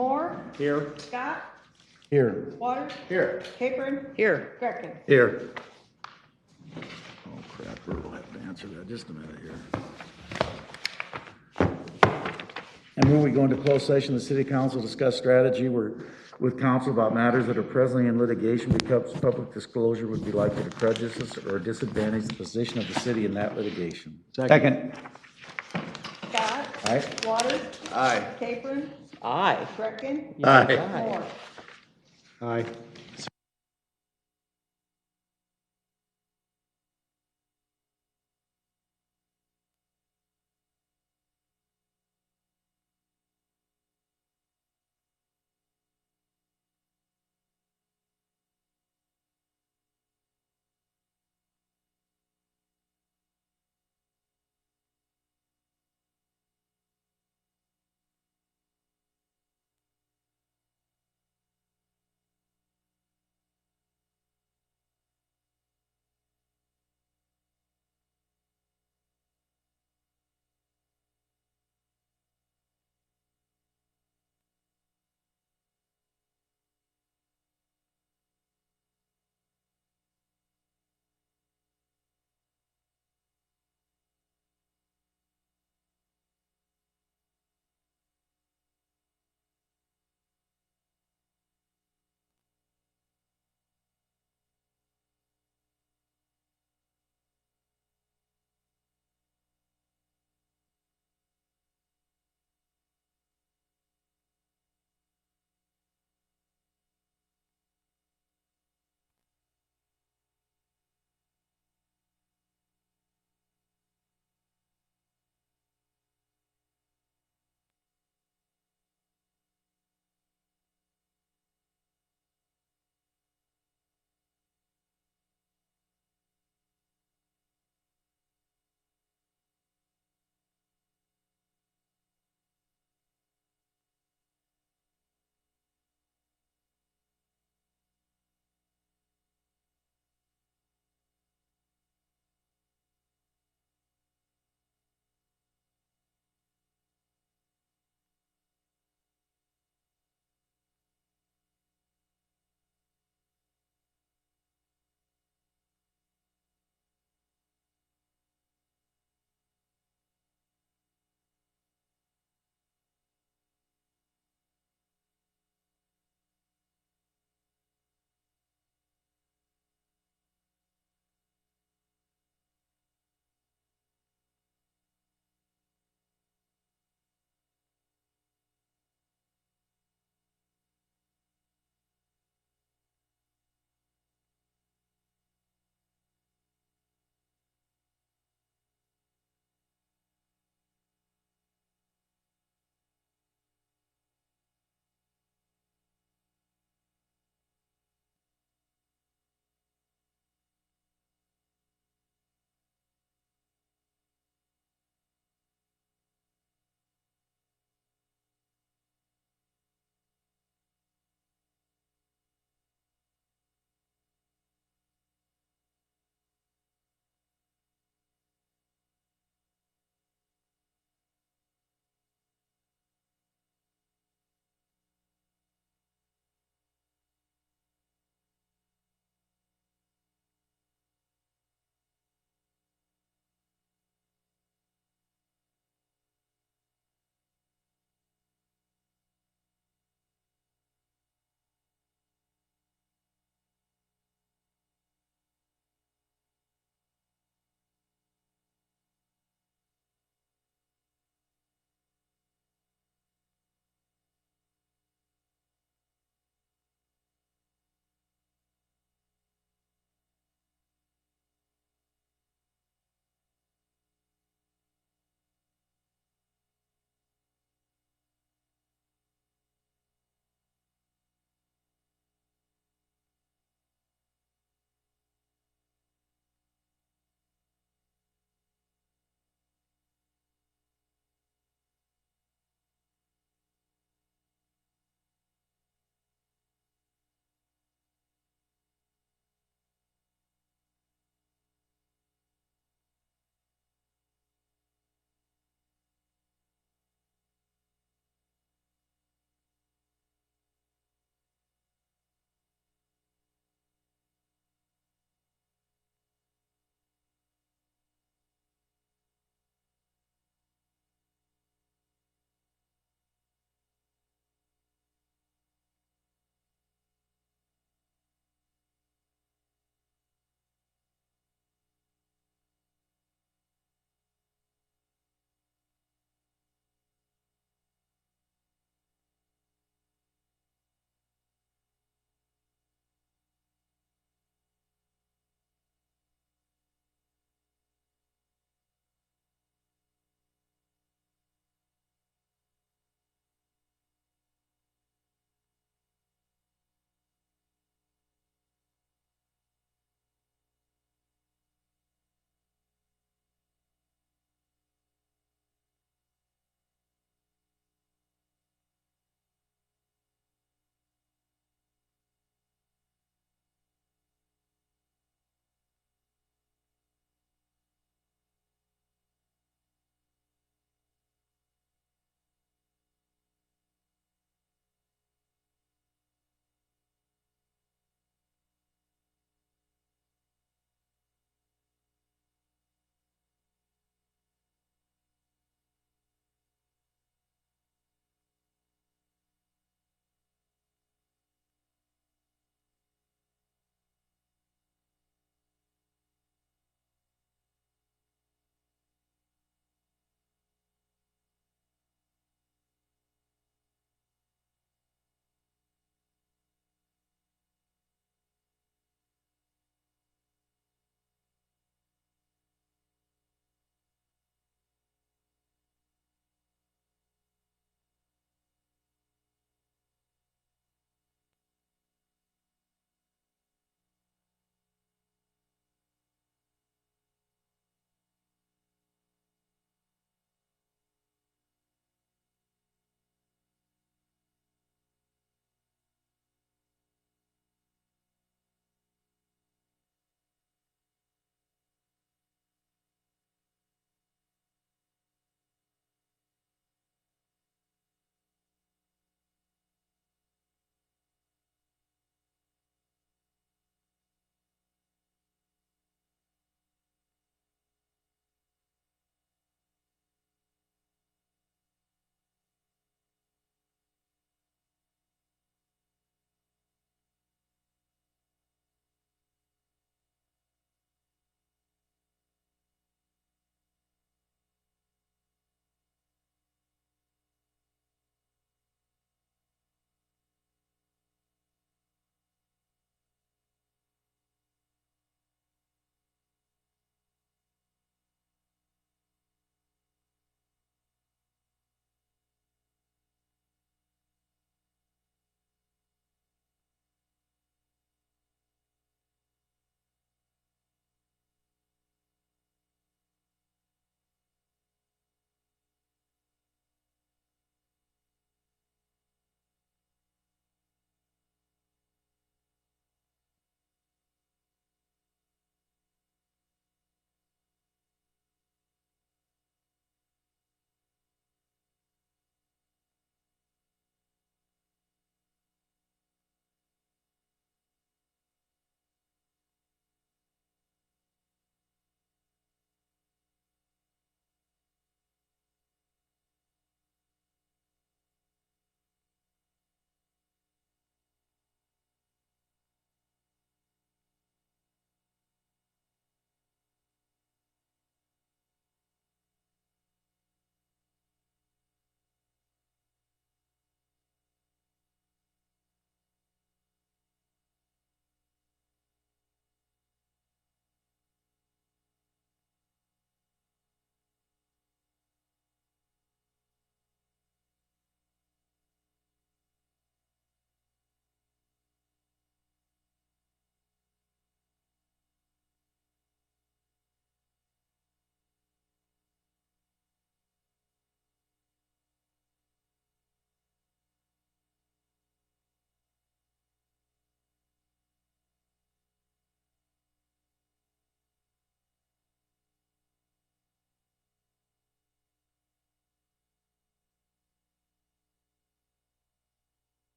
Moore, Here. Scott, Here. Waters, Here. Capron, Here. Greckin. Here. Oh crap, we'll have to answer that just a minute here. And when we go into closed session, the city council discuss strategy with council about matters that are presently in litigation because public disclosure would be likely to prejudice or disadvantage the position of the city in that litigation. Second. Scott, Aye. Waters, Aye. Capron, Aye. Greckin, Aye. Moore. Aye.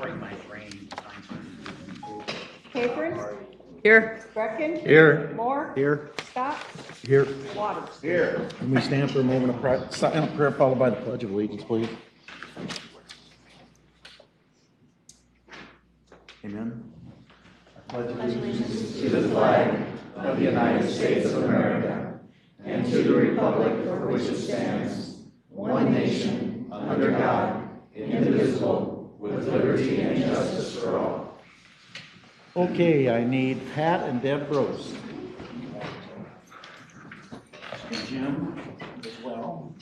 operate my brain. Capron, Here. Brecken. Here. Moore. Here. Scott. Here. Waters. Here. Can we stand for a moment of silent prayer followed by the Pledge of Allegiance, please? Amen. I pledge allegiance To the flag of the United States of America and to the republic for which it stands, one nation, under God, indivisible, with liberty and justice for all. Okay, I need Pat and Deb Rose. And Jim as well.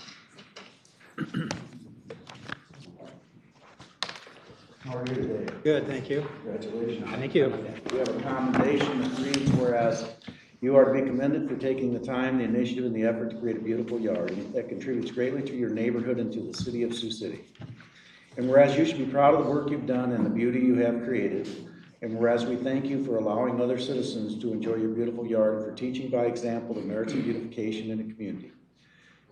How are you today? Good, thank you. Congratulations. Thank you. We have a commendation that reads, whereas you are to be commended for taking the time, the initiative, and the effort to create a beautiful yard that contributes greatly to your neighborhood and to the city of Sioux City. And whereas you should be proud of the work you've done and the beauty you have created, and whereas we thank you for allowing other citizens to enjoy your beautiful yard and for teaching by example the merits of beautification in the community.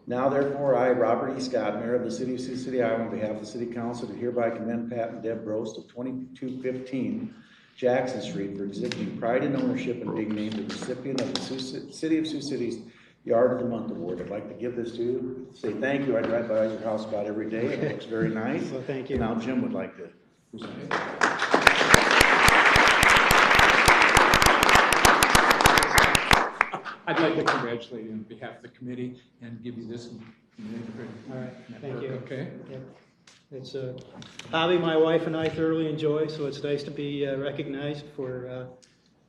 Now therefore, I, Robert E. Scott, Mayor of the City of Sioux City, Iowa, on behalf of the City Council, do hereby commend Pat and Deb Roast of 2215 Jackson Street for exhibiting pride and ownership and being named the recipient of the City of Sioux City's Yard of the Month Award. I'd like to give this to you, say thank you. I drive by your house about every day. It looks very nice. Well, thank you. Now Jim would like to present it. I'd like to congratulate you on behalf of the committee and give you this. All right, thank you. Okay. Yep. It's a hobby my wife and I thoroughly enjoy, so it's nice to be recognized for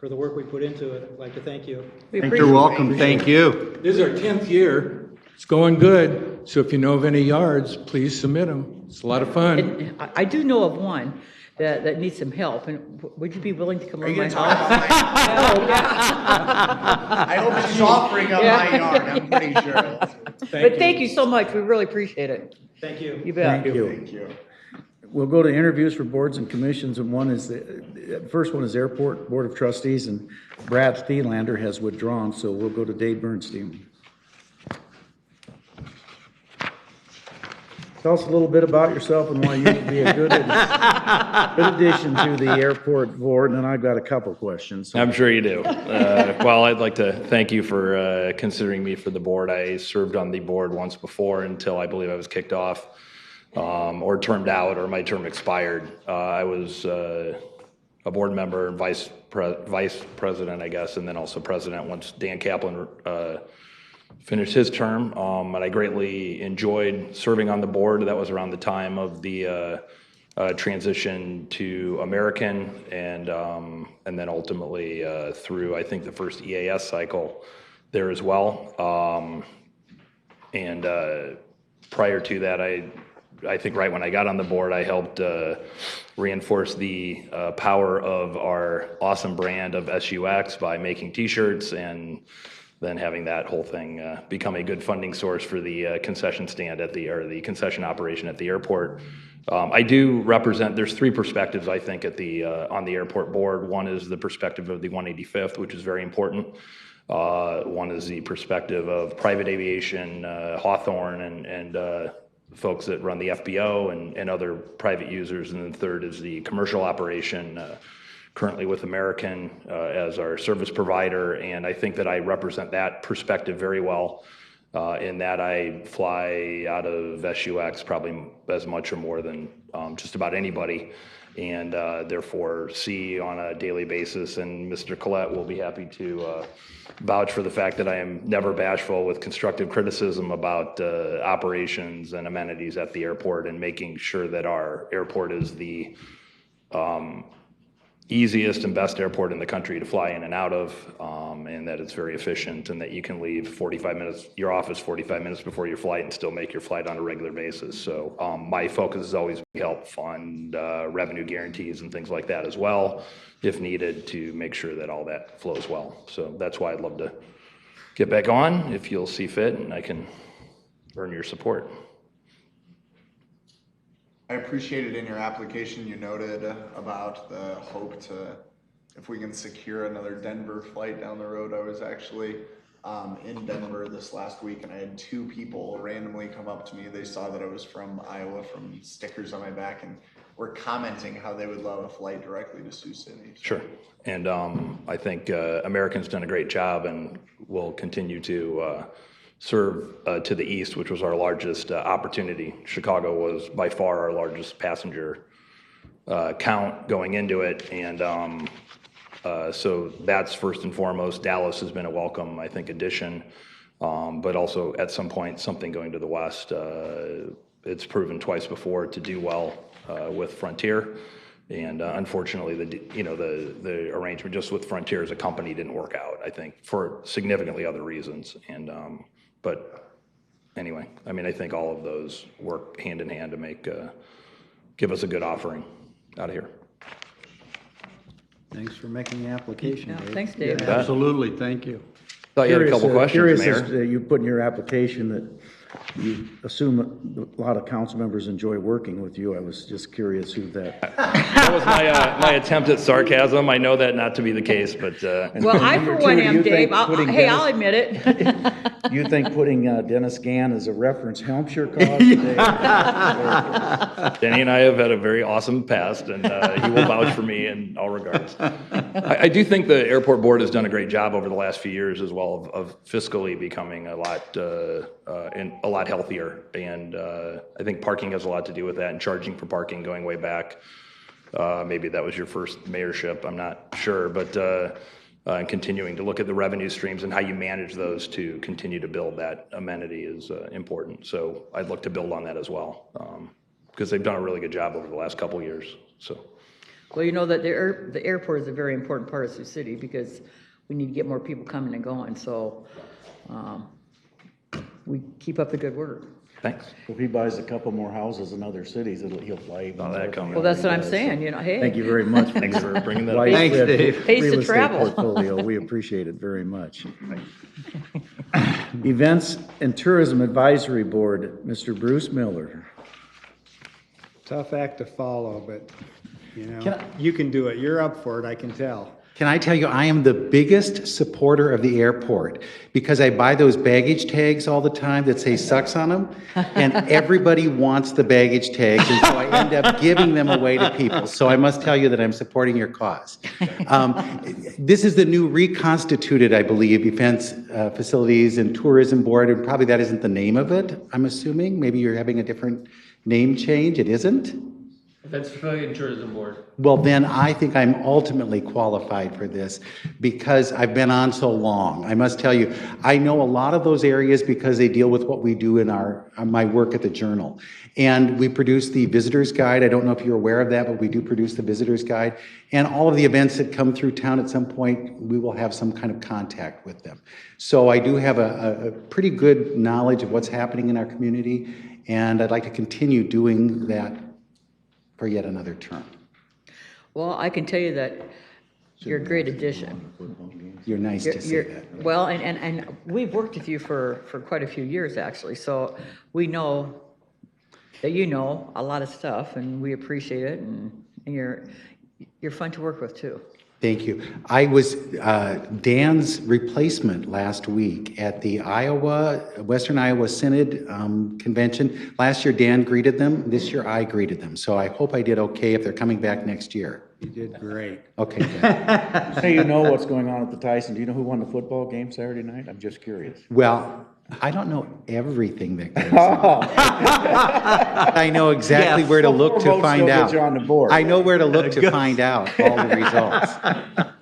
the work we put into it. I'd like to thank you. You're welcome, thank you. This is our 10th year. It's going good. So if you know of any yards, please submit them. It's a lot of fun. And I do know of one that needs some help, and would you be willing to come over my house? I hope she's offering up my yard, I'm pretty sure. But thank you so much, we really appreciate it. Thank you. You bet. Thank you. Thank you. We'll go to interviews for boards and commissions, and one is, the first one is Airport Board of Trustees, and Brad Thielander has withdrawn, so we'll go to Dave Bernstein. Tell us a little bit about yourself and why you would be a good addition to the airport board, and then I've got a couple questions. I'm sure you do. Well, I'd like to thank you for considering me for the board. I served on the board once before until I believe I was kicked off or termed out or my term expired. I was a board member and vice president, I guess, and then also president once Dan Kaplan finished his term, and I greatly enjoyed serving on the board. That was around the time of the transition to American, and then ultimately through, I think, the first EAS cycle there as well. And prior to that, I think right when I got on the board, I helped reinforce the power of our awesome brand of SUX by making T-shirts and then having that whole thing become a good funding source for the concession stand at the concession operation at the airport. I do represent, there's three perspectives, I think, at the on the airport board. One is the perspective of the 185th, which is very important. One is the perspective of private aviation, Hawthorne, and folks that run the FBO and other private users. And then third is the commercial operation, currently with American as our service provider, and I think that I represent that perspective very well in that I fly out of SUX probably as much or more than just about anybody, and therefore see on a daily basis, and Mr. Collette will be happy to vouch for the fact that I am never bashful with constructive criticism about operations and amenities at the airport and making sure that our airport is the easiest and best airport in the country to fly in and out of, and that it's very efficient and that you can leave 45 minutes, your office 45 minutes before your flight and still make your flight on a regular basis. So my focus is always to help fund revenue guarantees and things like that as well, if needed, to make sure that all that flows well. So that's why I'd love to get back on if you'll see fit and I can earn your support. I appreciated in your application, you noted about the hope to, if we can secure another Denver flight down the road. I was actually in Denver this last week, and I had two people randomly come up to me. They saw that I was from Iowa from stickers on my back, and were commenting how they would love a flight directly to Sioux City. So. Sure. And I think American's done a great job and will continue to serve to the east, which was our largest opportunity. Chicago was by far our largest passenger count going into it. And so that's first and foremost. Dallas has been a welcome, I think, addition. But also at some point, something going to the west. It's proven twice before to do well with Frontier. And unfortunately, the arrangement just with Frontier as a company didn't work out, I think, for significantly other reasons. And but anyway, I mean, I think all of those work hand in hand to give us a good offering out of here. Thanks for making the application, Yeah, Dave. thanks, Dave. Absolutely, thank you. Thought you had a couple questions, Curious Mayor. as you put in your application that you assume a lot of council members enjoy working with you. I was just curious who that. That was my attempt at sarcasm. I know that not to be the case, but Well, I for Number one two, do am, you think Dave. putting Hey, Dennis- I'll admit it. You think putting Dennis Gann as a reference helps your cause? Denny and I have had a very awesome past, and he will vouch for me in all regards. I do think the airport board has done a great job over the last few years as well of fiscally becoming a lot healthier, and I think parking has a lot to do with that, and charging for parking going way back. Maybe that was your first mayorship, I'm not sure, but and continuing to look at the revenue streams and how you manage those to continue to build that amenity is important. So I'd look to build on that as well, because they've done a really good job over the last couple of years. So. Well, you know that the airport is a very important part of Sioux City because we need to get more people coming and going. So we keep up the good work. Thanks. If he buys a couple more houses in other cities, he'll fly even Saw that more. coming. Well, that's what I'm saying, you know, hey. Thank you very much. Thanks for bringing that up. Widespread Thanks, Dave. Pays to real estate travel. portfolio. We appreciate it very much. Events and Tourism Advisory Board, Mr. Bruce Miller. Tough act to follow, but, you Can know, I- you can do it. You're up for it, I can tell. Can I tell you, I am the biggest supporter of the airport because I buy those baggage tags all the time that say sucks on them, and everybody wants the baggage tags, and so I end up giving them away to people. So I must tell you that I'm supporting your cause. This is the new reconstituted, I believe, Events, Facilities and Tourism Board, and probably that isn't the name of it, I'm assuming. Maybe you're having a different name change. It isn't? Events, Facility and Tourism Board. Well, then I think I'm ultimately qualified for this because I've been on so long. I must tell you, I know a lot of those areas because they deal with what we do in my work at the Journal. And we produce the Visitor's Guide. I don't know if you're aware of that, but we do produce the Visitor's Guide. And all of the events that come through town at some point, we will have some kind of contact with them. So I do have a pretty good knowledge of what's happening in our community, and I'd like to continue doing that for yet another term. Well, I can tell you that you're a great addition. You're nice to say that. Well, and we've worked with you for quite a few years, actually, so we know that you know a lot of stuff, and we appreciate it, and you're fun to work with, too. Thank you. I was Dan's replacement last week at the Western Iowa Synod Convention. Last year, Dan greeted them. This year, I greeted them. So I hope I did okay if they're coming back next year. You did great. Okay, good. Hey, you know what's going on at the Tyson. Do you know who won the football game Saturday night? I'm just curious. Well, I don't know everything that goes on. I know exactly where to look to find out. You're on the board. I know where to look to find out all the results.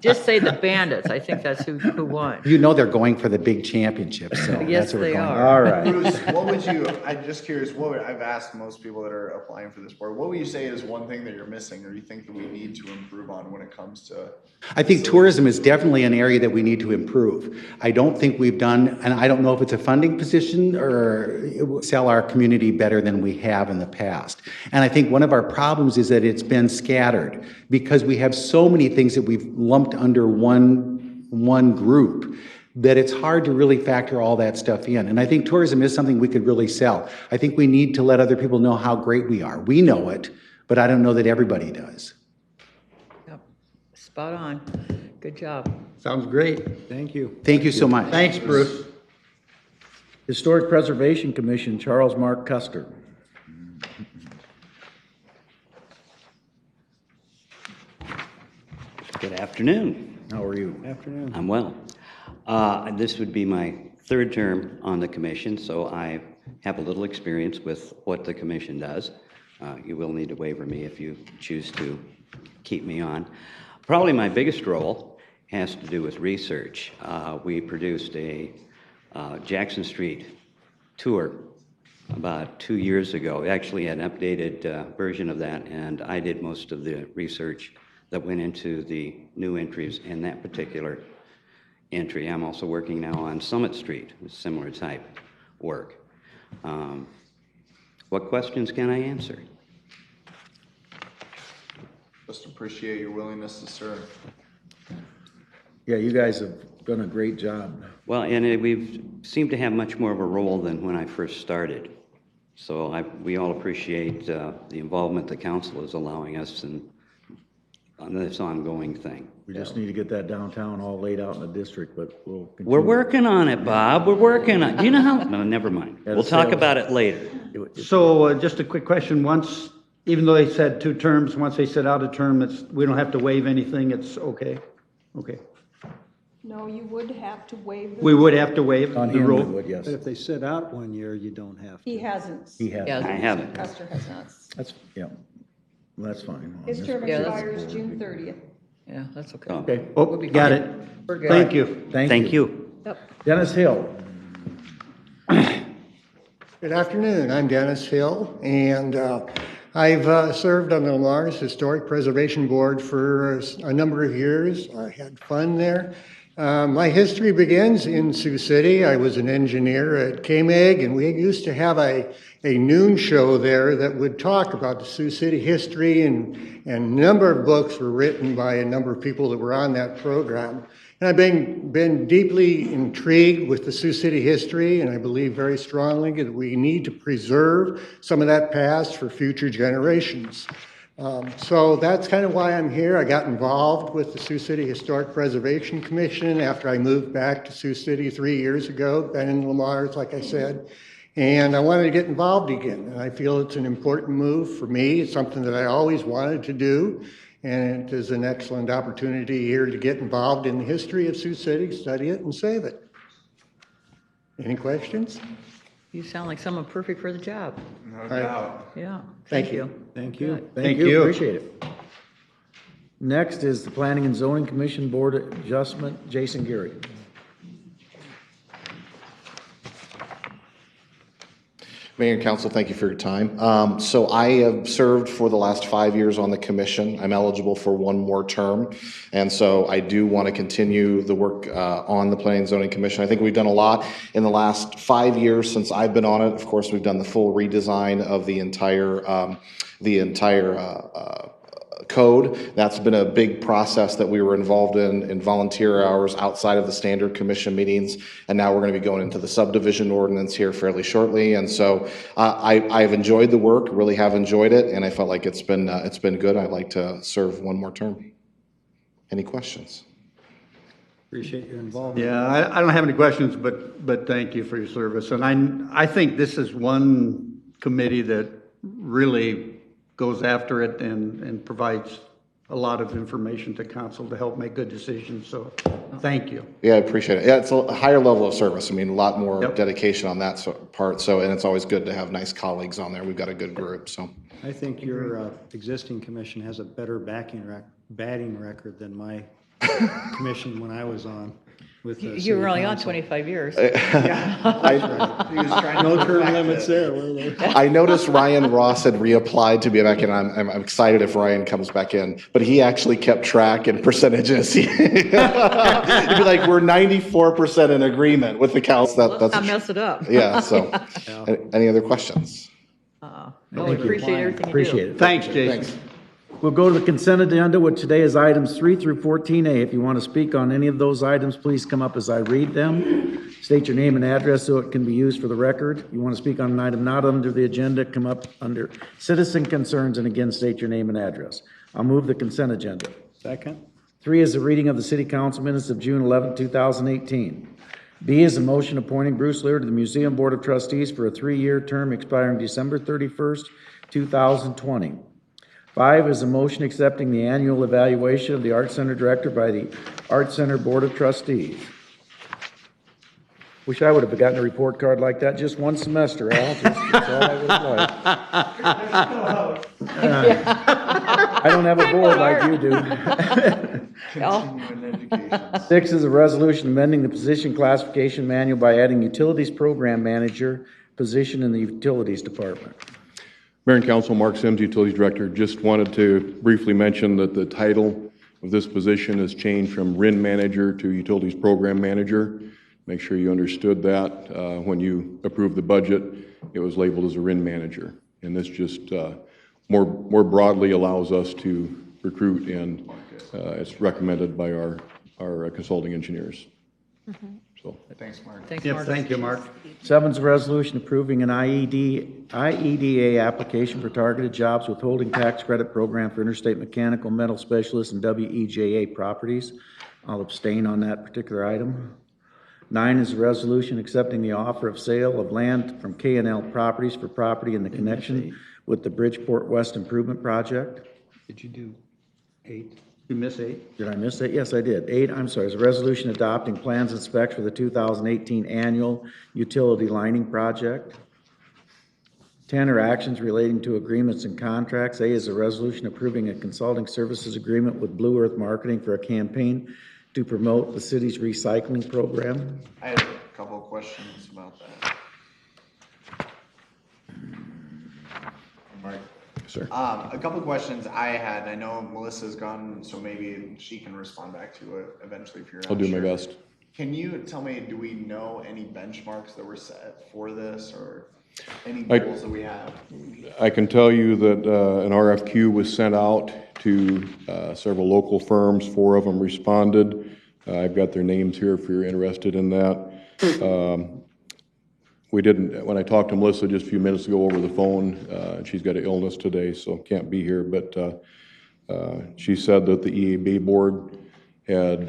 Just say the Bandits, I think that's who won. You know they're going for the big championship, so Yes, that's what we're they going are. for. All right. Bruce, what would you, I'm just curious, I've asked most people that are applying for this board, what would you say is one thing that you're missing or you think that we need to improve on when it comes to? I think tourism is definitely an area that we need to improve. I don't think we've done, and I don't know if it's a funding position or sell our community better than we have in the past. And I think one of our problems is that it's been scattered because we have so many things that we've lumped under one group that it's hard to really factor all that stuff in. And I think tourism is something we could really sell. I think we need to let other people know how great we are. We know it, but I don't know that everybody does. Yep. Spot on. Good job. Sounds great. Thank you. Thank you so much. Thanks, Bruce. Historic Preservation Commission, Charles Mark Custer. Afternoon. How are you? Afternoon. I'm well. This would be my third term on the commission, so I have a little experience with what the commission does. You will need to waiver me if you choose to keep me on. Probably my biggest role has to do with research. We produced a Jackson Street tour about 2 years ago. Actually, an updated version of that, and I did most of the research that went into the new entries in that particular entry. I'm also working now on Summit Street, with similar type work. What questions can I answer? Just appreciate your willingness to serve. Yeah, you guys have done a great job. Well, and we've seemed to have much more of a role than when I first started. So we all appreciate the involvement the council is allowing us in on this ongoing thing. We just need to get that downtown all laid out in the district, but we'll continue. We're working on it, Bob. We're working on it. Do you know how? No, never mind. Yeah, We'll talk sales. about it later. So just a quick question, once, even though they said 2 terms, once they sit out a term, we don't have to waive anything, it's okay? Okay. No, you would have to waive the. We would have to waive On the him, we rule? would, yes. But if they sit out 1 year, you don't have to. He hasn't. He has. Yeah. I haven't. Esther has not. That's, yeah. Well, that's fine. His term Yeah, that's- expires June 30th. Yeah, that's okay. Oh. Okay, Oh, We'll be got fine. it. We're good. Thank you. Thank you. Yep. Dennis Hill. Good afternoon. I'm Dennis Hill, and I've served on the Lamar's Historic Preservation Board for a number of years. I had fun there. My history begins in Sioux City. I was an engineer at KMEG, and we used to have a noon show there that would talk about the Sioux City history, and a number of books were written by a number of people that were on that program. And I've been deeply intrigued with the Sioux City history, and I believe very strongly that we need to preserve some of that past for future generations. So that's kind of why I'm here. I got involved with the Sioux City Historic Preservation Commission after I moved back to Sioux City 3 years ago, been in Lamar's, like I said, and I wanted to get involved again. And I feel it's an important move for me. It's something that I always wanted to do, and it is an excellent opportunity here to get involved in the history of Sioux City, study it, and save it. Any questions? You sound like someone perfect for the job. No doubt. Yeah. Thank you. Thank you. Good. Thank you, appreciate it. Next is the Planning and Zoning Commission Board Adjustment, Jason Geary. Mayor and Council, thank you for your time. So I have served for the last 5 years on the commission. I'm eligible for one more term. And so I do want to continue the work on the Planning and Zoning Commission. I think we've done a lot in the last 5 years since I've been on it. Of course, we've done the full redesign of the entire code. That's been a big process that we were involved in volunteer hours outside of the standard commission meetings. And now we're going to be going into the subdivision ordinance here fairly shortly. And so I've enjoyed the work, really have enjoyed it. And I felt like it's been good. I'd like to serve one more term. Any questions? Appreciate your involvement. Yeah, I don't have any questions, but thank you for your service. And I think this is one committee that really goes after it and provides a lot of information to council to help make good decisions, so thank you. Yeah, I appreciate it. Yeah, it's a higher level of service. I mean, a lot more Yep. dedication on that part. So, and it's always good to have nice colleagues on there. We've got a good group, so. I think your existing commission has a better batting record than my commission when I was on with the You were city only on council. 25 years. No term limits there, were there? I noticed Ryan Ross had reapplied to be back in. I'm excited if Ryan comes back in, but he actually kept track in percentages. He'd be like, we're 94% in agreement with the council. Let's not mess it up. Yeah, so, any other questions? Well, we appreciate everything you do. Appreciate it. Thanks, Jason. Thanks. We'll go to the consent agenda, which today is items 3 through 14A. If you want to speak on any of those items, please come up as I read them. State your name and address so it can be used for the record. You want to speak on an item not under the agenda, come up under citizen concerns, and again, state your name and address. I'll move the consent agenda. Second. 3 is the reading of the city council minutes of June 11, 2018. B is a motion appointing Bruce Lear to the Museum Board of Trustees for a 3-year term expiring December 31st, 2020. 5 is a motion accepting the annual evaluation of the Art Center Director by the Art Center Board of Trustees. Wish I would have gotten a report card like that just one semester, Al. That's all I would have liked. I don't have a board like you do. Continuing education. 6 is a resolution amending the position classification manual by adding Utilities Program Manager position in the Utilities Department. Mayor and Council, Mark Sims, Utilities Director. Just wanted to briefly mention that the title of this position has changed from RIN Manager to Utilities Program Manager. Make sure you understood that. When you approved the budget, it was labeled as a RIN Manager. And this just more broadly allows us to recruit, and it's recommended by our consulting engineers. So. Thanks, Mark. Thanks, Yes, Mark. thank you, Mark. 7 is a resolution approving an IEDA application for targeted jobs withholding tax credit program for interstate mechanical, metal specialists, and WEJA properties. I'll abstain on that particular item. 9 is a resolution accepting the offer of sale of land from K&L Properties for property in the connection with the Bridgeport West Improvement Project. Did you do 8? You miss 8? Did I miss it? Yes, I did. 8, I'm sorry, is a resolution adopting plans and specs for the 2018 annual utility lining project. 10 are actions relating to agreements and contracts. A is a resolution approving a consulting services agreement with Blue Earth Marketing for a campaign to promote the city's recycling program. I have a couple of questions about that. Mark? Sir. A couple of questions I had, and I know Melissa's gone, so maybe she can respond back to it eventually if you're not I'll do my sure. best. Can you tell me, do we know any benchmarks that were set for this, or any goals that we have? I can tell you that an RFQ was sent out to several local firms. 4 of them responded. I've got their names here if you're interested in that. We didn't, when I talked to Melissa just a few minutes ago over the phone, she's got an illness today, so can't be here, but she said that the EAB board had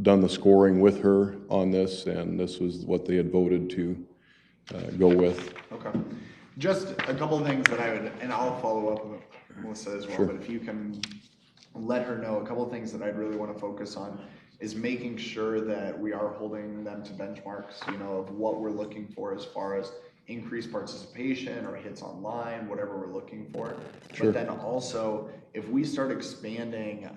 done the scoring with her on this, and this was what they had voted to go with. Okay. Just a couple of things that I would, and I'll follow up with Melissa as well, Sure. but if you can let her know, a couple of things that I'd really want to focus on is making sure that we are holding them to benchmarks, you know, of what we're looking for as far as increased participation or hits online, whatever we're looking for. Sure. But then also, if we start expanding,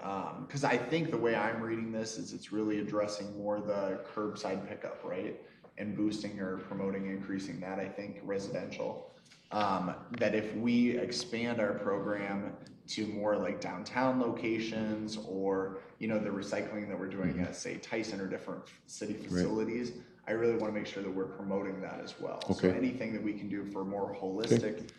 because I think the way I'm reading this is it's really addressing more the curbside pickup, right? And boosting or promoting, increasing that, I think, residential. That if we expand our program to more like downtown locations, or, you know, the recycling that we're doing at, say, Tyson or different city facilities, right. I really want to make sure that we're promoting that as well. Okay. So anything that we can do for more holistic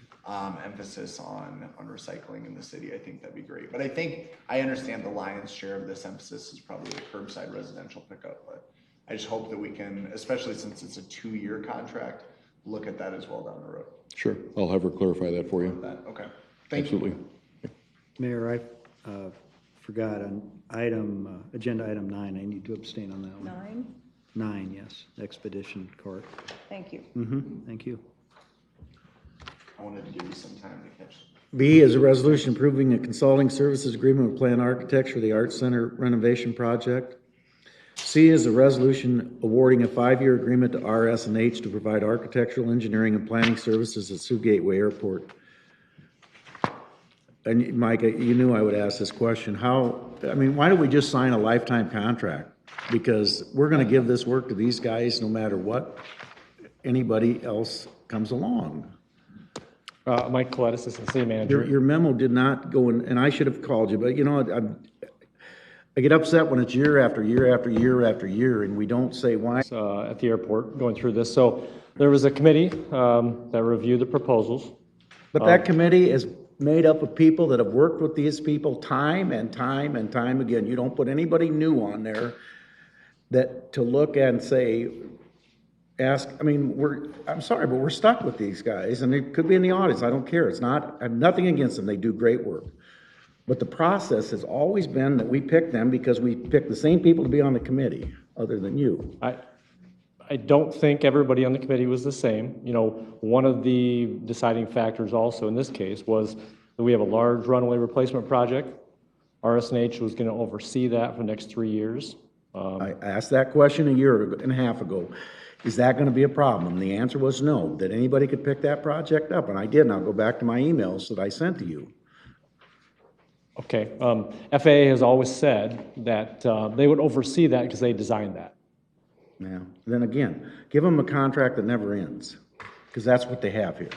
emphasis on recycling in the city, I think that'd be great. But I think I understand the lion's share of this emphasis is probably the curbside residential pickup, but I just hope that we can, especially since it's a 2-year contract, look at that as well down the road. Sure, I'll have her clarify that for you. Okay, thank you. Absolutely. Mayor, I forgot on agenda item 9, I need to abstain on that one. 9, 9, yes, Expedition Court. thank you. Thank you. I wanted to give you some time to catch. B is a resolution approving a consulting services agreement with Plan Architects for the Arts Center renovation project. C is a resolution awarding a 5-year agreement to RS&H to provide architectural, engineering, and planning services at Sioux Gateway Airport. And Mike, you knew I would ask this question. Why don't we just sign a lifetime contract? Because we're gonna give this work to these guys no matter what anybody else comes along. Mike Collette, Assistant City Manager. Your memo did not go in, and I should have called you, but you know, I get upset when it's year after year after year after year, and we don't say why. At the airport, going through this. So there was a committee that reviewed the proposals. But that committee is made up of people that have worked with these people time and time and time again. You don't put anybody new on there that to look and say, I'm sorry, but we're stuck with these guys, and it could be in the audience. I don't care. I have nothing against them. They do great work. But the process has always been that we pick them because we pick the same people to be on the committee, other than you. I don't think everybody on the committee was the same. You know, one of the deciding factors also in this case was that we have a large runway replacement project. RSNH was going to oversee that for the next 3 years. I asked that question a year and a half ago. Is that going to be a problem? And the answer was no, that anybody could pick that project up. And I did, and I'll go back to my emails that I sent to you. Okay, FAA has always said that they would oversee that because they designed that. Yeah, then again, give them a contract that never ends, because that's what they have here.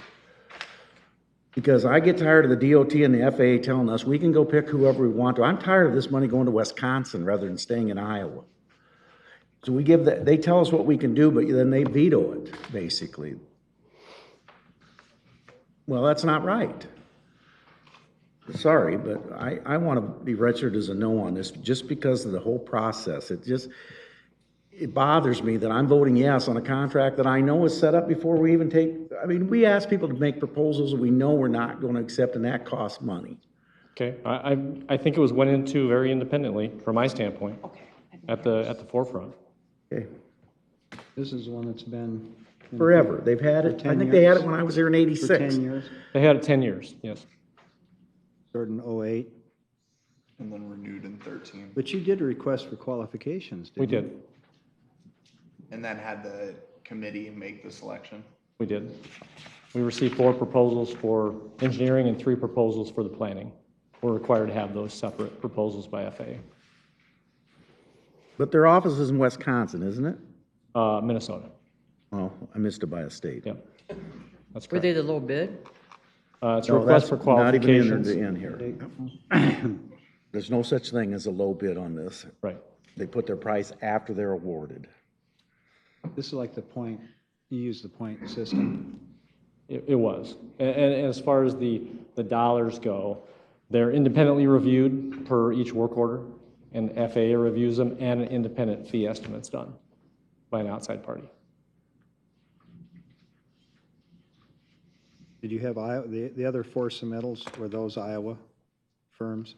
Because I get tired of the DOT and the FAA telling us we can go pick whoever we want to. I'm tired of this money going to Wisconsin rather than staying in Iowa. So we give that, they tell us what we can do, but then they veto it, basically. Well, that's not right. Sorry, but I want to be registered as a no on this just because of the whole process. It bothers me that I'm voting yes on a contract that I know is set up before we even take, I mean, we ask people to make proposals that we know we're not going to accept, and that costs money. Okay, I think it was went into very independently from my standpoint, at the forefront. Okay. This is one that's been. Forever. They've had it. I think they had it when I was here in '86. For 10 years? They had it 10 years, yes. Started in '08. And then renewed in 13. But you did a request for qualifications, didn't you? We did. And then had the committee make the selection. We did. We received 4 proposals for engineering and 3 proposals for the planning. We're required to have those separate proposals by FAA. But their office is in Wisconsin, isn't it? Minnesota. Oh, I missed it by a state. Yep. That's Were correct. they the low bid? It's a No, request that's for qualifications. not even in here. There's no such thing as a low bid on this. Right. They put their price after they're awarded. This is like the point, you use the point system. It was. And as far as the dollars go, they're independently reviewed per each work order, and FAA reviews them, and an independent fee estimate's done by an outside party. Did you have Iowa, the other 4 submittals, were those Iowa firms?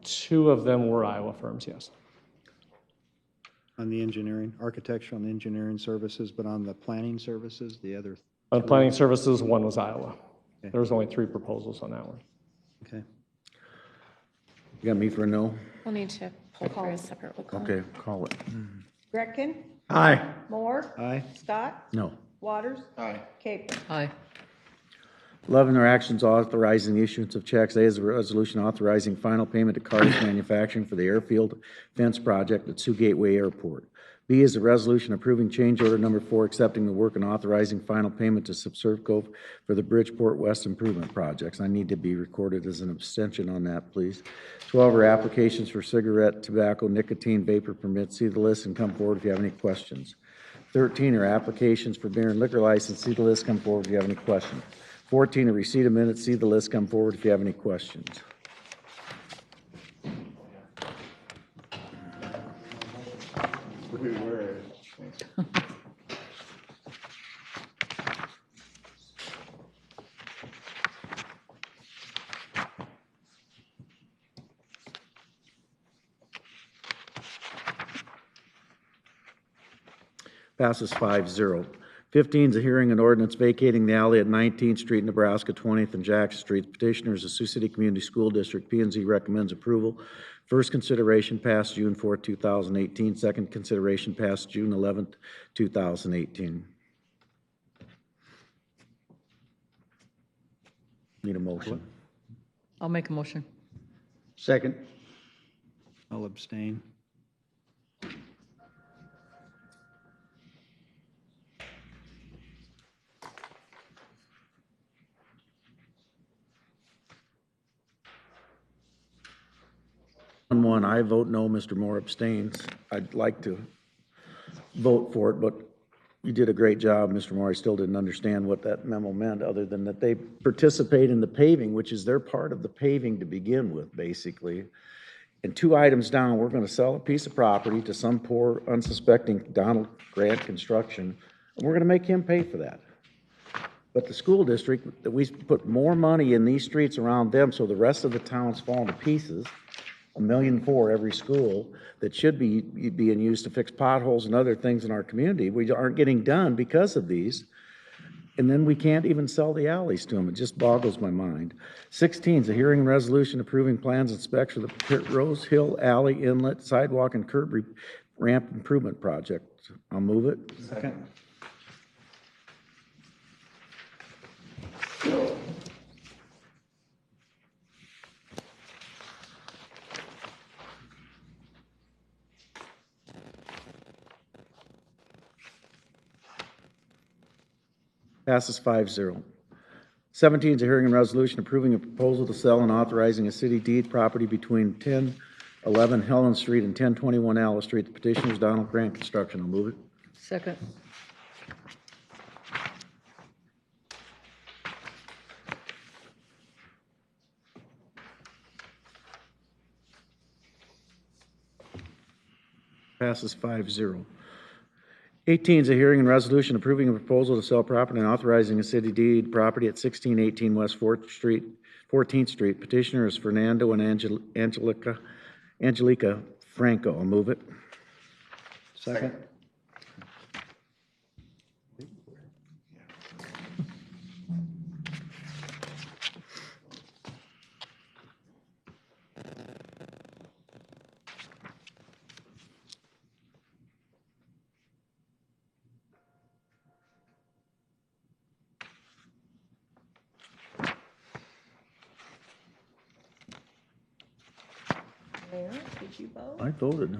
2 of them were Iowa firms, yes. On the engineering, architectural and engineering services, but on the planning services, the other? On planning services, 1 was Iowa. Okay. There was only 3 proposals on that one. Okay. You got me for a no? We'll need to pull for a separate roll call. Okay, call it. Greckin? Aye. Moore? Aye. Scott? No. Waters? Aye. Caper? Aye. 11 are actions authorizing the issuance of checks. A is a resolution authorizing final payment to Carter's Manufacturing for the airfield fence project at Sioux Gateway Airport. B is a resolution approving change order number 4, accepting the work and authorizing final payment to Subservco for the Bridgeport West Improvement Projects. I need to be recorded as an abstention on that, please. 12 are applications for cigarette, tobacco, nicotine, vapor permits. See the list and come forward if you have any questions. 13 are applications for beer and liquor license. See the list, come forward if you have any questions. 14 are receipt of minutes. See the list, come forward if you have any questions. Passes 5-0. 15 is a hearing and ordinance vacating the alley at 19th Street, Nebraska, 20th and Jackson Streets. Petitioner is the Sioux City Community School District. P&Z recommends approval. First consideration passed June 4th, 2018. Second consideration passed June 11th, 2018. Need a motion? I'll make a motion. Second. I'll abstain. One, I vote no, Mr. Moore abstains. I'd like to vote for it, but you did a great job, Mr. Moore. I still didn't understand what that memo meant, other than that they participate in the paving, which is their part of the paving to begin with, basically. And 2 items down, we're gonna sell a piece of property to some poor, unsuspecting Donald Grant Construction, and we're gonna make him pay for that. But the school district, that we put more money in these streets around them, so the rest of the town's falling to pieces. $1.4 million every school that should be being used to fix potholes and other things in our community. We aren't getting done because of these. And then we can't even sell the alleys to them. It just boggles my mind. 16 is a hearing and resolution approving plans and specs for the Rose Hill Alley Inlet Sidewalk and Curb Ramp Improvement Project. I'll move it. Second. Passes 5-0. 17 is a hearing and resolution approving a proposal to sell and authorizing a city deed property between 1011 Helen Street and 1021 Alice Street. The petitioner is Donald Grant Construction. I'll move it. Second. Passes 5-0. 18 is a hearing and resolution approving a proposal to sell property and authorizing a city deed property at 1618 West 14th Street. Petitioner is Fernando and Angelica Franco. I'll move it. Second. Mayor, did you vote? I voted.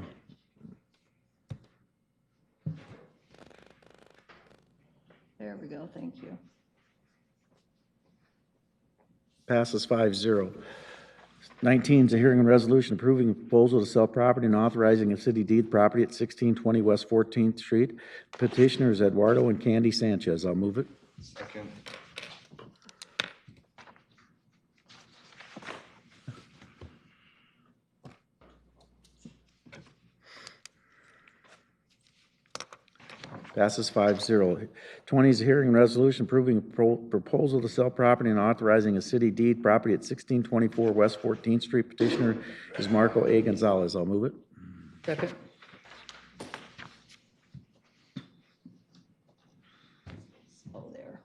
There we go, thank you. Passes 5-0. 19 is a hearing and resolution approving a proposal to sell property and authorizing a city deed property at 1620 West 14th Street. Petitioner is Eduardo and Candy Sanchez. I'll move it. Second. Passes 5-0. 20 is a hearing and resolution approving a proposal to sell property and authorizing a city deed property at 1624 West 14th Street. Petitioner is Marco A. Gonzalez. I'll move it. Second. Oh, there.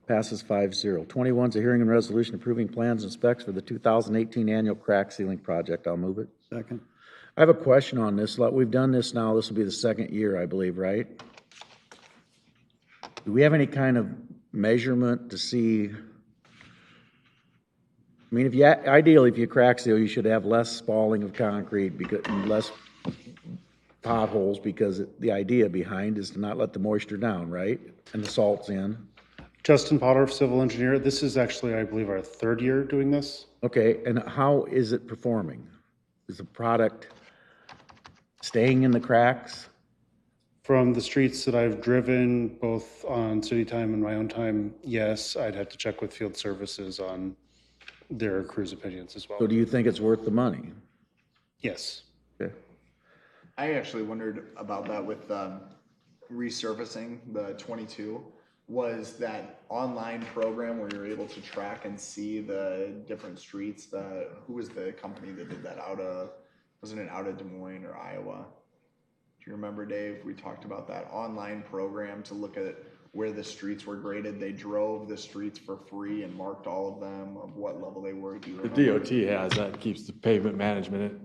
Passes 5-0. 21 is a hearing and resolution approving plans and specs for the 2018 annual crack sealing project. I'll move it. Second. I have a question on this. We've done this now. This will be the second year, I believe, right? Do we have any kind of measurement to see? I mean, ideally, if you crack seal, you should have less spalling of concrete and less potholes, because the idea behind is to not let the moisture down, right? And the salt's in. Justin Potter, civil engineer. This is actually, I believe, our third year doing this. Okay, and how is it performing? Is the product staying in the cracks? From the streets that I've driven, both on city time and my own time, yes. I'd have to check with field services on their crew's opinions as well. So do you think it's worth the money? Yes. Okay. I actually wondered about that with resurfacing the 22. Was that online program where you're able to track and see the different streets? Who was the company that did that out of? Wasn't it out of Des Moines or Iowa? Do you remember, Dave? We talked about that online program to look at where the streets were graded. They drove the streets for free and marked all of them of what level they were. Do you remember? The DOT has that, keeps the pavement management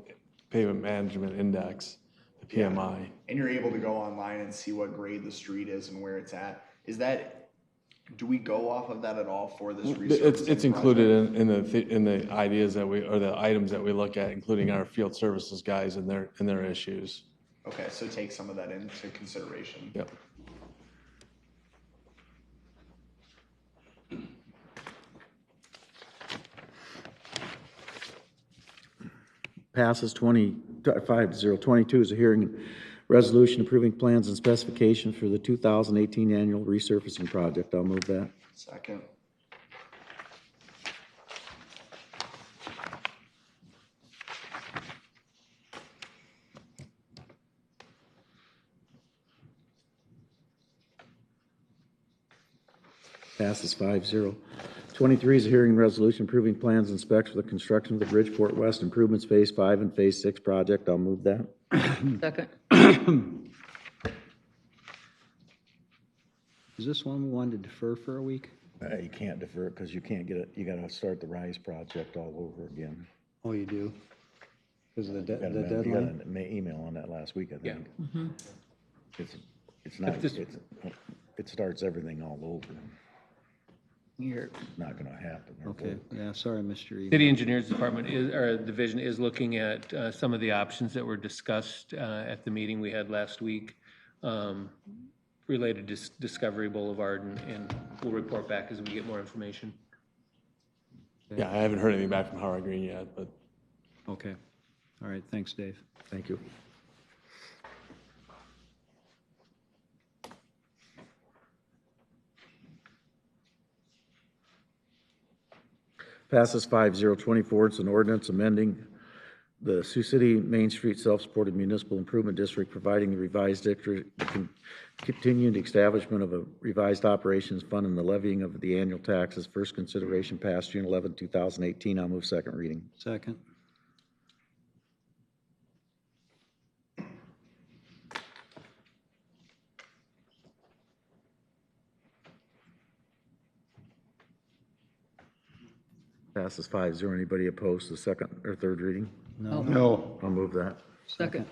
index, the PMI. Yeah. And you're able to go online and see what grade the street is and where it's at. Do we go off of that at all for this research? It's included in the ideas that or the items that we look at, including our field services guys and their issues. Okay, so take some of that into consideration. Yep. Passes 5-0. 22 is a hearing resolution approving plans and specifications for the 2018 annual resurfacing project. I'll move that. Second. Passes 5-0. 23 is a hearing resolution approving plans and specs for the construction of the Bridgeport West Improvements Phase 5 and Phase 6 project. I'll move that. Second. Is this one we wanted to defer for a week? You can't defer it because you can't get it, you gotta start the RISE project all over again. Oh, you do? Because of the You got deadline? an email on that last week, I think. Mhm. It's not, it starts everything all over. You're Not gonna happen. Okay, yeah, sorry, Mr. Email. City Engineers Department or division is looking at some of the options that were discussed at the meeting we had last week related to Discovery Boulevard, and we'll report back as we get more information. Yeah, I haven't heard anything back from Howard Green yet, but. Okay. All right, thanks, Dave. Thank you. Passes 5-0. 24, it's an ordinance amending the Sioux City Main Street Self-Supported Municipal Improvement District, providing the revised district, continued establishment of a revised operations fund and the levying of the annual taxes. First consideration passed June 11, 2018. I'll move second reading. Second. Passes 5-0. Anybody opposed to the second or third reading? No. No. I'll move that. Second.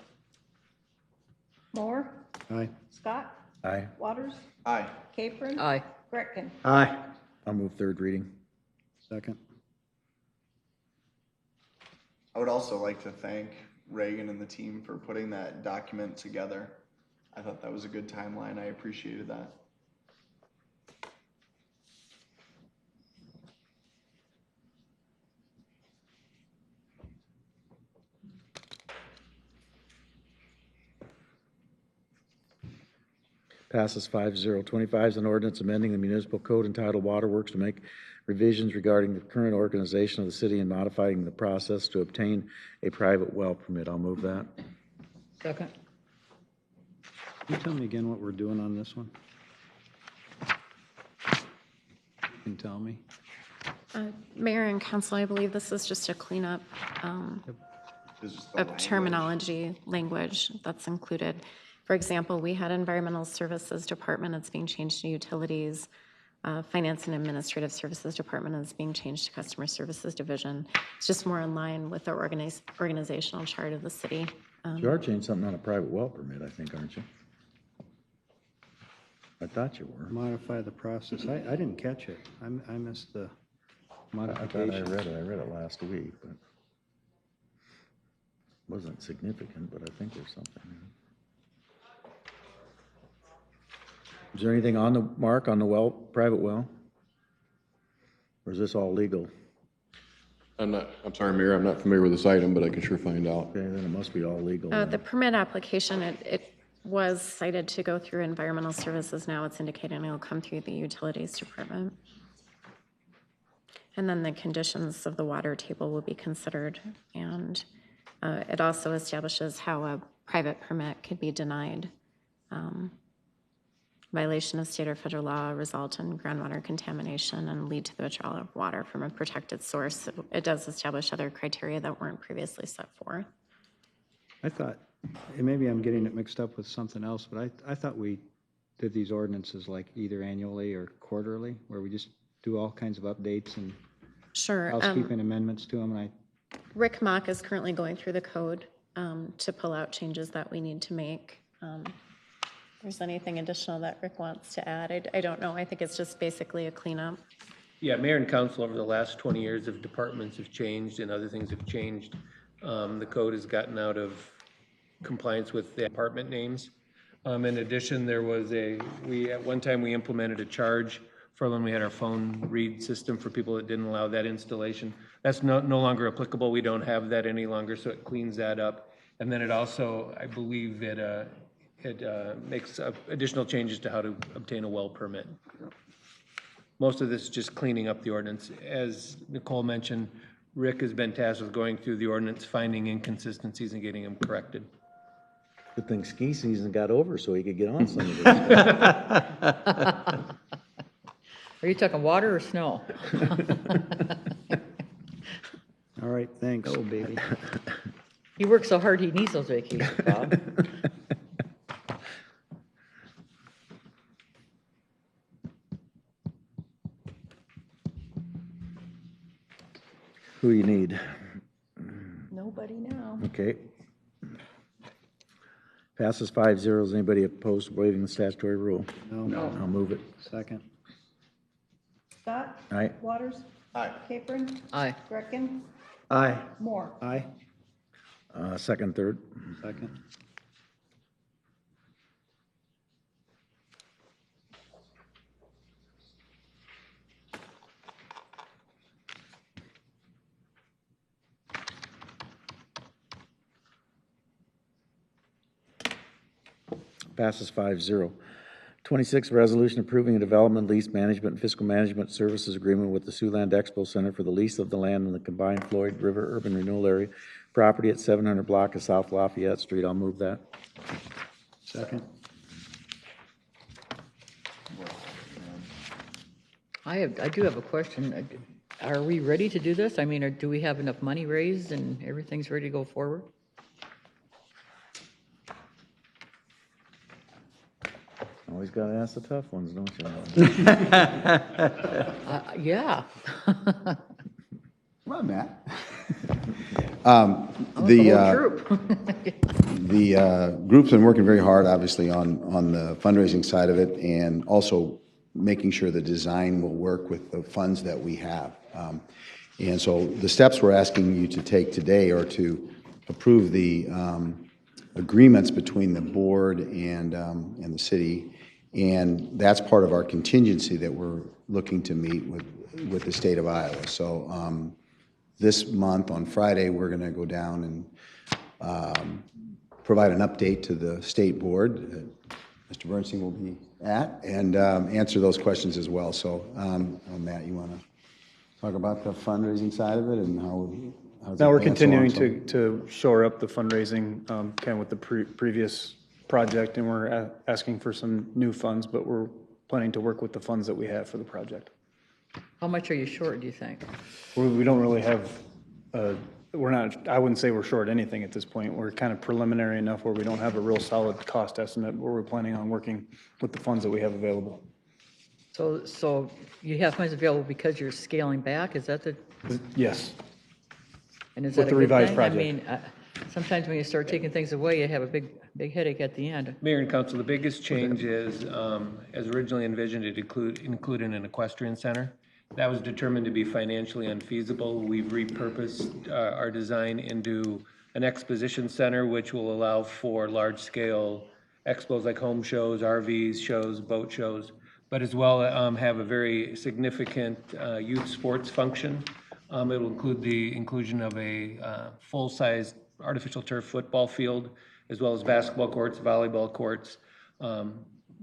Moore, Aye. Scott, Aye. Waters, Aye. Capron. Aye. Gretkin. Aye. I'll move third reading. Second. I would also like to thank Reagan and the team for putting that document together. I thought that was a good timeline. I appreciated that. Passes 5-0. 25 is an ordinance amending the municipal code entitled Waterworks to make revisions regarding the current organization of the city and modifying the process to obtain a private well permit. I'll move that. Second. Can you tell me again what we're doing on this one? You can tell me. Mayor and council, I believe this is just a cleanup This is the of language. terminology, language that's included. For example, we had Environmental Services Department, it's being changed to Utilities. Finance and Administrative Services Department is being changed to Customer Services Division. It's just more in line with our organizational chart of the city. You are changing something on a private well permit, I think, aren't you? I thought you were. Modify the process. I didn't catch it. I missed the I thought I modification. read it. I read it last week, but wasn't significant, but I think there's something. Is there anything on the mark on the well, private well? Or is this all legal? I'm sorry, Mayor, I'm not familiar with this item, but I can sure find out. Okay, then it must be all legal. The permit application, it was cited to go through Environmental Services. Now it's indicating it'll come through the Utilities Department. And then the conditions of the water table will be considered. And it also establishes how a private permit could be denied. Violation of state or federal law result in groundwater contamination and lead to the withdrawal of water from a protected source. It does establish other criteria that weren't previously set forth. I thought, and maybe I'm getting it mixed up with something else, but I thought we did these ordinances like either annually or quarterly, where we just do all kinds of updates and Sure. housekeeping amendments to them, and Rick Mock is currently going through the code to pull out changes that we need to make. If there's anything additional that Rick wants to add, I don't know. I think it's just basically a cleanup. Yeah, mayor and council over the last 20 years of departments have changed and other things have changed. The code has gotten out of compliance with the department names. In addition, there was at one time we implemented a charge for when we had our phone read system for people that didn't allow that installation. That's no longer applicable. We don't have that any longer, so it cleans that up. And then it also, I believe it makes additional changes to how to obtain a well permit. Most of this is just cleaning up the ordinance. As Nicole mentioned, Rick has been tasked with going through the ordinance, finding inconsistencies and getting them corrected. Good thing ski season got over so he could get on some of this. Are you talking water or snow? All right, thanks. Oh, baby. He works so hard, he needs those vacations, Bob. Who you need? Nobody now. Okay. Passes 5-0. Is anybody opposed to waiving the statutory rule? No. I'll move it. Second. Scott? Aye. Waters? Aye. Capron? Aye. Greckin? Aye. Moore? Aye. Second, third. Second. Passes 5-0. 26, resolution approving a development, lease management, and fiscal management services agreement with the Siouxland Expo Center for the lease of the land in the combined Floyd River Urban Renewal Area property at 700 block of South Lafayette Street. I'll move that. Second. I do have a question. Are we ready to do this? I mean, do we have enough money raised and everything's ready to go forward? Always got to ask the tough ones, don't you? Yeah. Come on, Matt. The group's been working very hard, obviously, on the fundraising side of it, and also making sure the design will work with the funds that we have. And so the steps we're asking you to take today are to approve the agreements between the board and the city. And that's part of our contingency that we're looking to meet with the state of Iowa. So this month, on Friday, we're going to go down and provide an update to the state board that Mr. Bernstein will be at, and answer those questions as well. So Matt, you want to talk about the fundraising side of it and how's Now we're it advanced continuing to shore up the fundraising, kind of with the previous project, and we're asking for some new funds, but we're planning to work with the funds that we have for the project. How much are you short, do you think? We don't really have, we're not, I wouldn't say we're short anything at this point. We're kind of preliminary enough where we don't have a real solid cost estimate, but we're planning on working with the funds that we have available. So you have funds available because you're scaling back, is that the? Yes. And is With that the a good revised thing? project. I mean, sometimes when you start taking things away, you have a big headache at the end. Mayor and council, the biggest change is, as originally envisioned, it included an equestrian center. That was determined to be financially unfeasible. We've repurposed our design into an exposition center, which will allow for large-scale expos like home shows, RVs shows, boat shows, but as well have a very significant youth sports function. It will include the inclusion of a full-size artificial turf football field, as well as basketball courts, volleyball courts.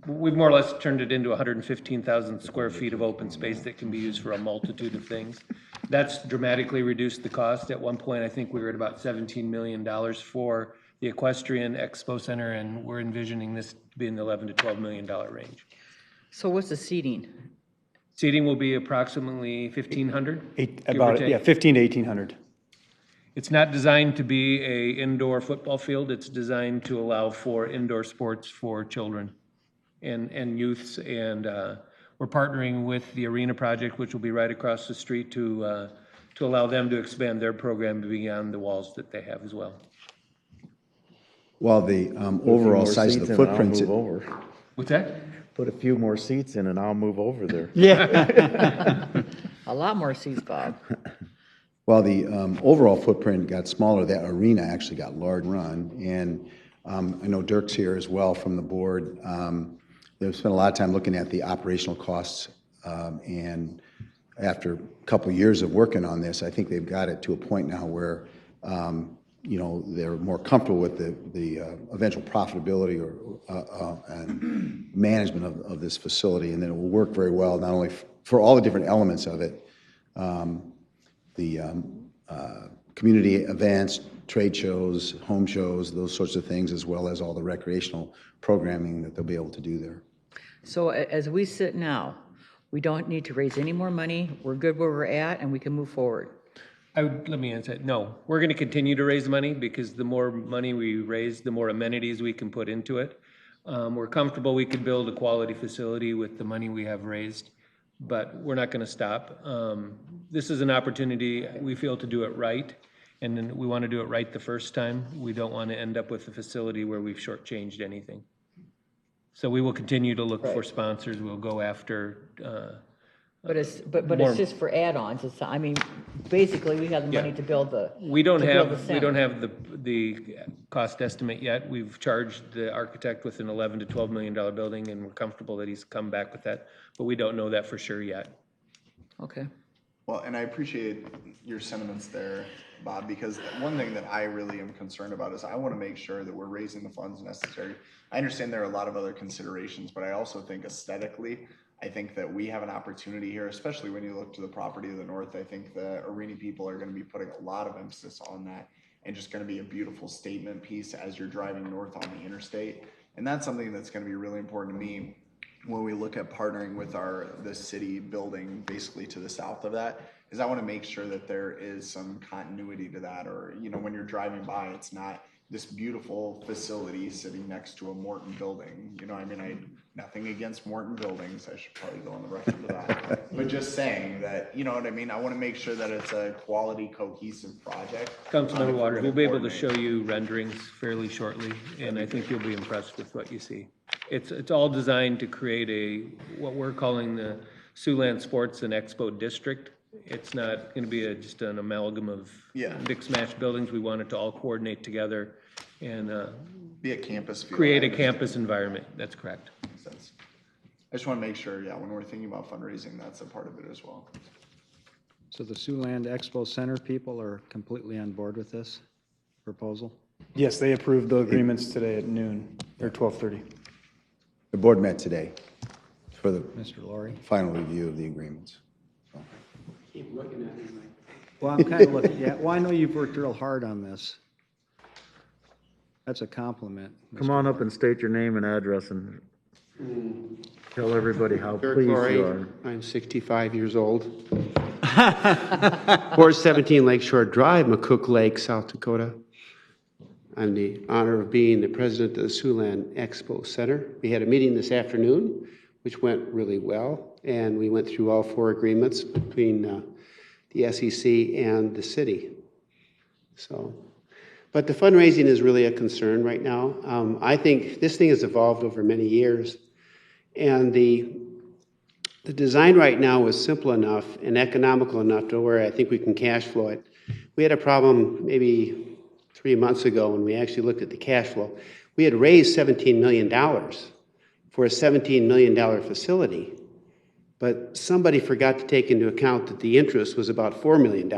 We've more or less turned it into 115,000 square feet of open space that can be used for a multitude of things. That's dramatically reduced the cost. At one point, I think we were at about $17 million for the equestrian expo center, and we're envisioning this to be in the $11 to $12 million range. So what's the seating? Seating will be approximately 1,500. About, yeah, 1,500 to 1,800. It's not designed to be a indoor football field. It's designed to allow for indoor sports for children and youths. And we're partnering with the Arena Project, which will be right across the street, to allow them to expand their program beyond the walls that they have as well. Well, the overall size of the footprint. What's that? Put a few more seats in and I'll move over there. Yeah. A lot more seats, Bob. Well, the overall footprint got smaller. That arena actually got large run. And I know Dirk's here as well from the board. They've spent a lot of time looking at the operational costs. And after a couple of years of working on this, I think they've got it to a point now where they're more comfortable with the eventual profitability and management of this facility, and then it will work very well, not only for all the different elements of it, the community events, trade shows, home shows, those sorts of things, as well as all the recreational programming that they'll be able to do there. So as we sit now, we don't need to raise any more money, we're good where we're at, and we can move forward. Let me answer it. No, we're going to continue to raise money because the more money we raise, the more amenities we can put into it. We're comfortable we could build a quality facility with the money we have raised, but we're not going to stop. This is an opportunity, we feel, to do it right, and then we want to do it right the first time. We don't want to end up with a facility where we've shortchanged anything. So we will continue to look for sponsors. We'll go after. But it's just for add-ons. It's, I mean, basically, we have the money to build the. We don't have the cost estimate yet. We've charged the architect with an $11 to $12 million building, and we're comfortable that he's come back with that, but we don't know that for sure yet. Okay. Well, and I appreciate your sentiments there, Bob, because one thing that I really am concerned about is I want to make sure that we're raising the funds necessary. I understand there are a lot of other considerations, but I also think aesthetically, I think that we have an opportunity here, especially when you look to the property to the north. I think the Arini people are going to be putting a lot of emphasis on that and just going to be a beautiful statement piece as you're driving north on the interstate. And that's something that's going to be really important to me when we look at partnering with the city building basically to the south of that, is I want to make sure that there is some continuity to that, or, you know, when you're driving by, it's not this beautiful facility sitting next to a Morton building. You know, I mean, nothing against Morton buildings. I should probably go on the record for that. But just saying that, you know what I mean? I want to make sure that it's a quality, cohesive project. Councilman Waters, we'll be able to show you renderings fairly shortly, and I think you'll be impressed with what you see. It's all designed to create what we're calling the Siouxland Sports and Expo District. It's not going to be just an amalgam of mixed match buildings. We want it to all coordinate together and be a campus feel. Create a campus environment. That's correct. I just want to make sure, when we're thinking about fundraising, that's a part of it as well. So the Siouxland Expo Center people are completely on board with this proposal? Yes, they approved the agreements today at noon, or 12:30. The board met today for the Mr. Laurie? final review of the agreements. Keep looking at me like. Well, I'm kind of looking, well, I know you've worked real hard on this. That's a compliment. Come on up and state your name and address and tell everybody how Dirk pleased Laurie, you are. I'm 65 years old. 417 Lakeshore Drive, McCook Lake, South Dakota. I'm the honor of being the president of the Siouxland Expo Center. We had a meeting this afternoon, which went really well, and we went through all 4 agreements between the SEC and the city. So, but the fundraising is really a concern right now. I think this thing has evolved over many years, and the design right now is simple enough and economical enough to where I think we can cash flow it. We had a problem maybe 3 months ago when we actually looked at the cash flow. We had raised $17 million for a $17 million facility, but somebody forgot to take into account that the interest was about $4 million.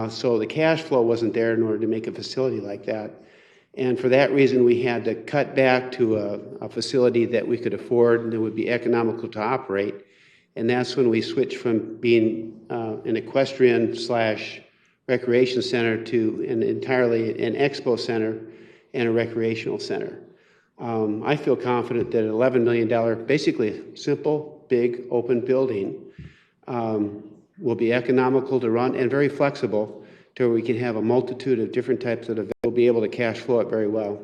So the cash flow wasn't there in order to make a facility like that. And for that reason, we had to cut back to a facility that we could afford and that would be economical to operate. And that's when we switched from being an equestrian / recreation center to entirely an expo center and a recreational center. I feel confident that an $11 million, basically simple, big, open building will be economical to run and very flexible to where we can have a multitude of different types of events. We'll be able to cash flow it very well.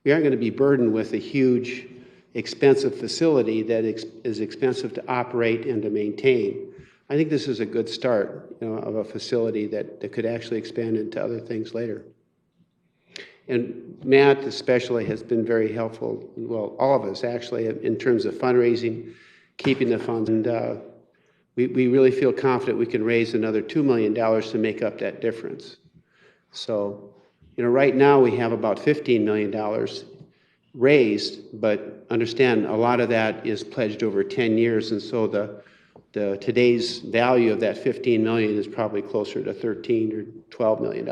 We aren't going to be burdened with a huge, expensive facility that is expensive to operate and to maintain. I think this is a good start, of a facility that could actually expand into other things later. And Matt especially has been very helpful, well, all of us actually, in terms of fundraising, keeping the funds. And we really feel confident we can raise another $2 million to make up that difference. So, right now we have about $15 million raised, but understand a lot of that is pledged over 10 years. And so today's value of that 15 million is probably closer to 13 or $12 million.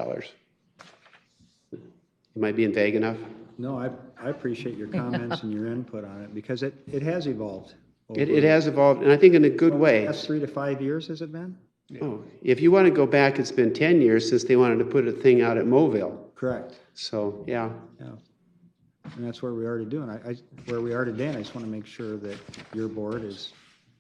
Am I being vague enough? No, I appreciate your comments and your input on it, because it has evolved. It has evolved, and I think in a good way. The last 3 to 5 years, has it been? Oh, if you want to go back, it's been 10 years since they wanted to put a thing out at Mobile. Correct. So, yeah. Yeah. And that's where we are today, and I just want to make sure that your board is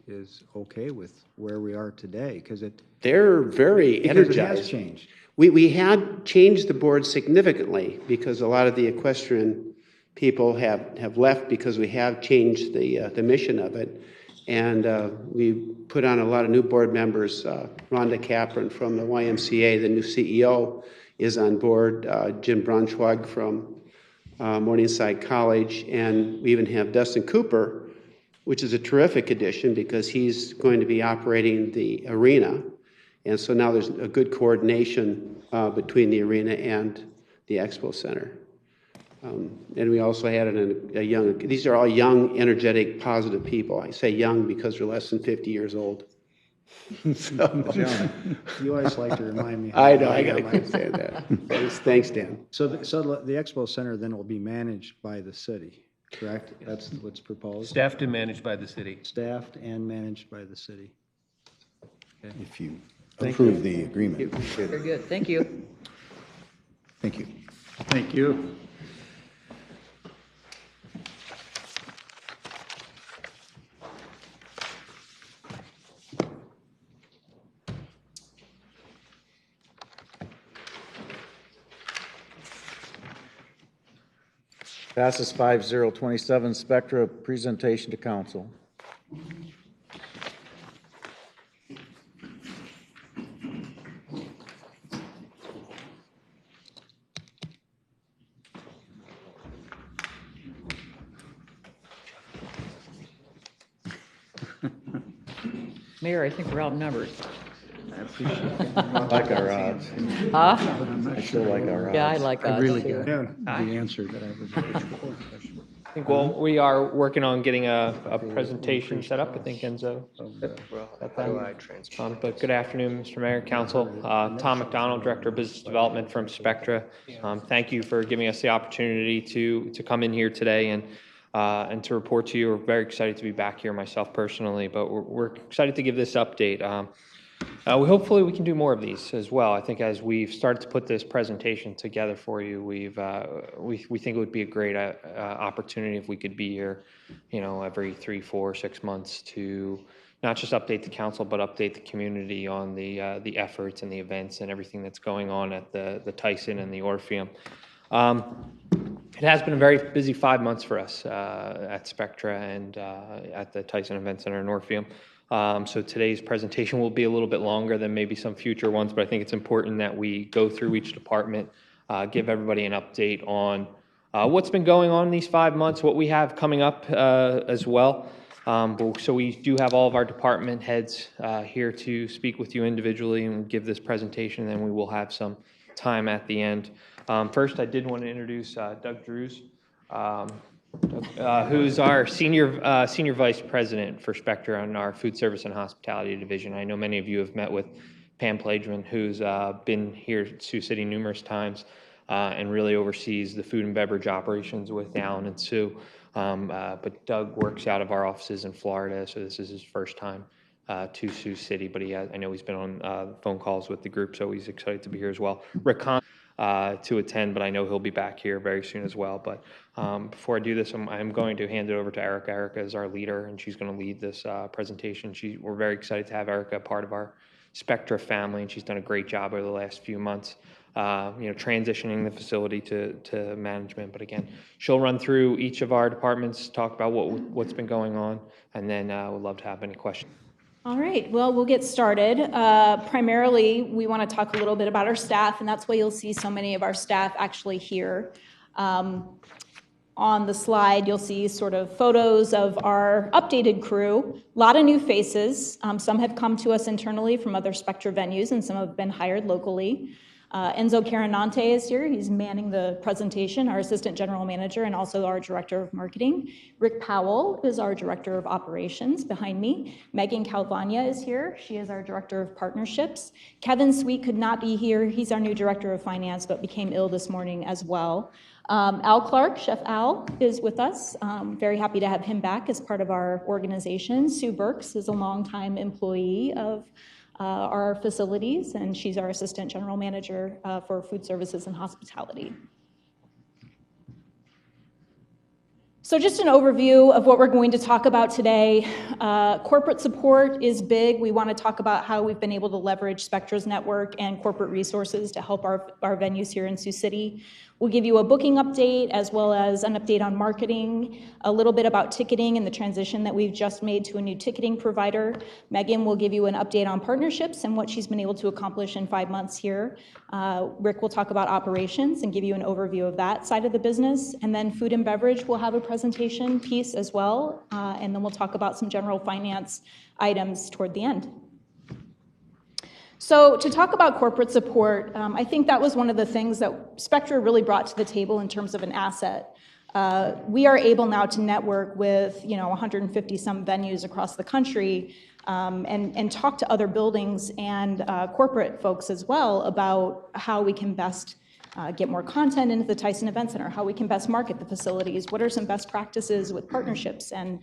is okay with where we are today, because They're very because energized. it has changed. We had changed the board significantly because a lot of the equestrian people have left because we have changed the mission of it. And we put on a lot of new board members. Rhonda Capron from the YMCA, the new CEO, is on board. Jim Braunschweig from Morningside College. And we even have Dustin Cooper, which is a terrific addition because he's going to be operating the arena. And so now there's a good coordination between the arena and the expo center. And we also had a young, these are all young, energetic, positive people. I say young because they're less than 50 years old. So, John, you always like to remind me. I know, I got to say that. Thanks, Dan. So the expo center then will be managed by the city, correct? That's what's proposed? Staffed and managed by the city. Staffed and managed by the city. Okay. If you Thank approve you. the agreement. Very good, thank you. Thank you. Thank you. Passes 5-0. 27, Spectra presentation to council. Mayor, I think we're outnumbered. I like our odds. Huh? I still like our odds. Yeah, I like I odds really too. got the answer that I was looking for. I think, well, we are working on getting a presentation set up. I think Enzo. But good afternoon, Mr. Mayor, Council. Tom McDonald, Director of Business Development from Spectra. Thank you for giving us the opportunity to come in here today and to report to you. We're very excited to be back here myself personally, but we're excited to give this update. Hopefully we can do more of these as well. I think as we've started to put this presentation together for you, we think it would be a great opportunity if we could be here, every 3, 4, 6 months to not just update the council, but update the community on the efforts and the events and everything that's going on at the Tyson and the Orpheum. It has been a very busy 5 months for us at Spectra and at the Tyson Event Center in Orpheum. So today's presentation will be a little bit longer than maybe some future ones, but I think it's important that we go through each department, give everybody an update on what's been going on in these 5 months, what we have coming up as well. So we do have all of our department heads here to speak with you individually and give this presentation, and then we will have some time at the end. First, I did want to introduce Doug Drews, who's our senior vice president for Spectra on our food service and hospitality division. I know many of you have met with Pam Plageman, who's been here at Sioux City numerous times and really oversees the food and beverage operations with Alan and Sue. But Doug works out of our offices in Florida, so this is his first time to Sioux City, but I know he's been on phone calls with the group, so he's excited to be here as well. Rick Hahn, to attend, but I know he'll be back here very soon as well. But before I do this, I'm going to hand it over to Erica. Erica is our leader, and she's going to lead this presentation. We're very excited to have Erica part of our Spectra family, and she's done a great job over the last few months, transitioning the facility to management. But again, she'll run through each of our departments, talk about what's been going on, and then we'd love to have any questions. All right, well, we'll get started. Primarily, we want to talk a little bit about our staff, and that's why you'll see so many of our staff actually here. On the slide, you'll see sort of photos of our updated crew. A lot of new faces. Some have come to us internally from other Spectra venues, and some have been hired locally. Enzo Carinante is here. He's manning the presentation, our Assistant General Manager and also our Director of Marketing. Rick Powell is our Director of Operations behind me. Megan Calvania is here. She is our Director of Partnerships. Kevin Sweet could not be here. He's our new Director of Finance, but became ill this morning as well. Al Clark, Chef Al, is with us. Very happy to have him back as part of our organization. Sue Burks is a longtime employee of our facilities, and she's our Assistant General Manager for Food Services and Hospitality. So just an overview of what we're going to talk about today. Corporate support is big. We want to talk about how we've been able to leverage Spectra's network and corporate resources to help our venues here in Sioux City. We'll give you a booking update as well as an update on marketing, a little bit about ticketing and the transition that we've just made to a new ticketing provider. Megan will give you an update on partnerships and what she's been able to accomplish in 5 months here. Rick will talk about operations and give you an overview of that side of the business. And then food and beverage will have a presentation piece as well. And then we'll talk about some general finance items toward the end. So to talk about corporate support, I think that was one of the things that Spectra really brought to the table in terms of an asset. We are able now to network with 150 some venues across the country and talk to other buildings and corporate folks as well about how we can best get more content into the Tyson Event Center, how we can best market the facilities, what are some best practices with partnerships and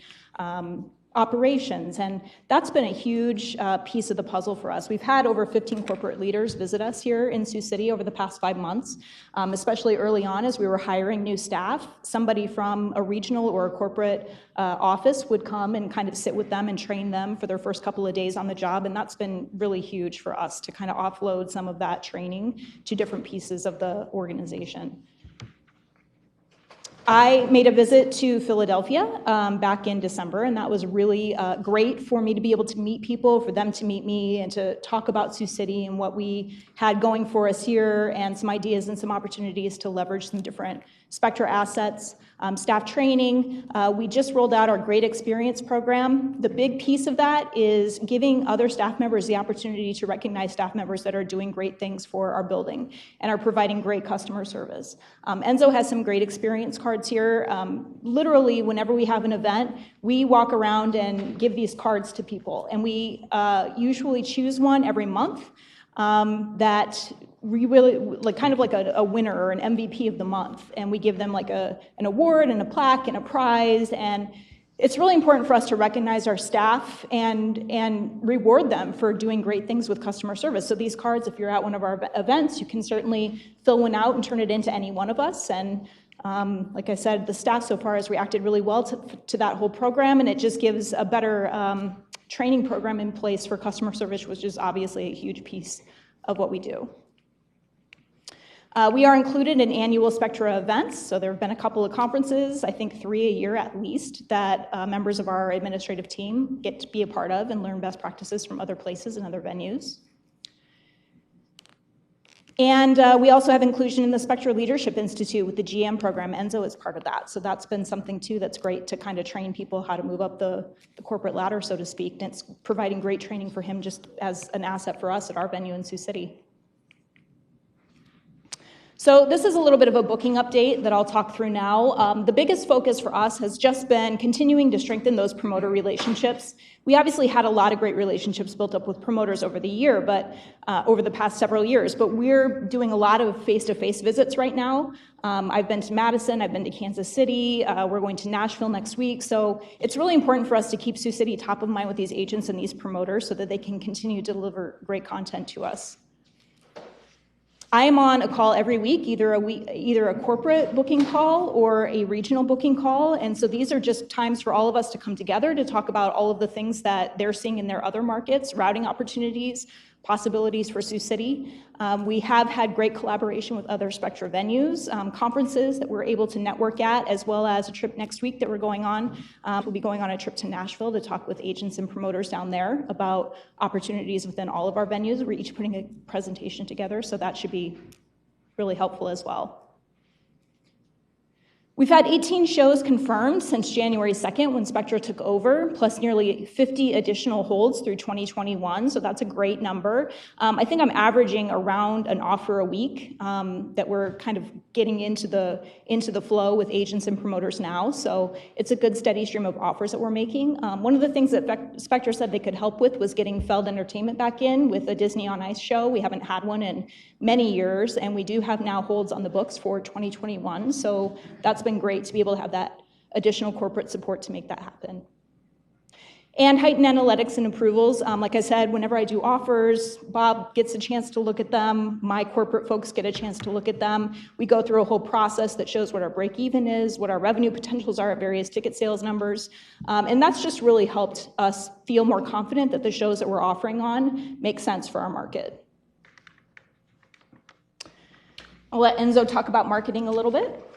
operations, and that's been a huge piece of the puzzle for us. We've had over 15 corporate leaders visit us here in Sioux City over the past 5 months, especially early on as we were hiring new staff. Somebody from a regional or a corporate office would come and kind of sit with them and train them for their first couple of days on the job, and that's been really huge for us to kind of offload some of that training to different pieces of the organization. I made a visit to Philadelphia back in December, and that was really great for me to be able to meet people, for them to meet me, and to talk about Sioux City and what we had going for us here, and some ideas and some opportunities to leverage some different Spectra assets. Staff training, we just rolled out our Great Experience program. The big piece of that is giving other staff members the opportunity to recognize staff members that are doing great things for our building and are providing great customer service. Enzo has some great experience cards here. Literally, whenever we have an event, we walk around and give these cards to people, and we usually choose one every month that we really, like kind of like a winner or an MVP of the month, and we give them like an award and a plaque and a prize, and it's really important for us to recognize our staff and reward them for doing great things with customer service. So these cards, if you're at one of our events, you can certainly fill one out and turn it into any one of us, and like I said, the staff so far has reacted really well to that whole program, and it just gives a better training program in place for customer service, which is obviously a huge piece of what we do. We are included in annual Spectra events, so there have been a couple of conferences, I think 3 a year at least, that members of our administrative team get to be a part of and learn best practices from other places and other venues. And we also have inclusion in the Spectra Leadership Institute with the GM program. Enzo is part of that, so that's been something too that's great to kind of train people how to move up the corporate ladder, so to speak, and it's providing great training for him just as an asset for us at our venue in Sioux City. So this is a little bit of a booking update that I'll talk through now. The biggest focus for us has just been continuing to strengthen those promoter relationships. We obviously had a lot of great relationships built up with promoters over the year, but over the past several years, but we're doing a lot of face-to-face visits right now. I've been to Madison, I've been to Kansas City, we're going to Nashville next week, so it's really important for us to keep Sioux City top of mind with these agents and these promoters so that they can continue to deliver great content to us. I am on a call every week, either a corporate booking call or a regional booking call, and so these are just times for all of us to come together to talk about all of the things that they're seeing in their other markets, routing opportunities, possibilities for Sioux City. We have had great collaboration with other Spectra venues, conferences that we're able to network at, as well as a trip next week that we're going on. We'll be going on a trip to Nashville to talk with agents and promoters down there about opportunities within all of our venues. We're each putting a presentation together, so that should be really helpful as well. We've had 18 shows confirmed since January 2nd when Spectra took over, plus nearly 50 additional holds through 2021, so that's a great number. I think I'm averaging around an offer a week that we're kind of getting into the flow with agents and promoters now, so it's a good steady stream of offers that we're making. One of the things that Spectra said they could help with was getting Feld Entertainment back in with a Disney on Ice show. We haven't had one in many years, and we do have now holds on the books for 2021, so that's been great to be able to have that additional corporate support to make that happen. And heightened analytics and approvals. Like I said, whenever I do offers, Bob gets a chance to look at them. My corporate folks get a chance to look at them. We go through a whole process that shows what our break even is, what our revenue potentials are at various ticket sales numbers. And that's just really helped us feel more confident that the shows that we're offering on make sense for our market. I'll let Enzo talk about marketing a little bit.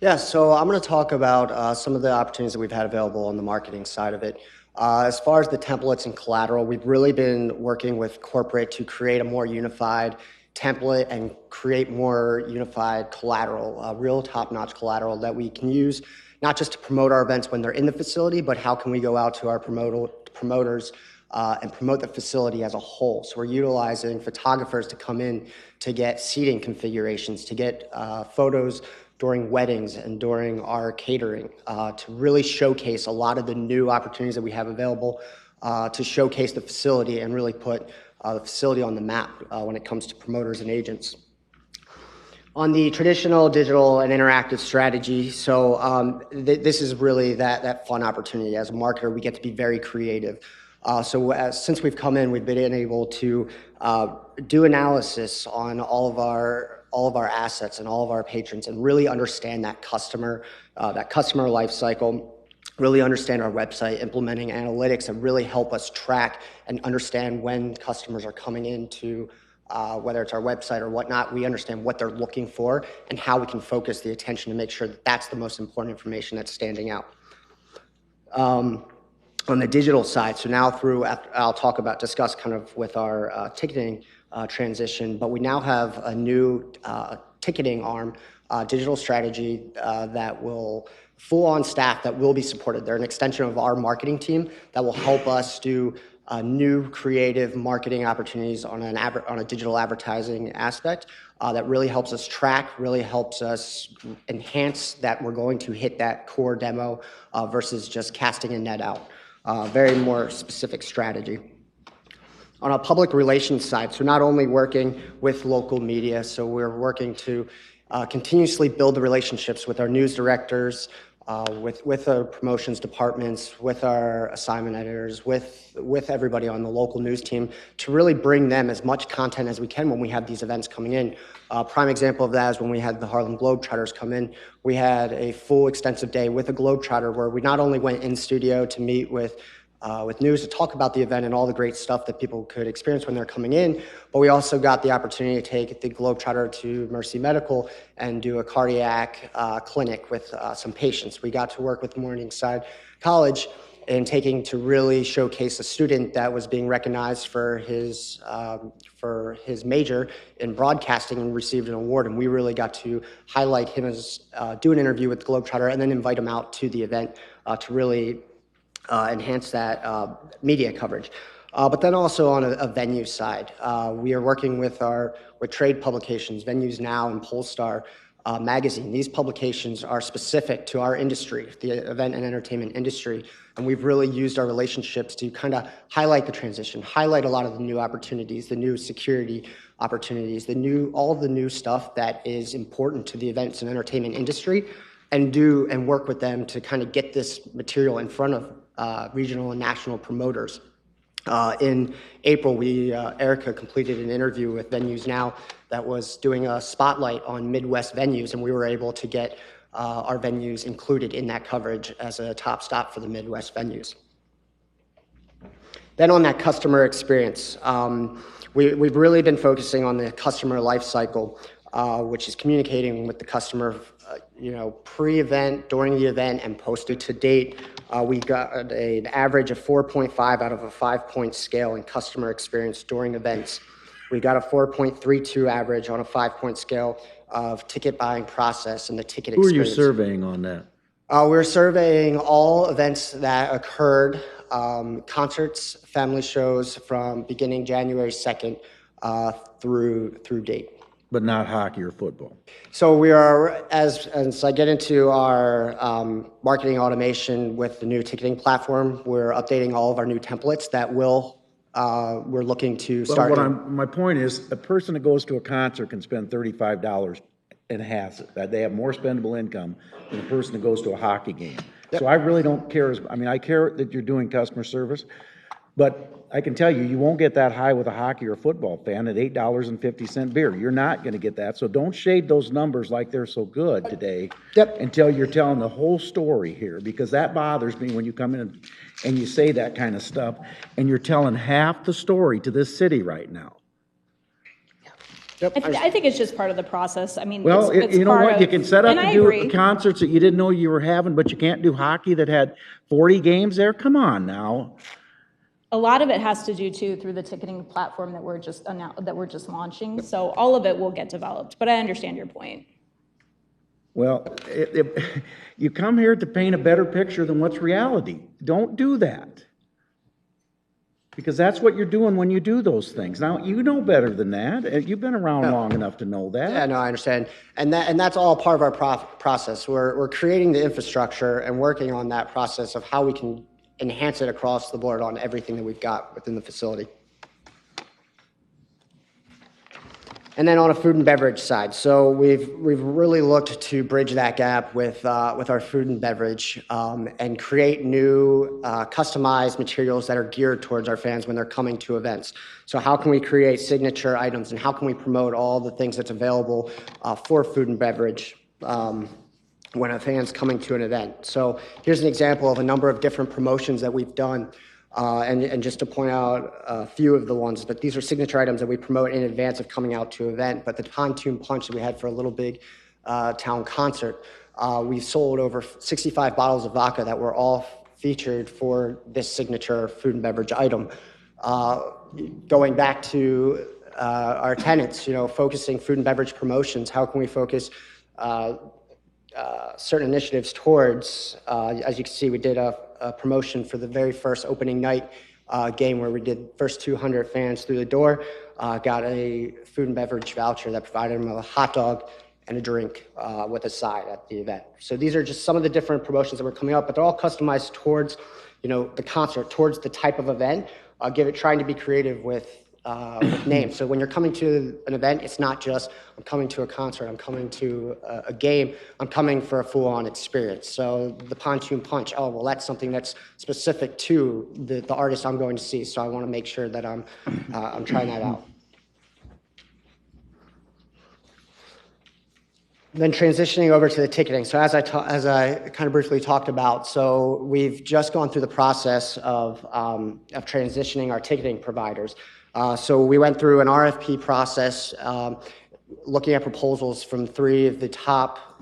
Yeah, so I'm going to talk about some of the opportunities that we've had available on the marketing side of it. As far as the templates and collateral, we've really been working with corporate to create a more unified template and create more unified collateral, real top-notch collateral that we can use not just to promote our events when they're in the facility, but how can we go out to our promoters and promote the facility as a whole. So we're utilizing photographers to come in to get seating configurations, to get photos during weddings and during our catering, to really showcase a lot of the new opportunities that we have available, to showcase the facility and really put the facility on the map when it comes to promoters and agents. On the traditional, digital, and interactive strategy, so this is really that fun opportunity. As a marketer, we get to be very creative. Since we've come in, we've been able to do analysis on all of our assets and all of our patrons and really understand that customer life cycle, really understand our website, implementing analytics that really help us track and understand when customers are coming into whether it's our website or whatnot. We understand what they're looking for and how we can focus the attention to make sure that that's the most important information that's standing out. On the digital side, so now I'll discuss kind of with our ticketing transition, but we now have a new ticketing arm, digital strategy that will full-on staff that will be supported. They're an extension of our marketing team that will help us do new creative marketing opportunities on a digital advertising aspect that really helps us track, really helps us enhance that we're going to hit that core demo versus just casting a net out. Very more specific strategy. On a public relations side, so not only working with local media, so we're working to continuously build the relationships with our news directors, with our promotions departments, with our assignment editors, with everybody on the local news team to really bring them as much content as we can when we have these events coming in. Prime example of that is when we had the Harlem Globetrotters come in. We had a full extensive day with a Globetrotter where we not only went in studio to meet with news to talk about the event and all the great stuff that people could experience when they're coming in, but we also got the opportunity to take the Globetrotter to Mercy Medical and do a cardiac clinic with some patients. We got to work with Morningside College and taking to really showcase a student that was being recognized for his major in broadcasting and received an award, and we really got to highlight him as do an interview with the Globetrotter and then invite him out to the event to really enhance that media coverage. But then also on a venue side, we are working with trade publications, Venues Now and Polestar magazine. These publications are specific to our industry, the event and entertainment industry, and we've really used our relationships to kind of highlight the transition, highlight a lot of the new opportunities, the new security opportunities, all the new stuff that is important to the events and entertainment industry, and work with them to kind of get this material in front of regional and national promoters. In April, Erica completed an interview with Venues Now that was doing a spotlight on Midwest venues, and we were able to get our venues included in that coverage as a top stop for the Midwest venues. Then on that customer experience, we've really been focusing on the customer life cycle, which is communicating with the customer, pre-event, during the event, and posted to date. We got an average of 4.5 out of a 5-point scale in customer experience during events. We got a 4.32 average on a 5-point scale of ticket buying process and the ticket experience. Who are you surveying on that? We're surveying all events that occurred, concerts, family shows from beginning January 2nd through date. But not hockey or football. So we are, as I get into our marketing automation with the new ticketing platform, we're updating all of our new templates that we're looking to start. My point is, a person that goes to a concert can spend $35 and has it. That they have more spendable income than a person that goes to a hockey game. So I really don't care, I mean, I care that you're doing customer service, but I can tell you, you won't get that high with a hockey or football fan at $8.50 beer. You're not gonna get that, so don't shade those numbers like they're so good today. Until you're telling the whole story here, because that bothers me when you come in and you say that kind of stuff, and you're telling half the story to this city right now. I think it's just part of the process. I mean, Well, it's you know part what, you can set up and I and do agree. concerts that you didn't know you were having, but you can't do hockey that had 40 games there? Come on now. A lot of it has to do too through the ticketing platform that we're just launching. So all of it will get developed, but I understand your point. Well, you come here to paint a better picture than what's reality. Don't do that. Because that's what you're doing when you do those things. Now, you know better than that. You've been around long enough to know that. Yeah, no, I understand. And that's all part of our process. We're creating the infrastructure and working on that process of how we can enhance it across the board on everything that we've got within the facility. And then on a food and beverage side, so we've really looked to bridge that gap with our food and beverage and create new customized materials that are geared towards our fans when they're coming to events. So how can we create signature items and how can we promote all the things that's available for food and beverage when a fan's coming to an event? So here's an example of a number of different promotions that we've done. And just to point out a few of the ones, but these are signature items that we promote in advance of coming out to an event. But the pontoon punch that we had for a little big town concert, we sold over 65 bottles of vodka that were all featured for this signature food and beverage item. Going back to our tenants, focusing food and beverage promotions, how can we focus certain initiatives towards, as you can see, we did a promotion for the very first opening night game where we did first 200 fans through the door, got a food and beverage voucher that provided them a hot dog and a drink with a side at the event. So these are just some of the different promotions that were coming up, but they're all customized towards, the concert, towards the type of event, trying to be creative with names. So when you're coming to an event, it's not just, I'm coming to a concert, I'm coming to a game, I'm coming for a full-on experience. So the pontoon punch, oh, well, that's something that's specific to the artist I'm going to see. So I want to make sure that I'm trying that out. Then transitioning over to the ticketing. So as I kind of briefly talked about, so we've just gone through the process of transitioning our ticketing providers. So we went through an RFP process, looking at proposals from 3 of the top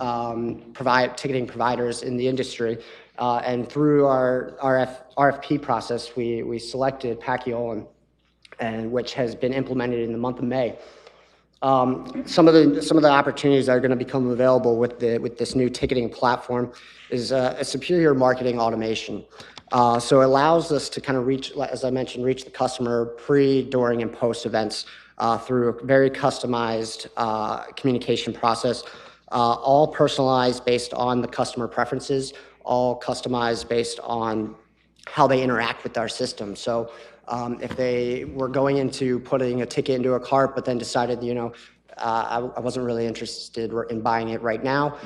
ticketing providers in the industry. And through our RFP process, we selected Pacquiao, and which has been implemented in the month of May. Some of the opportunities that are going to become available with this new ticketing platform is a superior marketing automation. So it allows us to kind of reach, as I mentioned, reach the customer pre, during, and post events through a very customized communication process, all personalized based on the customer preferences, all customized based on how they interact with our system. So if they were going into putting a ticket into a cart, but then decided, I wasn't really interested in buying it right now,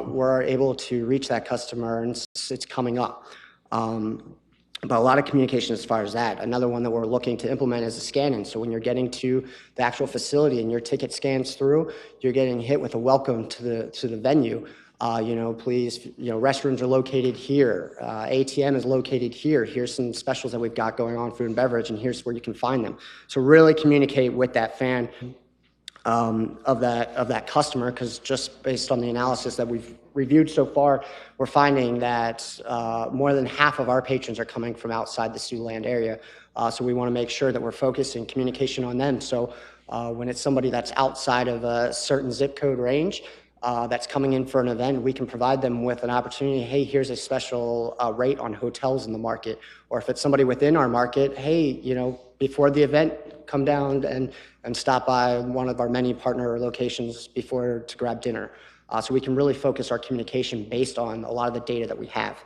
we're able to reach that customer and it's coming up. But a lot of communication as far as that. Another one that we're looking to implement is a scan-in. So when you're getting to the actual facility and your ticket scans through, you're getting hit with a welcome to the venue. Please, restrooms are located here. ATM is located here. Here's some specials that we've got going on, food and beverage, and here's where you can find them. So really communicate with that fan of that customer, because just based on the analysis that we've reviewed so far, we're finding that more than half of our patrons are coming from outside the Siouxland area. So we want to make sure that we're focusing communication on them. So when it's somebody that's outside of a certain zip code range, that's coming in for an event, we can provide them with an opportunity. Hey, here's a special rate on hotels in the market. Or if it's somebody within our market, hey, before the event, come down and stop by one of our many partner locations before to grab dinner. So we can really focus our communication based on a lot of the data that we have.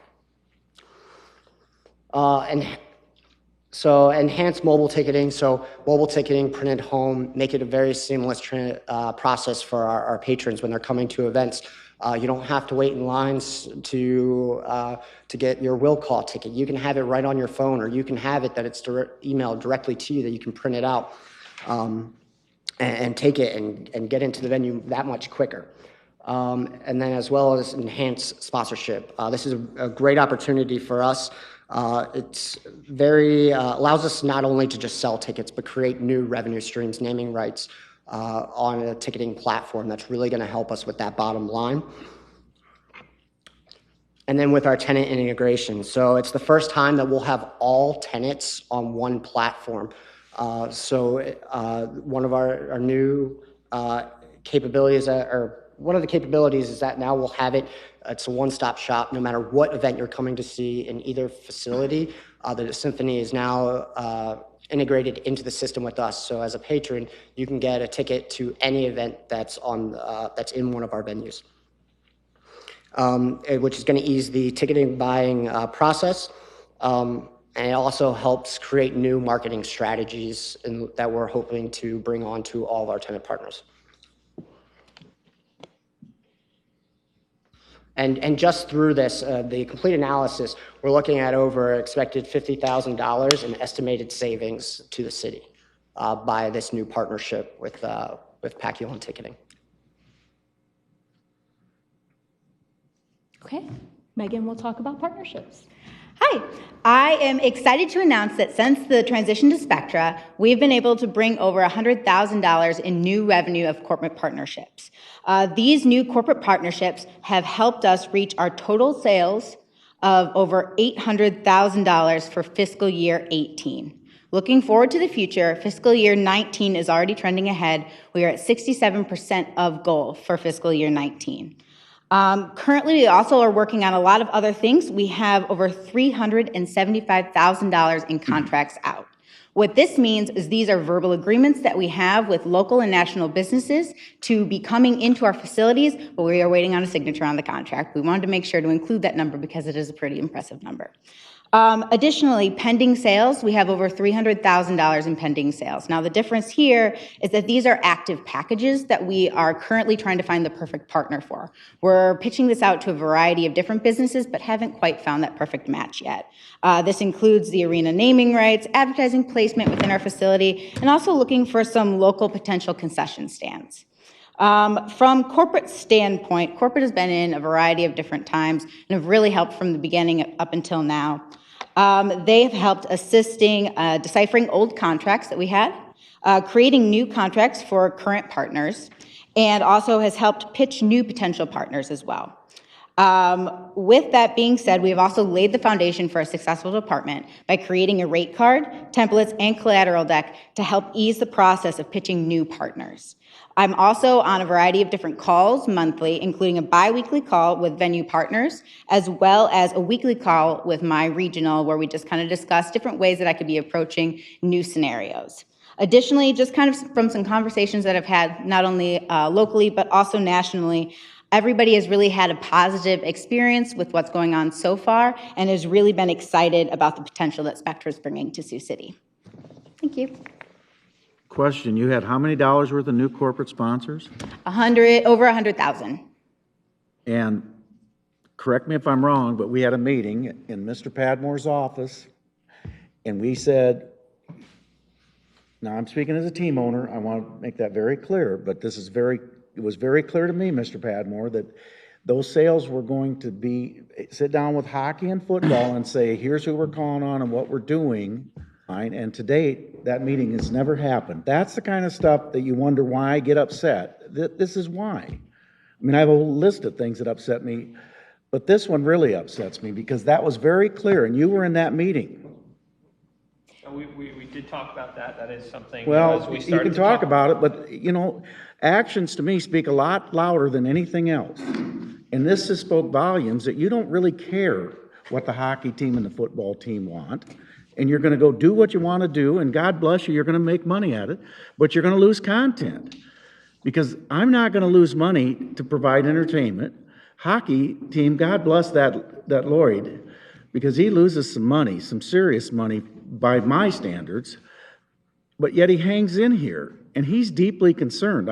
So enhanced mobile ticketing. So mobile ticketing, printed home, make it a very seamless process for our patrons when they're coming to events. You don't have to wait in lines to get your will call ticket. You can have it right on your phone, or you can have it that it's emailed directly to you that you can print it out and take it and get into the venue that much quicker. And then as well as enhanced sponsorship. This is a great opportunity for us. It's very, allows us not only to just sell tickets, but create new revenue streams, naming rights on a ticketing platform that's really going to help us with that bottom line. And then with our tenant integration. So it's the first time that we'll have all tenants on one platform. One of our new capabilities, one of the capabilities is that now we'll have it, it's a one-stop shop no matter what event you're coming to see in either facility. The Symphony is now integrated into the system with us. So as a patron, you can get a ticket to any event that's in one of our venues, which is going to ease the ticketing buying process. And it also helps create new marketing strategies that we're hoping to bring on to all of our tenant partners. And just through this, the complete analysis, we're looking at over expected $50,000 in estimated savings to the city by this new partnership with Pacquiao Ticketing. Okay, Megan will talk about partnerships. Hi, I am excited to announce that since the transition to Spectra, we've been able to bring over $100,000 in new revenue of corporate partnerships. These new corporate partnerships have helped us reach our total sales of over $800,000 for fiscal year 18. Looking forward to the future, fiscal year 19 is already trending ahead. We are at 67% of goal for fiscal year 19. Currently, we also are working on a lot of other things. We have over $375,000 in contracts out. What this means is these are verbal agreements that we have with local and national businesses to be coming into our facilities, but we are waiting on a signature on the contract. We wanted to make sure to include that number because it is a pretty impressive number. Additionally, pending sales, we have over $300,000 in pending sales. Now, the difference here is that these are active packages that we are currently trying to find the perfect partner for. We're pitching this out to a variety of different businesses, but haven't quite found that perfect match yet. This includes the arena naming rights, advertising placement within our facility, and also looking for some local potential concession stands. From corporate standpoint, corporate has been in a variety of different times and have really helped from the beginning up until now. They have helped assisting deciphering old contracts that we had, creating new contracts for current partners, and also has helped pitch new potential partners as well. With that being said, we have also laid the foundation for a successful department by creating a rate card, templates, and collateral deck to help ease the process of pitching new partners. I'm also on a variety of different calls monthly, including a bi-weekly call with venue partners, as well as a weekly call with my regional, where we just kind of discuss different ways that I could be approaching new scenarios. Additionally, just kind of from some conversations that I've had, not only locally, but also nationally, everybody has really had a positive experience with what's going on so far and has really been excited about the potential that Spectra is bringing to Sioux City. Thank you. Question, you had how many dollars worth of new corporate sponsors? Over 100,000. And correct me if I'm wrong, but we had a meeting in Mr. Padmore's office, and we said, now I'm speaking as a team owner, I want to make that very clear, but this is it was very clear to me, Mr. Padmore, that those sales were going to be, sit down with hockey and football and say, here's who we're calling on and what we're doing. And to date, that meeting has never happened. That's the kind of stuff that you wonder why I get upset. This is why. I mean, I have a whole list of things that upset me, but this one really upsets me because that was very clear, and you were in that meeting. We did talk about that. That is something. Well, you can talk about it, but, you know, actions to me speak a lot louder than anything else. And this has spoke volumes that you don't really care what the hockey team and the football team want. And you're going to go do what you want to do, and God bless you, you're going to make money at it, but you're going to lose content. Because I'm not going to lose money to provide entertainment. Hockey team, God bless that Lloyd, because he loses some money, some serious money by my standards, but yet he hangs in here, and he's deeply concerned.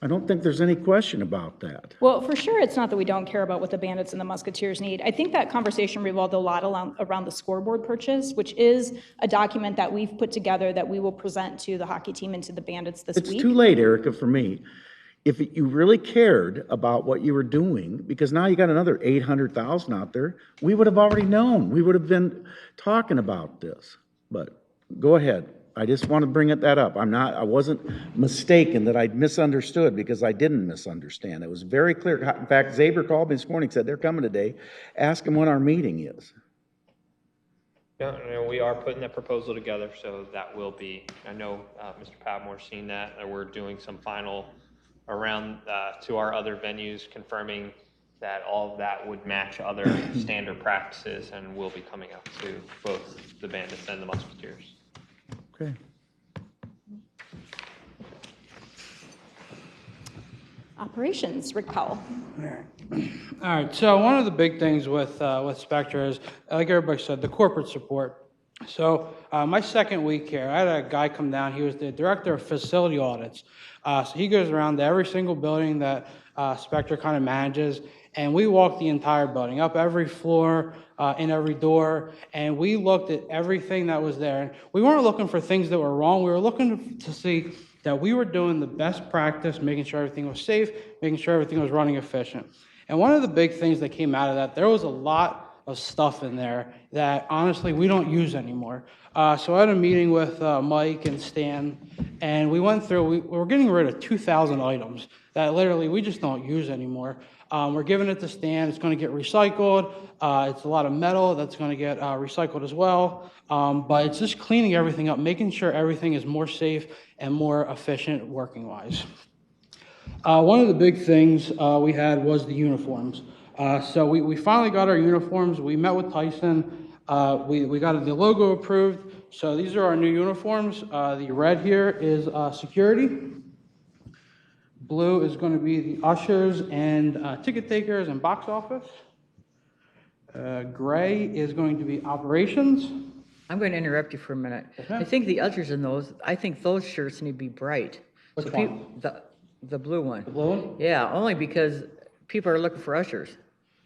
I don't think there's any question about that. Well, for sure, it's not that we don't care about what the Bandits and the Musketeers need. I think that conversation revolved a lot around the scoreboard purchase, which is a document that we've put together that we will present to the hockey team and to the Bandits this week. It's too late, Erica, for me. If you really cared about what you were doing, because now you got another 800,000 out there, we would have already known. We would have been talking about this. But go ahead. I just want to bring that up. I wasn't mistaken that I misunderstood, because I didn't misunderstand. It was very clear. In fact, Zaber called me this morning, said they're coming today. Ask them when our meeting is. Yeah, we are putting that proposal together, so that will be, I know Mr. Patmore's seen that, and we're doing some final around to our other venues, confirming that all of that would match other standard practices, and will be coming out to both the Bandits and the Musketeers. Okay. Operations, Rick Powell. All right, so one of the big things with Spectra is, like everybody said, the corporate support. So my second week here, I had a guy come down. He was the director of facility audits. So he goes around to every single building that Spectra kind of manages, and we walked the entire building, up every floor, in every door, and we looked at everything that was there. And we weren't looking for things that were wrong. We were looking to see that we were doing the best practice, making sure everything was safe, making sure everything was running efficient. And one of the big things that came out of that, there was a lot of stuff in there that honestly we don't use anymore. So I had a meeting with Mike and Stan, and we went through, we were getting rid of 2,000 items that literally we just don't use anymore. We're giving it to Stan. It's going to get recycled. It's a lot of metal that's going to get recycled as well. But it's just cleaning everything up, making sure everything is more safe and more efficient working-wise. One of the big things we had was the uniforms. So we finally got our uniforms. We met with Tyson. We got the logo approved. So these are our new uniforms. The red here is security. Blue is going to be the ushers and ticket takers and box office. Gray is going to be operations. I'm going to interrupt you for a minute. I think the ushers in those, I think those shirts need to be bright. Which So one? The blue one. The blue one? Yeah, only because people are looking for ushers.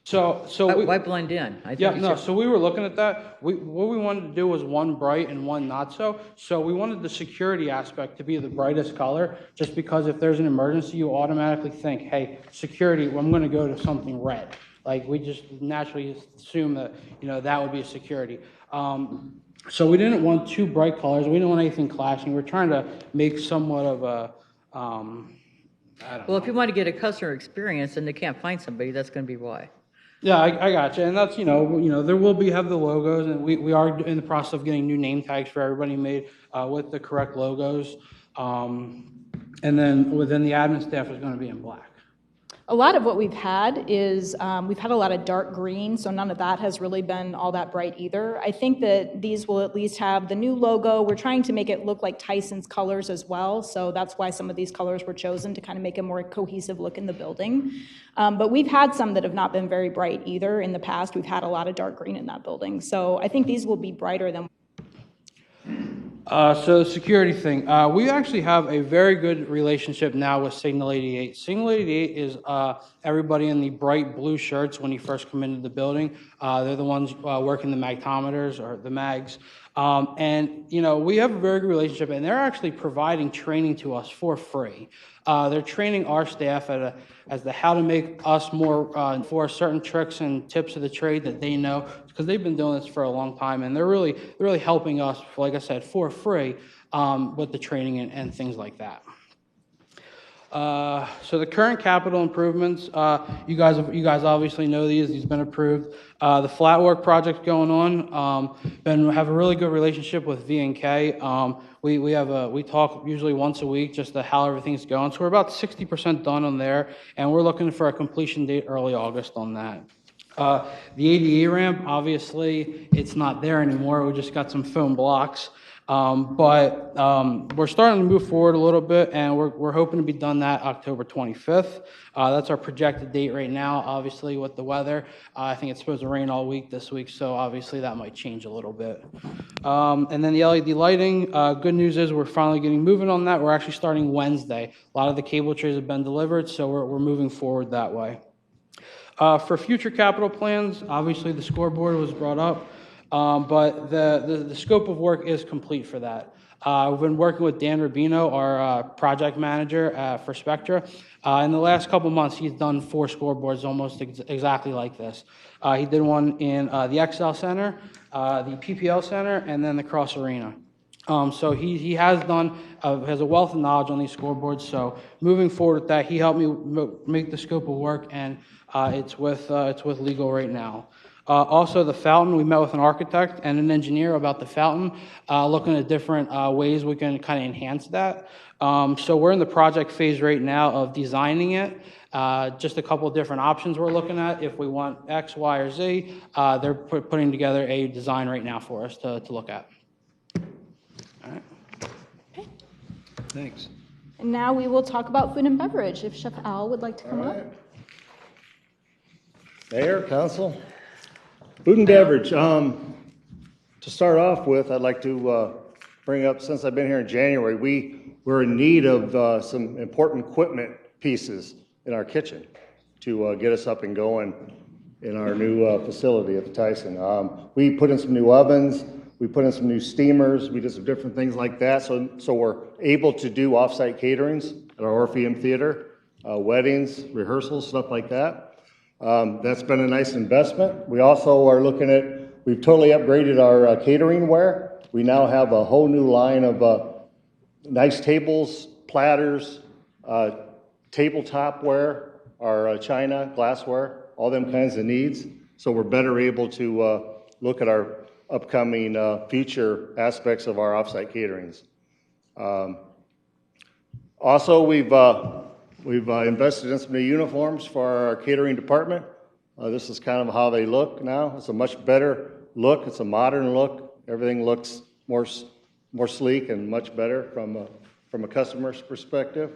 So why blend in? I think Yeah, it no, should- so we were looking at that. What we wanted to do was one bright and one not so. So we wanted the security aspect to be the brightest color, just because if there's an emergency, you automatically think, hey, security, well, I'm gonna go to something red. Like, we just naturally assume that, that would be a security. So we didn't want too bright colors. We didn't want anything clashing. We're trying to make somewhat of a, Well, if you want to get a customer experience and they can't find somebody, that's going to be why. Yeah, I got you, and that's there will have the logos, and we are in the process of getting new name tags for everybody made with the correct logos, and then within the admin staff is going to be in black. A lot of what we've had is, we've had a lot of dark green, so none of that has really been all that bright either. I think that these will at least have the new logo. We're trying to make it look like Tyson's colors as well, so that's why some of these colors were chosen, to kind of make a more cohesive look in the building. But we've had some that have not been very bright either in the past. We've had a lot of dark green in that building, so I think these will be brighter than. So the security thing, we actually have a very good relationship now with Signal 88. Signal 88 is everybody in the bright blue shirts when you first come into the building. They're the ones working the magtometers or the mags. And we have a very good relationship, and they're actually providing training to us for free. They're training our staff as to how to make us more for certain tricks and tips of the trade that they know, because they've been doing this for a long time, and they're really helping us, like I said, for free with the training and things like that. So the current capital improvements, you guys obviously know these. These have been approved. The flat work project going on. Have a really good relationship with V&K. We talk usually once a week just to how everything's going. So we're about 60% done on there, and we're looking for a completion date early August on that. The ADA ramp, obviously, it's not there anymore. We just got some foam blocks. But we're starting to move forward a little bit, and we're hoping to be done that October 25th. That's our projected date right now. Obviously, with the weather, I think it's supposed to rain all week this week, so obviously that might change a little bit. And then the LED lighting, good news is we're finally getting moving on that. We're actually starting Wednesday. A lot of the cable trays have been delivered, so we're moving forward that way. For future capital plans, obviously the scoreboard was brought up. But the scope of work is complete for that. We've been working with Dan Rubino, our project manager for Spectra. In the last couple months, he's done 4 scoreboards almost exactly like this. He did one in the XL Center, the PPL Center, and then the Cross Arena. So he has a wealth of knowledge on these scoreboards. So moving forward with that, he helped me make the scope of work, and it's with legal right now. Also, the fountain, we met with an architect and an engineer about the fountain, looking at different ways we can kind of enhance that. So we're in the project phase right now of designing it. Just a couple of different options we're looking at. If we want X, Y, or Z, they're putting together a design right now for us to look at. All right. Okay. Thanks. And now we will talk about food and beverage, if Chef Al would like to come up. Mayor, council. Food and beverage. To start off with, I'd like to bring up, since I've been here in January, we're in need of some important equipment pieces in our kitchen to get us up and going in our new facility at the Tyson. We put in some new ovens, we put in some new steamers, we did some different things like that, so we're able to do off-site caterings at our Orpheum Theater, weddings, rehearsals, stuff like that. That's been a nice investment. We also are looking at, we've totally upgraded our catering ware. We now have a whole new line of nice tables, platters, tabletop ware, our china, glassware, all them kinds of needs. So we're better able to look at our upcoming future aspects of our offsite caterings. Also, we've invested in some new uniforms for our catering department. This is kind of how they look now. It's a much better look. It's a modern look. Everything looks more sleek and much better from a customer's perspective.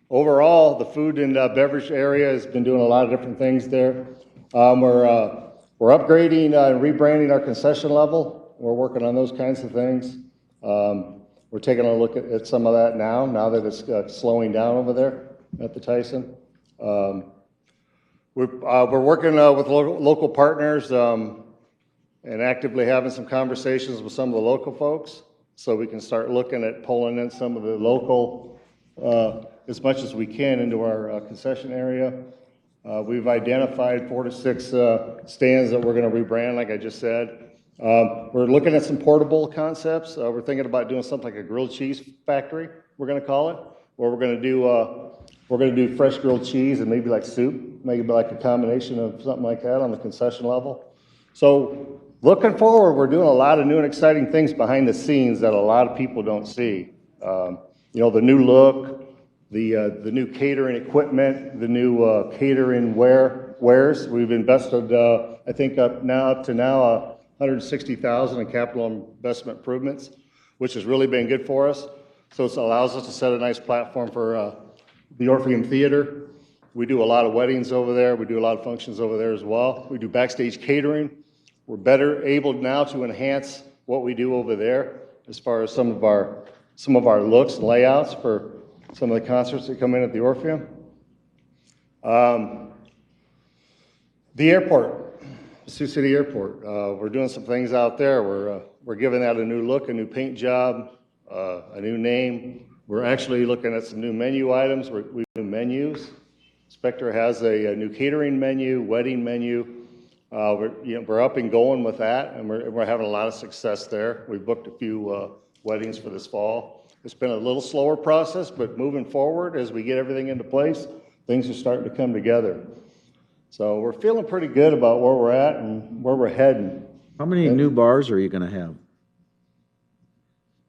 Overall, the food and beverage area has been doing a lot of different things there. We're upgrading and rebranding our concession level. We're working on those kinds of things. We're taking a look at some of that now that it's slowing down over there at the Tyson. We're working with local partners and actively having some conversations with some of the local folks so we can start looking at pulling in some of the local as much as we can into our concession area. We've identified 4 to 6 stands that we're going to rebrand, like I just said. We're looking at some portable concepts. We're thinking about doing something like a grilled cheese factory, we're going to call it, where we're going to do fresh grilled cheese and maybe like soup, maybe like a combination of something like that on the concession level. So looking forward, we're doing a lot of new and exciting things behind the scenes that a lot of people don't see. The new look, the new catering equipment, the new catering wares. We've invested, I think, up to now. $160,000 in capital investment improvements, which has really been good for us. So it allows us to set a nice platform for the Orpheum Theater. We do a lot of weddings over there. We do a lot of functions over there as well. We do backstage catering. We're better able now to enhance what we do over there as far as some of our looks and layouts for some of the concerts that come in at the Orpheum. The airport. Sioux City Airport. We're doing some things out there. We're giving that a new look, a new paint job, a new name. We're actually looking at some new menu items. We do menus. Spectra has a new catering menu, wedding menu. We're up and going with that, and we're having a lot of success there. We booked a few weddings for this fall. It's been a little slower process, but moving forward, as we get everything into place, things are starting to come together. So we're feeling pretty good about where we're at and where we're heading. How many new bars are you going to have?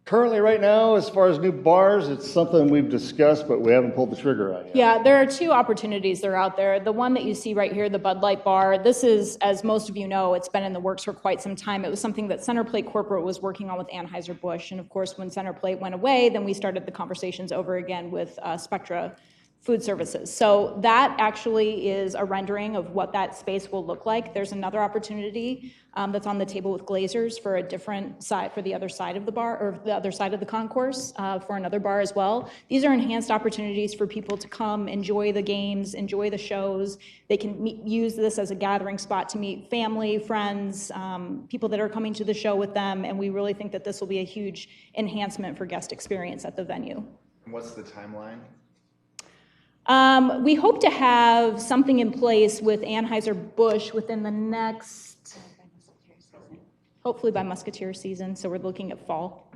Currently, right now, as far as new bars, it's something we've discussed, but we haven't pulled the trigger on yet. Yeah, there are two opportunities that are out there. The one that you see right here, the Bud Light bar, this is, as most of you know, it's been in the works for quite some time. It was something that Centerplate Corporate was working on with Anheuser-Busch. And of course, when Centerplate went away, then we started the conversations over again with Spectra Food Services. So that actually is a rendering of what that space will look like. There's another opportunity that's on the table with Glazers for a different side, for the other side of the bar, or the other side of the concourse, for another bar as well. These are enhanced opportunities for people to come, enjoy the games, enjoy the shows. They can use this as a gathering spot to meet family, friends, people that are coming to the show with them, and we really think that this will be a huge enhancement for guest experience at the venue. What's the timeline? We hope to have something in place with Anheuser-Busch within the next, hopefully by Musketeer season, so we're looking at fall.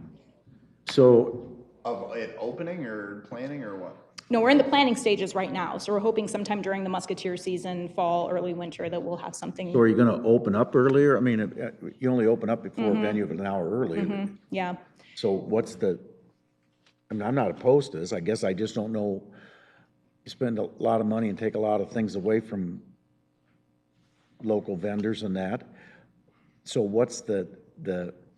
So, Of it opening or planning or what? No, we're in the planning stages right now, so we're hoping sometime during the Musketeer season, fall, early winter, that we'll have something. so are you gonna open up earlier? I mean, you only open up before a venue an hour earlier. Yeah. So what's the, I mean, I'm not opposed to this, I guess I just don't know. You spend a lot of money and take a lot of things away from local vendors and that. So what's the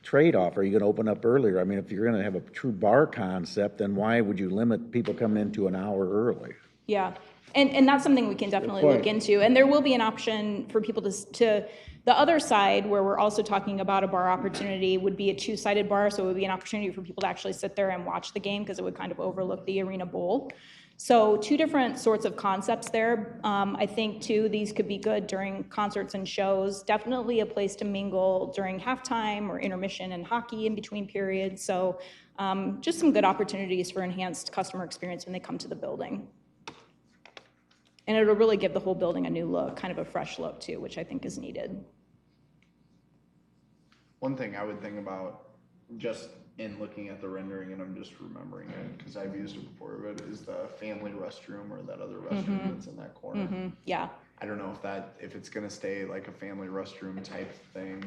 trade-off? Are you gonna open up earlier? I mean, if you're gonna have a true bar concept, then why would you limit people coming into an hour early? Yeah, and that's something we can definitely look into. And there will be an option for people to, the other side, where we're also talking about a bar opportunity, would be a two-sided bar. So it would be an opportunity for people to actually sit there and watch the game, because it would kind of overlook the Arena Bowl. So two different sorts of concepts there. I think too, these could be good during concerts and shows. Definitely a place to mingle during halftime or intermission and hockey in between periods. So just some good opportunities for enhanced customer experience when they come to the building. And it'll really give the whole building a new look, kind of a fresh look too, which I think is needed. One thing I would think about, just in looking at the rendering, and I'm just remembering it because I've used it before, but is the family restroom or that other restroom that's in that corner. Yeah. I don't know if it's gonna stay like a family restroom type thing.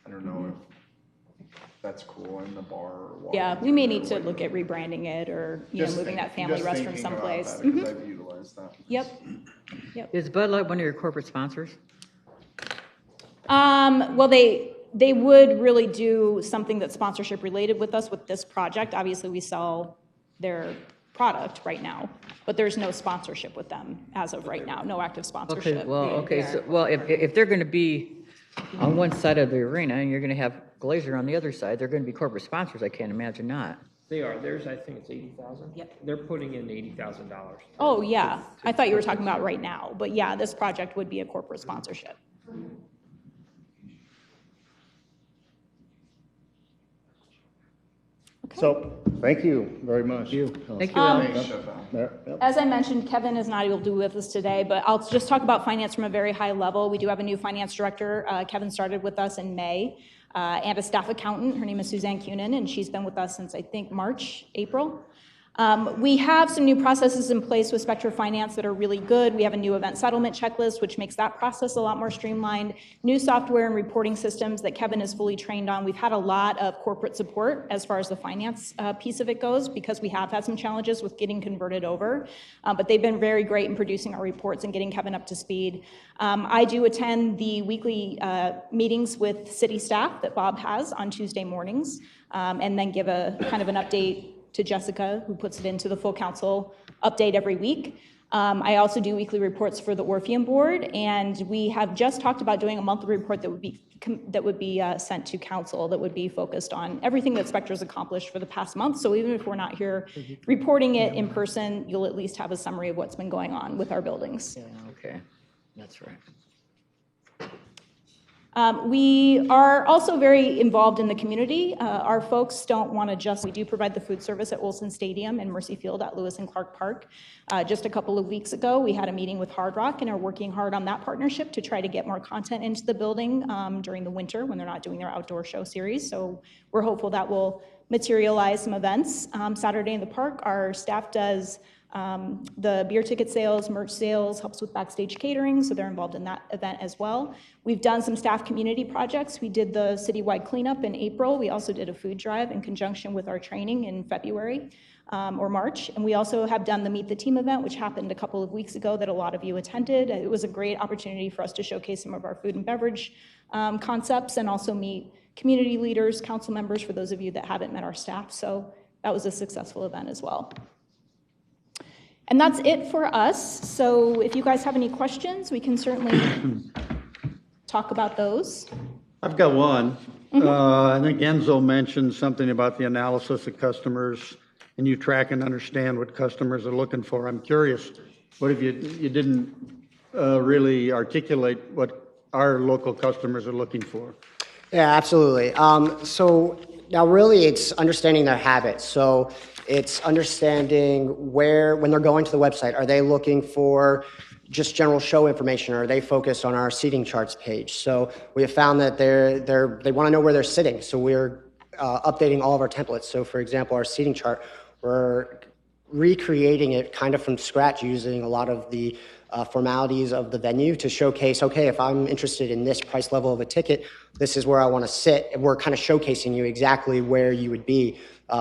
I don't know if that's cool in the bar or what. Yeah, we may need to look at rebranding it, or moving that family restroom someplace. I've utilized that. Yep. Is Bud Light one of your corporate sponsors? Well, they would really do something that's sponsorship related with us with this project. Obviously, we sell their product right now, but there's no sponsorship with them as of right now, no active sponsorship. Okay, so if they're gonna be on one side of the arena and you're gonna have Glazer on the other side, they're gonna be corporate sponsors, I can't imagine not. They are. Theirs, I think it's 80,000. Yep. They're putting in $80,000. Oh, yeah. I thought you were talking about right now, but yeah, this project would be a corporate sponsorship. So, thank you very much. Thank you, Al. As I mentioned, Kevin is not able to be with us today, but I'll just talk about finance from a very high level. We do have a new finance director. Kevin started with us in May, and a staff accountant. Her name is Suzanne Kunin, and she's been with us since, I think, March, April. We have some new processes in place with Spectra Finance that are really good. We have a new event settlement checklist, which makes that process a lot more streamlined. New software and reporting systems that Kevin is fully trained on. We've had a lot of corporate support as far as the finance piece of it goes, because we have had some challenges with getting converted over. But they've been very great in producing our reports and getting Kevin up to speed. I do attend the weekly meetings with city staff that Bob has on Tuesday mornings, and then give a kind of an update to Jessica, who puts it into the full council update every week. I also do weekly reports for the Orpheum Board, and we have just talked about doing a monthly report that would be sent to council, that would be focused on everything that Spectra's accomplished for the past month. So even if we're not here reporting it in person, you'll at least have a summary of what's been going on with our buildings. Yeah, okay, that's right. We are also very involved in the community. Our folks don't want to we do provide the food service at Olson Stadium and Mercy Field at Lewis and Clark Park. Just a couple of weeks ago, we had a meeting with Hard Rock and are working hard on that partnership to try to get more content into the building during the winter when they're not doing their outdoor show series. So we're hopeful that will materialize some events. Saturday in the park, our staff does The beer ticket sales, merch sales, helps with backstage catering, so they're involved in that event as well. We've done some staff community projects. We did the citywide cleanup in April. We also did a food drive in conjunction with our training in February or March. And we also have done the Meet the Team event, which happened a couple of weeks ago that a lot of you attended. It was a great opportunity for us to showcase some of our food and beverage concepts and also meet community leaders, council members, for those of you that haven't met our staff. So that was a successful event as well. And that's it for us. So if you guys have any questions, we can certainly talk about those. I've got one. I think Enzo mentioned something about the analysis of customers, and you track and understand what customers are looking for. I'm curious, what if you didn't really articulate what our local customers are looking for? Yeah, absolutely. So now really it's understanding their habits. So it's understanding when they're going to the website, are they looking for just general show information, or are they focused on our seating charts page? So we have found that they want to know where they're sitting. So we're updating all of our templates. So for example, our seating chart, we're recreating it kind of from scratch using a lot of the formalities of the venue to showcase, okay, if I'm interested in this price level of a ticket, this is where I want to sit. And we're kind of showcasing you exactly where you would be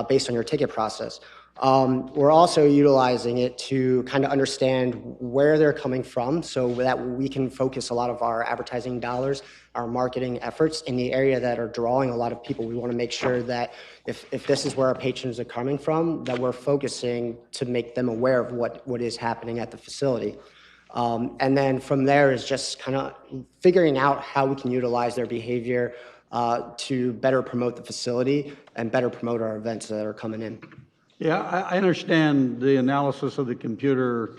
based on your ticket process. We're also utilizing it to kind of understand where they're coming from so that we can focus a lot of our advertising dollars, our marketing efforts in the area that are drawing a lot of people. We want to make sure that if this is where our patrons are coming from, that we're focusing to make them aware of what is happening at the facility. And then from there is just kind of figuring out how we can utilize their behavior to better promote the facility and better promote our events that are coming in. Yeah, I understand the analysis of the computer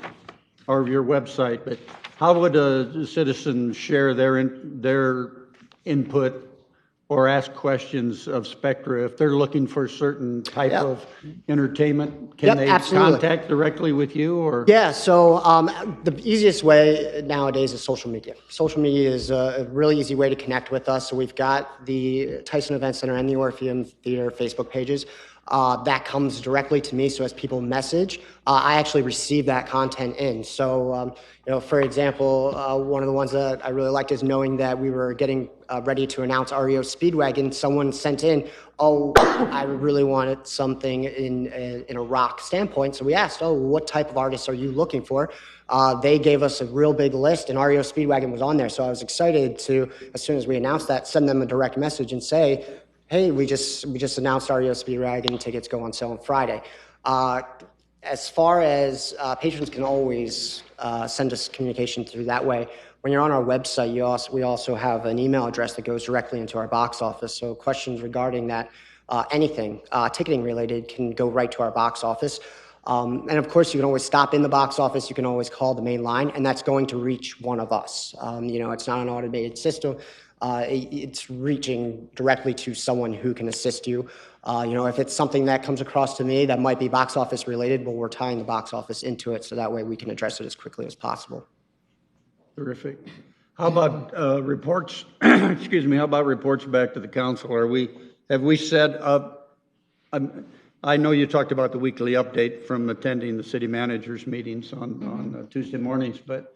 or your website, but how would a citizen share their input or ask questions of Spectra if they're looking for a certain type of entertainment? Can they contact directly with you, or? Yeah, so the easiest way nowadays is social media. Social media is a really easy way to connect with us. So we've got the Tyson Event Center and the Orpheum Theater Facebook pages. That comes directly to me. So as people message, I actually receive that content in. So, for example, one of the ones that I really liked is knowing that we were getting ready to announce REO Speedwagon. Someone sent in, I really wanted something in a rock standpoint. So we asked, what type of artists are you looking for? They gave us a real big list, and REO Speedwagon was on there. So I was excited to, as soon as we announced that, send them a direct message and say, hey, we just announced REO Speedwagon tickets go on sale on Friday. As far as patrons can always send us communication through that way. When you're on our website, we also have an email address that goes directly into our box office. So questions regarding that, anything ticketing related, can go right to our box office. And of course, you can always stop in the box office. You can always call the main line, and that's going to reach one of us. It's not an automated system. It's reaching directly to someone who can assist you. If it's something that comes across to me that might be box office related, but we're tying the box office into it so that way we can address it as quickly as possible. Terrific. How about reports? Excuse me. How about reports back to the council? Have we set up? I know you talked about the weekly update from attending the city managers meetings on Tuesday mornings, but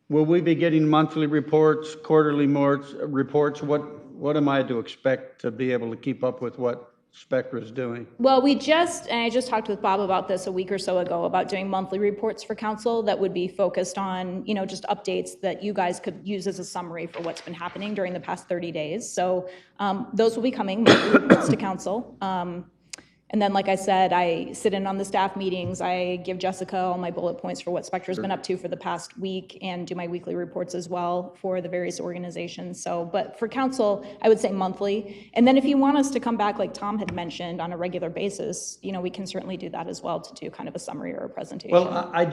will we be getting monthly reports, quarterly reports? What am I to expect to be able to keep up with what Spectra is doing? Well, I just talked with Bob about this a week or so ago about doing monthly reports for council that would be focused on, just updates that you guys could use as a summary for what's been happening during the past 30 days. So those will be coming, monthly reports to council. And then, like I said, I sit in on the staff meetings. I give Jessica all my bullet points for what Spectra's been up to for the past week and do my weekly reports as well for the various organizations. So, but for council, I would say monthly. And then if you want us to come back, like Tom had mentioned, on a regular basis, we can certainly do that as well to do kind of a summary or a presentation. Well, I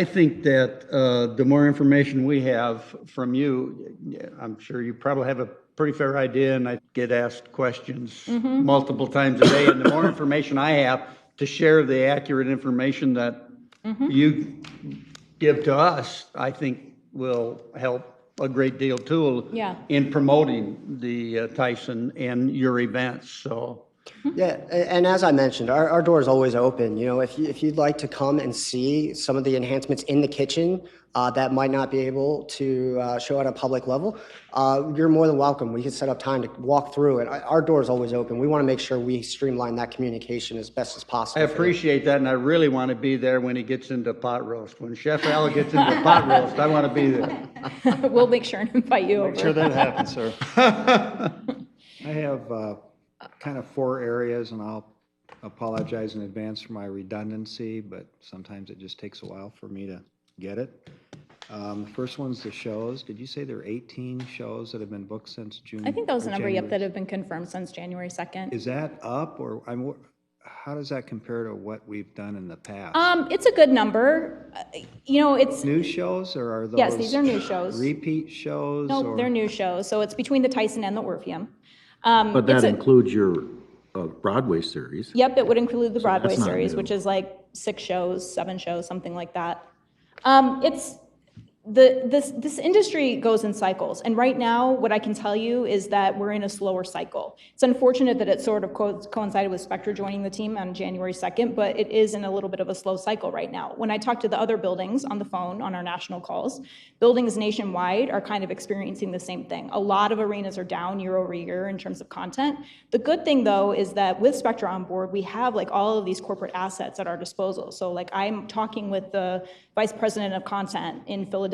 think that the more information we have from you, I'm sure you probably have a pretty fair idea, and I get asked questions multiple times a day, and the more information I have to share the accurate information that you give to us, I think will help a great deal too in promoting the Tyson and your events. So Yeah, and as I mentioned, our door is always open. You know, if you'd like to come and see some of the enhancements in the kitchen that might not be able to show at a public level, you're more than welcome. We can set up time to walk through it. Our door is always open. We want to make sure we streamline that communication as best as I possible. appreciate that, and I really want to be there when he gets into pot roast. When Chef Al gets into pot roast, I want to be there. We'll make sure and invite you over. Make sure that happens, sir. I have kind of 4 areas, and I'll apologize in advance for my redundancy, but sometimes it just takes a while for me to get it. The first one's the shows. Did you say there are 18 shows that have been booked since June? I think that was the number, January? yep, that have been confirmed since January 2nd. Is that up, or how does that compare to what we've done in the past? It's a good number. You know, it's. New shows, or are those? Yes, these are new shows. Repeat shows? No, or? they're new shows. So it's between the Tyson and the Orpheum. But that includes your Broadway series. Yep, it would include the Broadway that's not series, new. which is like 6 shows, 7 shows, something like that. It's this industry goes in cycles, and right now, what I can tell you is that we're in a slower cycle. It's unfortunate that it sort of coincided with Spectra joining the team on January 2nd, but it is in a little bit of a slow cycle right now. When I talk to the other buildings on the phone on our national calls, buildings nationwide are kind of experiencing the same thing. A lot of arenas are down year over year in terms of content. The good thing, though, is that with Spectra on board, we have like all of these corporate assets at our disposal. So like I'm talking with the vice president of content in Philadelphia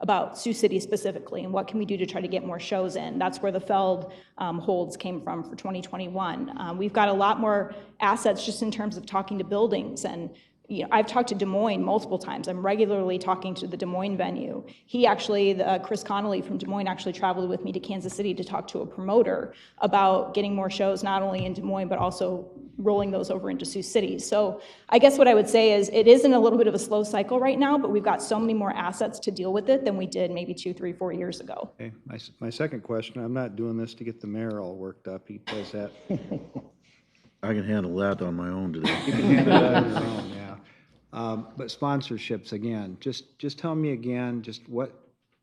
about Sioux City specifically, and what can we do to try to get more shows in. That's where the Feld holds came from for 2021. We've got a lot more assets just in terms of talking to buildings, and you know, I've talked to Des Moines multiple times. I'm regularly talking to the Des Moines venue. He actually, Chris Connolly from Des Moines actually traveled with me to Kansas City to talk to a promoter about getting more shows, not only in Des Moines, but also rolling those over into Sioux City. So I guess what I would say is it is in a little bit of a slow cycle right now, but we've got so many more assets to deal with it than we did maybe 2, 3, 4 years ago. Okay, my second question, I'm not doing this to get the mayor all worked up. He does that. I can handle that on my own today. You can handle that on your own, yeah. But sponsorships, again, just tell me again,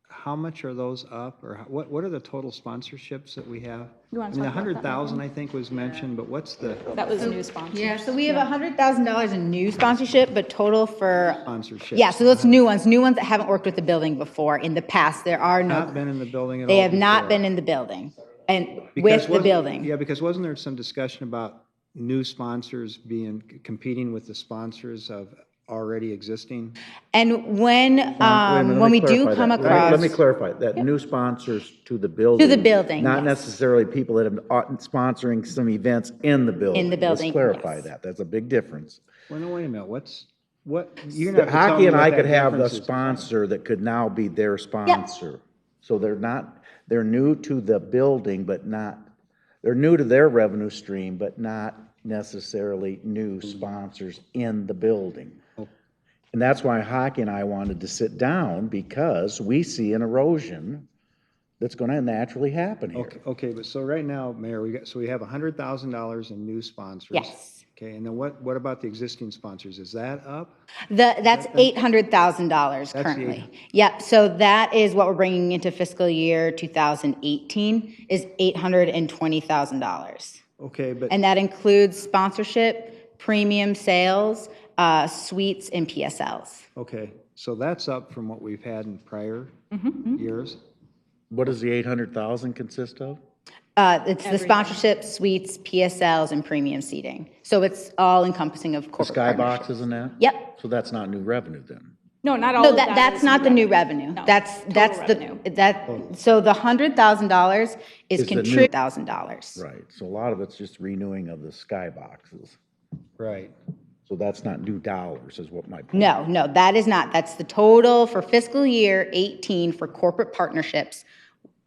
how much are those up, or what are the total sponsorships that we have? You want I to mean, talk about that, 100,000, I think, was mentioned, but what's the? That was new sponsors. Yeah, so we have $100,000 in new sponsorship, but total for. Sponsorship. Yeah, so those new ones that haven't worked with the building before. In the past, there are no. Not been in the building at all? They have not before? been in the building, and Because with the wasn't- building. Yeah, because wasn't there some discussion about new sponsors competing with the sponsors of already existing? And when Wait a minute, let we me do clarify come that. across. Let me clarify, that new sponsors to the building. To the building, Not yes. necessarily people that are sponsoring some events in the building. In the building, Let's clarify yes. that, that's a big difference. Well, no, wait a minute, you're gonna have to tell Hockey me and what I that could have the difference is. sponsor that could now be their sponsor. So they're new to the building, but they're new to their revenue stream, but not necessarily new sponsors in the building. And that's why Hockey and I wanted to sit down, because we see an erosion that's gonna naturally happen here. Okay, but so right now, Mayor, we have $100,000 in new sponsors. Yes. Okay, and then what about the existing sponsors? Is that up? That's $800,000 the currently. Yep, so that is what we're bringing into fiscal year 2018 is $820,000. Okay, but. And that includes sponsorship, premium sales, suites, and PSLs. Okay, so that's up from what we've had in prior years? What does the 800,000 consist of? It's the sponsorship, suites, PSLs, and premium seating. So it's all encompassing of The corporate sky partnerships. boxes and that? Yep. So that's not new revenue then? No, not all No, of that. that's is not the new revenue. revenue. No, That's revenue. so the $100,000 is Is the new- $1,000. Right, so a lot of it's just renewing of the sky boxes. Right. So that's not new dollars, is what my point. No, that is not. That's the total for fiscal year 18 for corporate partnerships.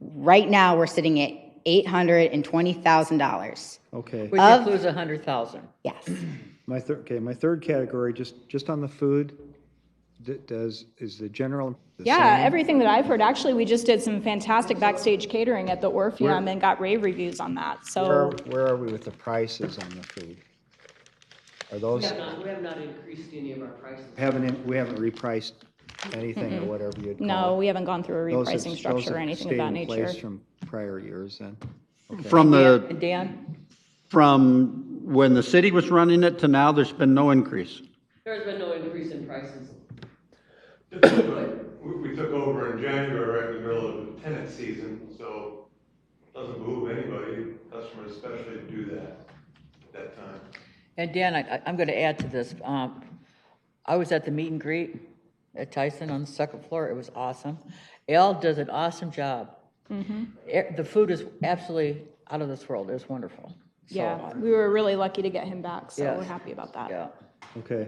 Right now, we're sitting at $820,000. Okay. Which includes 100,000. Yes. My third category, just on the food, is the general the Yeah, same? everything that I've heard. Actually, we just did some fantastic backstage catering at the Orpheum Where- and got rave reviews on that. So Where are we with the prices on the food? Are those, We have not increased any of our prices. we haven't repriced anything or whatever you'd call it? no, we haven't gone through a Those have- repricing structure or anything of that Those have stayed in nature. place from prior years then? Okay. From the, And Dan? From when the city was running it to now, there's been no increase. There's been no increase in prices. We took over in January, right in the middle of the tenant season, so it doesn't move anybody, customers especially, to do that at that time. And Dan, I'm going to add to this. I was at the meet and greet at Tyson on the second floor. It was awesome. Al does an awesome job. The food is absolutely out of this world. It was wonderful. Yeah, we were really lucky to get him back, so Yes. we're happy about that. Yeah. Okay.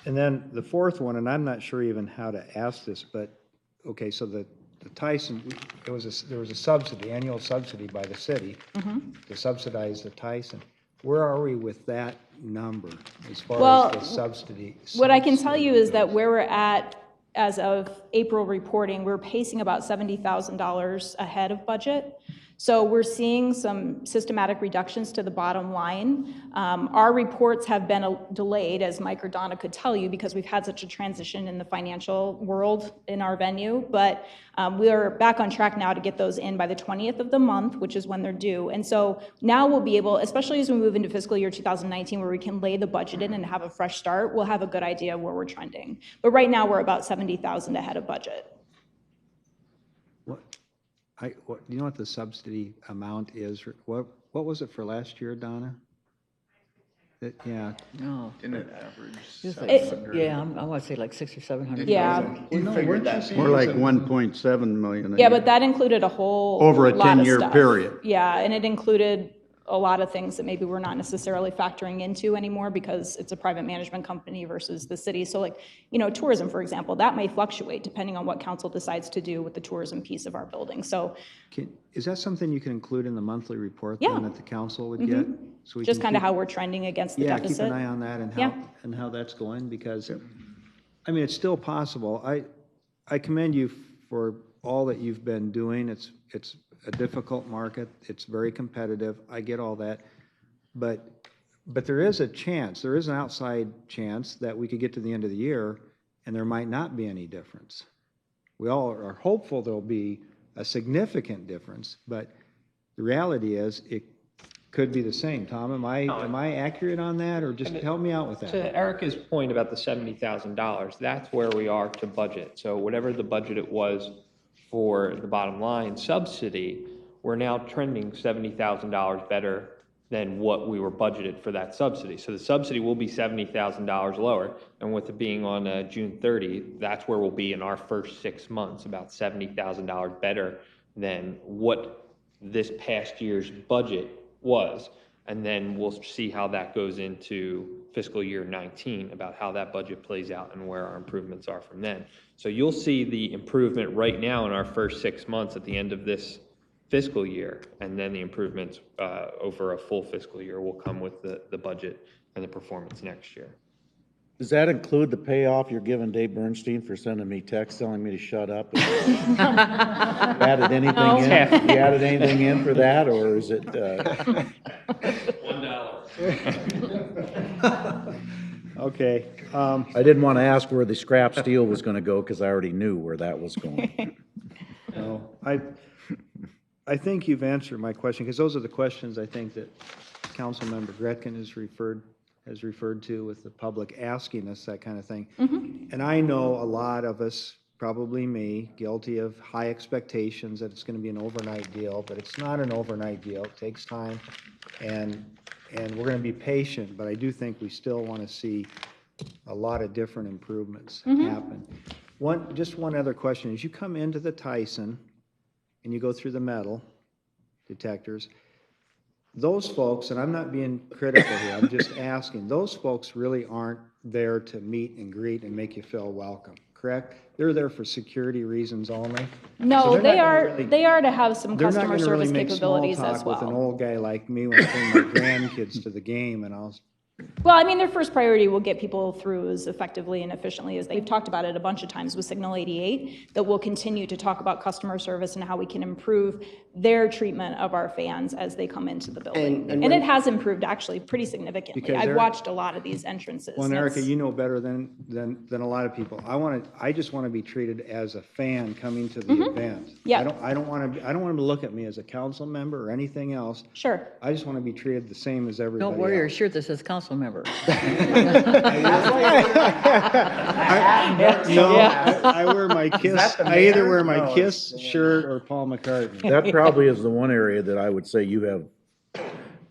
And then the fourth one, and I'm not sure even how to ask this, but, okay, so the Tyson, there was a subsidy, annual subsidy by the city to subsidize the Tyson. Where are we with that number as far as the subsidy? What I can tell you is that where we're at as of April reporting, we're pacing about $70,000 ahead of budget. So we're seeing some systematic reductions to the bottom line. Our reports have been delayed, as Mike or Donna could tell you, because we've had such a transition in the financial world in our venue. But we are back on track now to get those in by the 20th of the month, which is when they're due. And so now we'll be able, especially as we move into fiscal year 2019, where we can lay the budget in and have a fresh start, we'll have a good idea of where we're trending. But right now, we're about $70,000 ahead of budget. Do you know what the subsidy amount is? What was it for last year, Donna? Yeah. No. In an average. Yeah, I want to say like 600 or 700. Yeah. More like 1.7 million. Yeah, but that included a whole over a lot of 10-year stuff. period. Yeah, and it included a lot of things that maybe we're not necessarily factoring into anymore because it's a private management company versus the city. So like, tourism, for example, that may fluctuate depending on what council decides to do with the tourism piece of our building. So is that something you can include in the monthly report Yeah. then that the council would get? So we just can kind of keep- how we're trending against the Yeah, deficit. keep an eye on that and how that's going, because, I mean, it's still possible. I commend you for all that you've been doing. It's a difficult market. It's very competitive. I get all that. But there is a chance, there is an outside chance that we could get to the end of the year and there might not be any difference. We all are hopeful there'll be a significant difference, but the reality is it could be the same. Tom, am I accurate on that, or just help me out with that? To Erica's point about the $70,000, that's where we are to budget. So whatever the budget it was for the bottom line subsidy, we're now trending $70,000 better than what we were budgeted for that subsidy. So the subsidy will be $70,000 lower, and with it being on June 30, that's where we'll be in our first 6 months, about $70,000 better than what this past year's budget was. And then we'll see how that goes into fiscal year 19, about how that budget plays out and where our improvements are from then. So you'll see the improvement right now in our first 6 months at the end of this fiscal year, and then the improvements over a full fiscal year will come with the budget and the performance next year. Does that include the payoff you're giving Dave Bernstein for sending me texts telling me to shut up? Added anything in? You added anything in for that, or is it? $1. Okay. I didn't want to ask where the scrap steel was going to go because I already knew where that was going. No, I think you've answered my question, because those are the questions I think that Councilmember Gretkin has referred to with the public asking us that kind of thing. And I know a lot of us, probably me, guilty of high expectations that it's going to be an overnight deal, but it's not an overnight deal. It takes time, and we're going to be patient, but I do think we still want to see a lot of different improvements happen. Just one other question. As you come into the Tyson and you go through the metal detectors, those folks, and I'm not being critical here, I'm just asking, those folks really aren't there to meet and greet and make you feel welcome, correct? They're there for security reasons only? No, So they are to have some they're not customer gonna really service make small capabilities talk as well. with an old guy like me when I bring my grandkids to the game, and I'll Well, I mean, their first priority will get people through as effectively and efficiently as they've talked about it a bunch of times with Signal 88, that we'll continue to talk about customer service and how we can improve their treatment of our fans as they come into the building. And it has improved actually pretty significantly. Because I've watched a lot of these entrances. Well, and and Erica, it's- you know better than a lot of people. I just want to be treated as a fan coming to the event. Yeah. I don't want them to look at me as a council member or anything else. Sure. I just want to be treated the same as everybody Don't wear your else. shirt that says council member. No, I wear my Kiss, the I either mayor? wear my No, Kiss shirt or Paul McCartney. That probably is the one area that I would say you have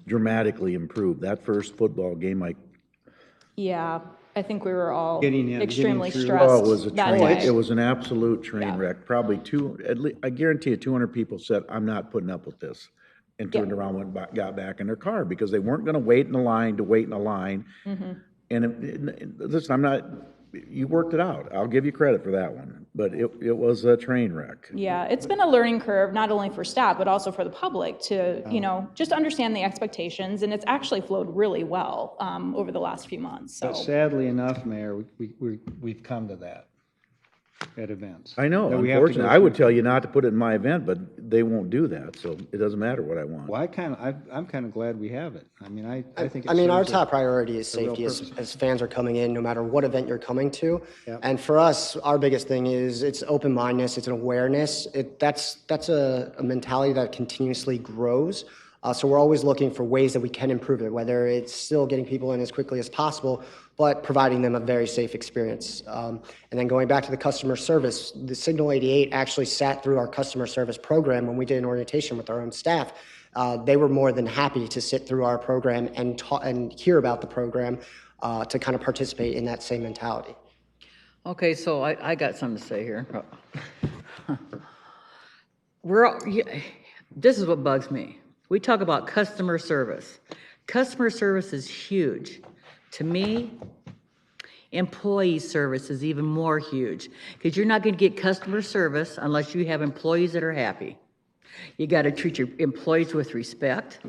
dramatically improved. That first football game, Yeah, I think we were all Getting extremely through. stressed oh, it was a that train, day. it was an absolute train Yeah. wreck. Probably I guarantee you 200 people said, I'm not putting up with this. And turned around, got back in their car because they weren't gonna wait in a line to wait in a line. And listen, you worked it out. I'll give you credit for that one, but it was a train wreck. Yeah, it's been a learning curve, not only for staff, but also for the public to, just understand the expectations, and it's actually flowed really well over the last few months, so. But sadly enough, Mayor, we've come to that at events. I know, That we have to unfortunately, go I would through. tell you not to put it in my event, but they won't do that, so it doesn't matter what I want. Well, I'm kind of glad we have it. I mean, I think. I mean, our serves top priority is a real safety purpose. as fans are coming in, no matter what event you're coming to. Yep. And for us, our biggest thing is it's open-mindedness, it's an awareness. That's a mentality that continuously grows. So we're always looking for ways that we can improve it, whether it's still getting people in as quickly as possible, but providing them a very safe experience. And then going back to the customer service, the Signal 88 actually sat through our customer service program when we did an orientation with our own staff. They were more than happy to sit through our program and hear about the program to kind of participate in that same mentality. Okay, so I got something to say here. This is what bugs me. We talk about customer service. Customer service is huge. To me, employee service is even more huge because you're not going to get customer service unless you have employees that are happy. You got to treat your employees with respect.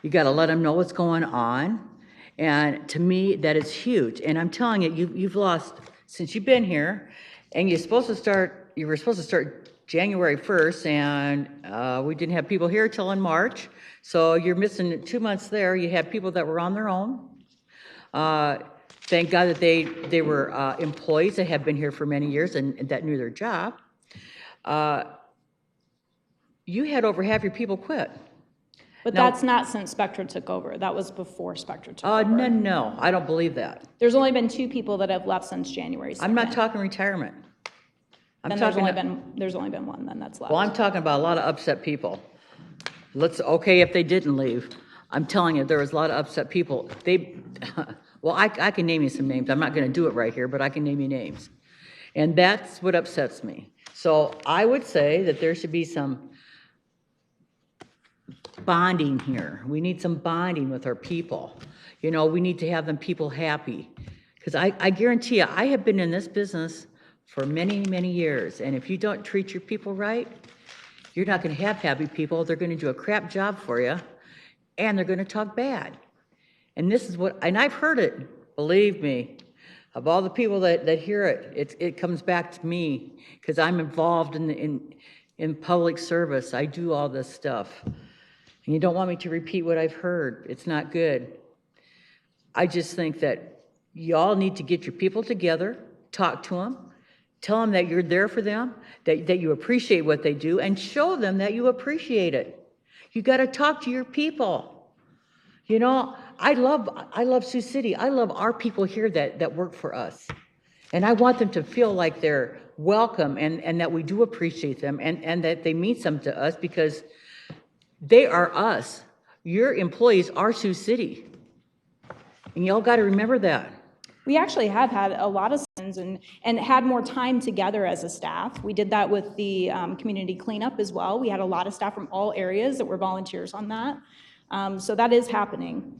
You got to let them know what's going on. And to me, that is huge. And I'm telling you, you've lost, since you've been here, and you were supposed to start January 1st, and we didn't have people here till in March. So you're missing 2 months there. You had people that were on their own. Thank God that they were employees that have been here for many years and that knew their job. You had over half your people quit. But Now- that's not since Spectra took over. That was before Spectra took over. No, I don't believe that. There's only been 2 people that have left since January 2nd. I'm not talking retirement. Then there's only been 1 then that's left. Well, I'm talking about a lot of upset people. Okay, if they didn't leave. I'm telling you, there was a lot of upset people. Well, I can name you some names. I'm not going to do it right here, but I can name you names. And that's what upsets me. So I would say that there should be some bonding here. We need some bonding with our people. We need to have them people happy. Because I guarantee you, I have been in this business for many, many years. And if you don't treat your people right, you're not going to have happy people. They're going to do a crap job for you, and they're going to talk bad. And this is and I've heard it, believe me, of all the people that hear it, it comes back to me because I'm involved in public service. I do all this stuff. And you don't want me to repeat what I've heard. It's not good. I just think that y'all need to get your people together, talk to them, tell them that you're there for them, that you appreciate what they do, and show them that you appreciate it. You got to talk to your people. I love Sioux City. I love our people here that work for us. And I want them to feel like they're welcome and that we do appreciate them and that they mean something to us because they are us. Your employees are Sioux City. And y'all got to remember that. We actually have had a lot of sessions and had more time together as a staff. We did that with the community cleanup as well. We had a lot of staff from all areas that were volunteers on that. So that is happening.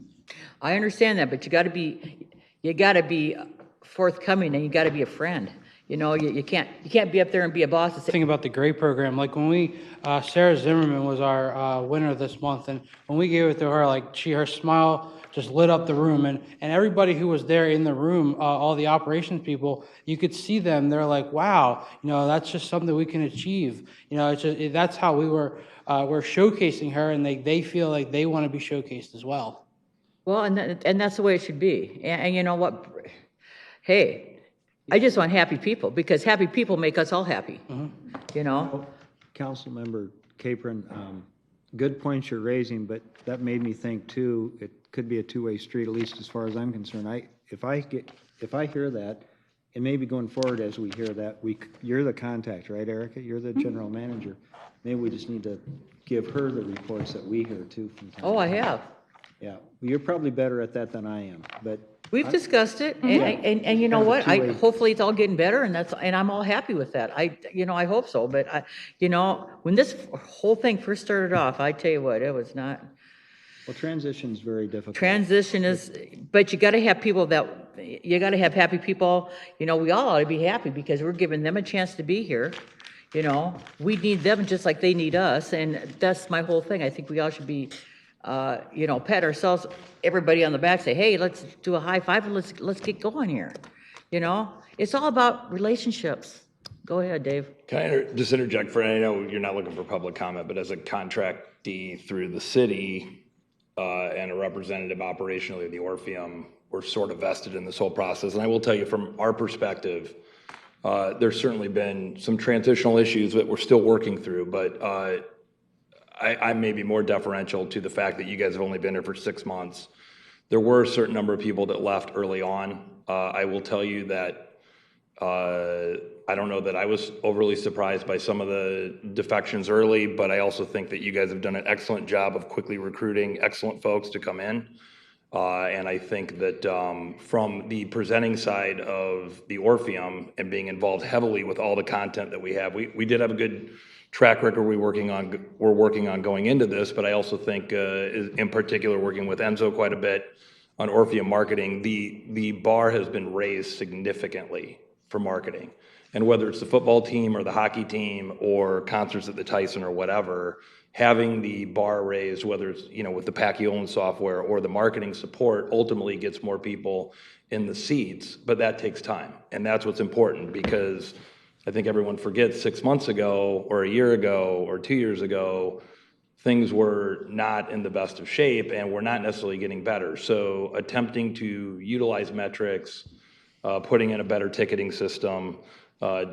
I understand that, but you got to be forthcoming and you got to be a friend. You can't be up there and be a boss. And say, Thing about the grade program, like when Sarah Zimmerman was our winner this month, and when we gave it to her, her smile just lit up the room. And everybody who was there in the room, all the operations people, you could see them. They're like, wow, that's just something we can achieve. It's just, that's how we're showcasing her, and they feel like they want to be showcased as well. Well, and that's the way it should be. And you know what? Hey, I just want happy people, because happy people make us all happy. Councilmember Capron, good points you're raising, but that made me think too, it could be a two-way street, at least as far as I'm concerned. If I hear that, and maybe going forward as we hear that, you're the contact, right, Erica? You're the general manager. Maybe we just need to give her the reports that we hear too from time to time. I have. Yeah, well, you're probably better at that than I am, but. We've discussed it, and you know what? Hopefully it's all getting better, and I'm all happy with that. I hope so. But when this whole thing first started off, I tell you what, it was not. Well, transition's very difficult. Transition is, but you got to have people you got to have happy people. We all ought to be happy because we're giving them a chance to be here. We need them just like they need us, and that's my whole thing. I think we all should be. Pat ourselves, everybody on the back, say, hey, let's do a high five and let's get going here. It's all about relationships. Go ahead, Dave. Can I just interject for, I know you're not looking for public comment, but as a contractee through the city and a representative operationally of the Orpheum, we're sort of vested in this whole process. And I will tell you from our perspective, there's certainly been some transitional issues that we're still working through, but I may be more deferential to the fact that you guys have only been here for 6 months. There were a certain number of people that left early on. I will tell you that I don't know that I was overly surprised by some of the defections early, but I also think that you guys have done an excellent job of quickly recruiting excellent folks to come in. And I think that from the presenting side of the Orpheum and being involved heavily with all the content that we have, we did have a good track record we're working on going into this, but I also think in particular working with Enzo quite a bit on Orpheum marketing, the bar has been raised significantly for marketing. And whether it's the football team or the hockey team or concerts at the Tyson or whatever, having the bar raised, whether it's with the Pacquiao software or the marketing support, ultimately gets more people in the seats, but that takes time. And that's what's important, because I think everyone forgets 6 months ago or a year ago or 2 years ago, things were not in the best of shape and we're not necessarily getting better. So attempting to utilize metrics, putting in a better ticketing system,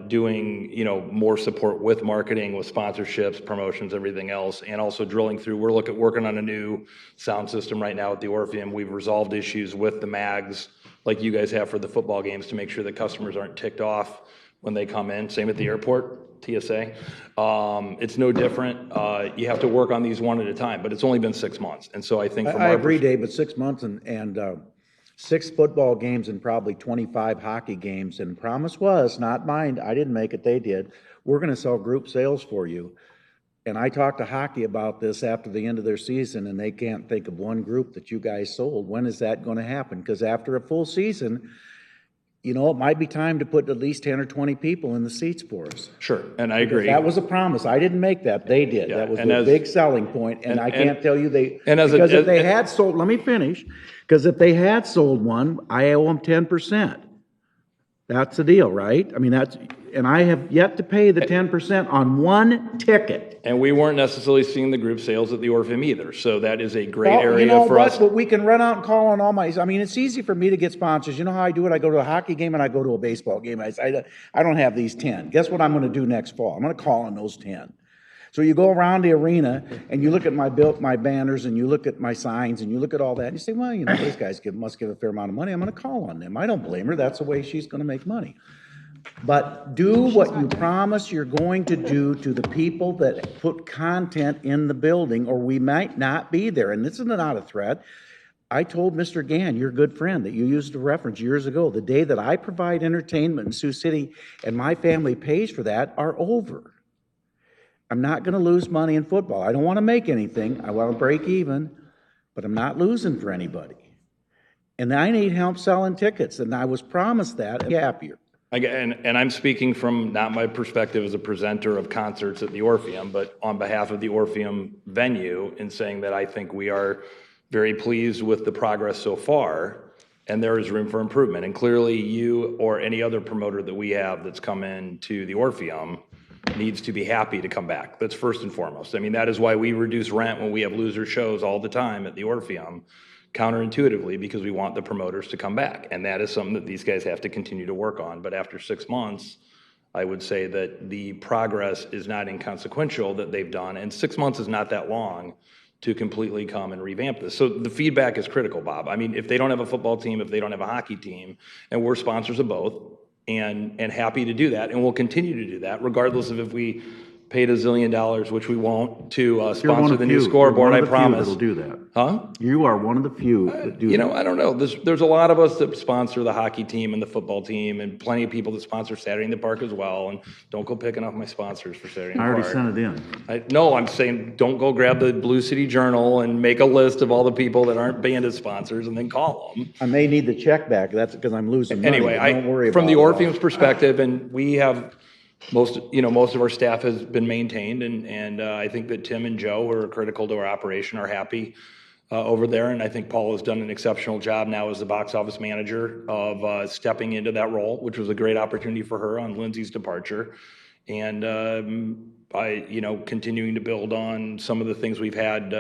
doing more support with marketing, with sponsorships, promotions, everything else, and also drilling through. We're working on a new sound system right now at the Orpheum. We've resolved issues with the mags like you guys have for the football games to make sure that customers aren't ticked off when they come in. Same at the airport, TSA. It's no different. You have to work on these one at a time, but it's only been 6 months. And so I think from I agree, Dave, but 6 months and 6 football games and probably 25 hockey games. And promise was, not mine, I didn't make it, they did. We're going to sell group sales for you. And I talked to hockey about this after the end of their season, and they can't think of one group that you guys sold. When is that going to happen? Because after a full season, it might be time to put at least 10 or 20 people in the seats for us. Sure, and I agree. That was a promise. I didn't make that. They did. That was the big selling point, and I can't tell you because if they had sold, let me finish, because if they had sold one, I owe them 10%. That's the deal, right? I mean, and I have yet to pay the 10% on one ticket. And we weren't necessarily seeing the group sales at the Orpheum either, so that is a great area for us. But we can run out and call on all it's easy for me to get sponsors. You know how I do it? I go to a hockey game and I go to a baseball game. I don't have these 10. Guess what I'm going to do next fall? I'm going to call on those 10. So you go around the arena and you look at my banners and you look at my signs and you look at all that and you say, well, these guys must give a fair amount of money. I'm going to call on them. I don't blame her. That's the way she's going to make money. But do what you promise you're going to do to the people that put content in the building, or we might not be there. And this is not a threat. I told Mr. Gann, your good friend that you used to reference years ago, the day that I provide entertainment in Sioux City and my family pays for that are over. I'm not going to lose money in football. I don't want to make anything. I want to break even, but I'm not losing for anybody. And I need help selling tickets, and I was promised that. I'm happier. And I'm speaking from not my perspective as a presenter of concerts at the Orpheum, but on behalf of the Orpheum venue in saying that I think we are very pleased with the progress so far, and there is room for improvement. And clearly you or any other promoter that we have that's come in to the Orpheum needs to be happy to come back. That's first and foremost. I mean, that is why we reduce rent when we have loser shows all the time at the Orpheum, counterintuitively, because we want the promoters to come back. And that is something that these guys have to continue to work on. But after 6 months, I would say that the progress is not inconsequential that they've done. And 6 months is not that long to completely come and revamp this. So the feedback is critical, Bob. I mean, if they don't have a football team, if they don't have a hockey team, and we're sponsors of both, and happy to do that, and we'll continue to do that, regardless of if we paid $1 zillion, which we won't, to sponsor the new scoreboard, I promise. That'll do that. Huh? You are one of the few that do that. You know, I don't know. There's a lot of us that sponsor the hockey team and the football team, and plenty of people that sponsor Saturday in the Park as well. And don't go picking off my sponsors for Saturday in the I Park. already sent it in. No, I'm saying don't go grab the Blue City Journal and make a list of all the people that aren't bandit sponsors and then call them. I may need the check back. That's because I'm losing money. Anyway, Don't worry from about the it all. Orpheum's perspective, and we have most of our staff has been maintained, and I think that Tim and Joe, who are critical to our operation, are happy over there. And I think Paul has done an exceptional job now as the box office manager of stepping into that role, which was a great opportunity for her on Lindsay's departure. And by continuing to build on some of the things we've had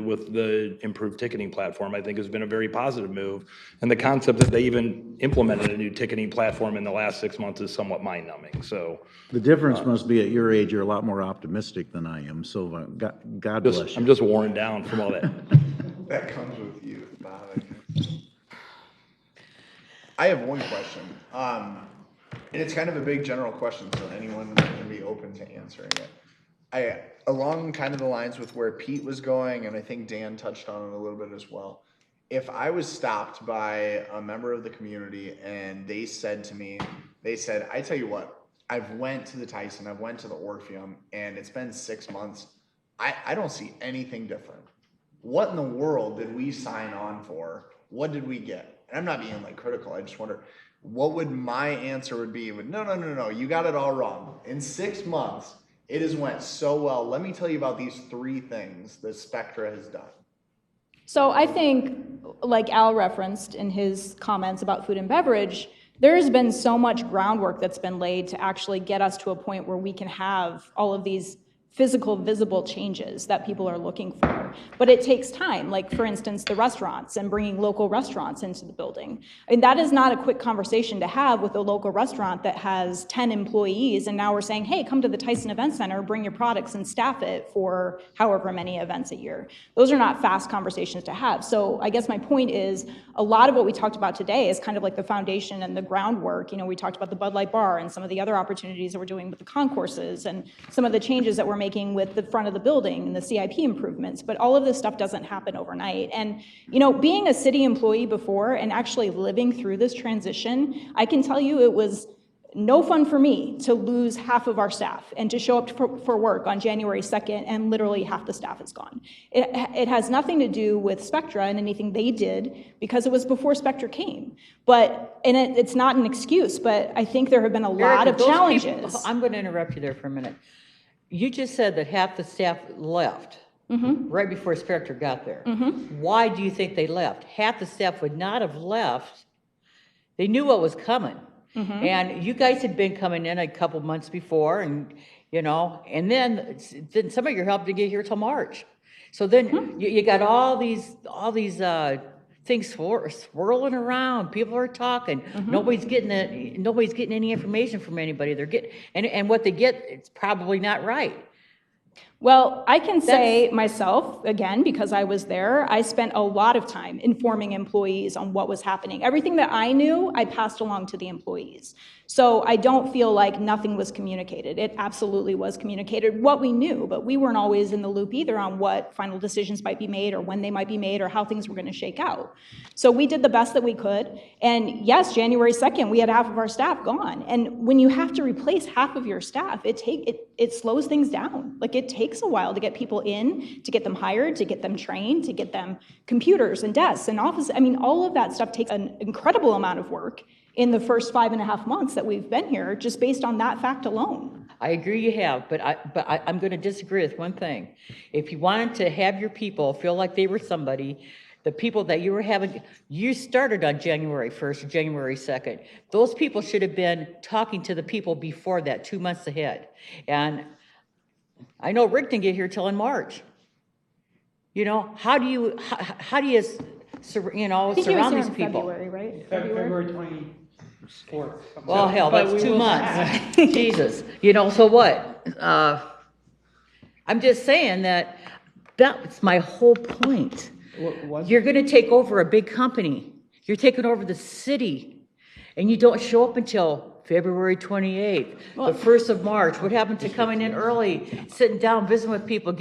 with the improved ticketing platform, I think has been a very positive move. And the concept that they even implemented a new ticketing platform in the last 6 months is somewhat mind-numbing. So the difference must be at your age, you're a lot more optimistic than I am. So God bless you. I'm just worn down from all that. That comes with you, Bob. I have one question. And it's kind of a big general question, so anyone can be open to answering it. Along kind of the lines with where Pete was going, and I think Dan touched on it a little bit as well. If I was stopped by a member of the community and they said to me, I tell you what, I've went to the Tyson, I've went to the Orpheum, and it's been 6 months. I don't see anything different. What in the world did we sign on for? What did we get? And I'm not being critical. I just wonder, what would my answer would be? No, you got it all wrong. In 6 months, it has went so well. Let me tell you about these 3 things that Spectra has done. So I think, like Al referenced in his comments about food and beverage, there's been so much groundwork that's been laid to actually get us to a point where we can have all of these physical, visible changes that people are looking for. But it takes time, like for instance, the restaurants and bringing local restaurants into the building. I mean, that is not a quick conversation to have with a local restaurant that has 10 employees, and now we're saying, hey, come to the Tyson Event Center, bring your products and staff it for however many events a year. Those are not fast conversations to have. So I guess my point is, a lot of what we talked about today is kind of like the foundation and the groundwork. We talked about the Bud Light Bar and some of the other opportunities that we're doing with the concourses and some of the changes that we're making with the front of the building and the CIP improvements, but all of this stuff doesn't happen overnight. And, being a city employee before and actually living through this transition, I can tell you it was no fun for me to lose half of our staff and to show up for work on January 2nd and literally half the staff is gone. It has nothing to do with Spectra and anything they did because it was before Spectra came. It's not an excuse, but I think there have been a lot of challenges. I'm going to interrupt you there for a minute. You just said that half the staff left right before Spectra got there. Why do you think they left? Half the staff would not have left. They knew what was coming. And you guys had been coming in a couple months before, and and then some of your help didn't get here till March. So then you got all these things swirling around. People are talking. Nobody's getting any information from anybody. They're getting and what they get, it's probably not right. Well, I can say myself, again, because I was there, I spent a lot of time informing employees on what was happening. Everything that I knew, I passed along to the employees. So I don't feel like nothing was communicated. It absolutely was communicated what we knew, but we weren't always in the loop either on what final decisions might be made or when they might be made or how things were going to shake out. So we did the best that we could. And yes, January 2nd, we had half of our staff gone. And when you have to replace half of your staff, it slows things down. It takes a while to get people in, to get them hired, to get them trained, to get them computers and desks and office. I mean, all of that stuff takes an incredible amount of work in the first 5.5 months that we've been here, just based on that fact alone. I agree you have, but I'm going to disagree with one thing. If you wanted to have your people feel like they were somebody, the people that you were having, you started on January 1st or January 2nd. Those people should have been talking to the people before that, 2 months ahead. And I know Rick didn't get here till in March. You know, how do you I think he was surround here these in people? February, right? February 24th. Well, hell, But that's we 2 will- months. Jesus, you know, so what? I'm just saying that's my whole point. You're gonna take over a big company. You're taking over the city, and you don't show up until February 28th, the 1st of March. What happened to coming in early, sitting down, visiting with people,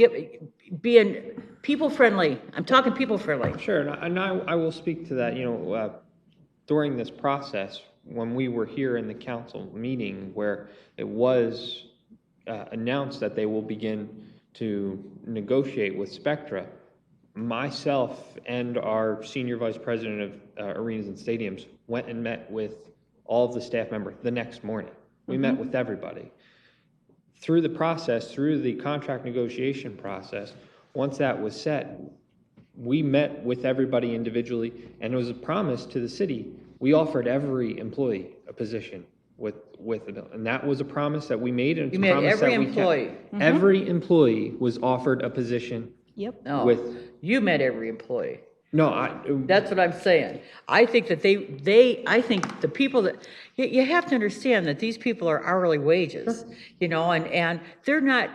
being people-friendly? I'm talking people-friendly. Sure, and I will speak to that. You know, during this process, when we were here in the council meeting where it was announced that they will begin to negotiate with Spectra, myself and our senior vice president of arenas and stadiums went and met with all of the staff members the next morning. We met with everybody. Through the process, through the contract negotiation process, once that was set, we met with everybody individually, and it was a promise to the city. We offered every employee a position with it, and that was a promise that we made, and it's You a made promise every that we kept. employee. Every employee was offered a position. Yep. No, With you met every employee. no, That's what I'm saying. I think that I think the people that, you have to understand that these people are hourly wages, you know, and they're not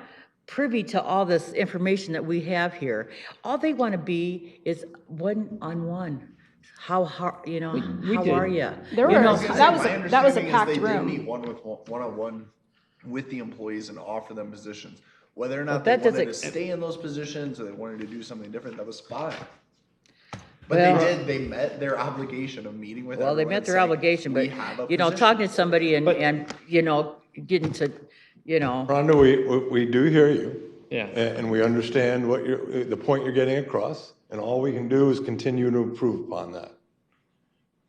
privy to all this information that we have here. All they want to be is one-on-one. How hard, you know, how did. are you? There You were, know, that was a packed They room. did meet one-on-one with the employees and offer them positions. Whether or Well, not they that wanted to doesn't- stay in those positions or they wanted to do something different, that was fine. But Well- they met their obligation of meeting with Well, they everyone met and their saying, obligation, "We but, have a you know, position." talking to somebody and, you know, getting to, you know. Rhonda, we do hear you. Yeah. And we understand the point you're getting across, and all we can do is continue to improve upon that.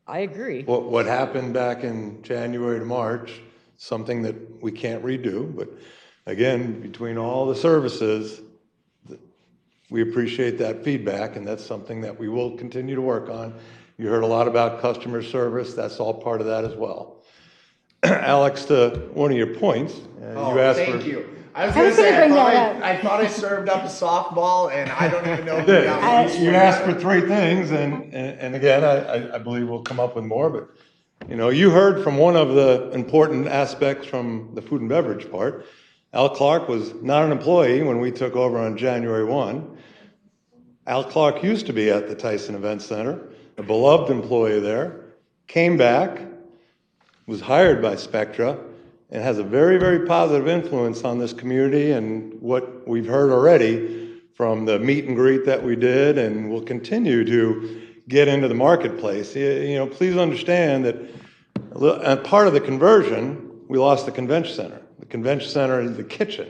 I agree. What happened back in January to March, something that we can't redo, but again, between all the services, we appreciate that feedback, and that's something that we will continue to work on. You heard a lot about customer service, that's all part of that as well. Alex, to one of your points, you asked for. Thank you. I was gonna say, I thought I served up a softball and I don't even know who got You asked for three things, and again, I believe we'll come up with more, but, you know, you heard from one of the important aspects from the food and beverage part. Al Clark was not an employee when we took over on January 1. Al Clark used to be at the Tyson Event Center, a beloved employee there, came back, was hired by Spectra, and has a very, very positive influence on this community and what we've heard already from the meet and greet that we did, and will continue to get into the marketplace. You know, please understand that part of the conversion, we lost the convention center. The convention center is the kitchen.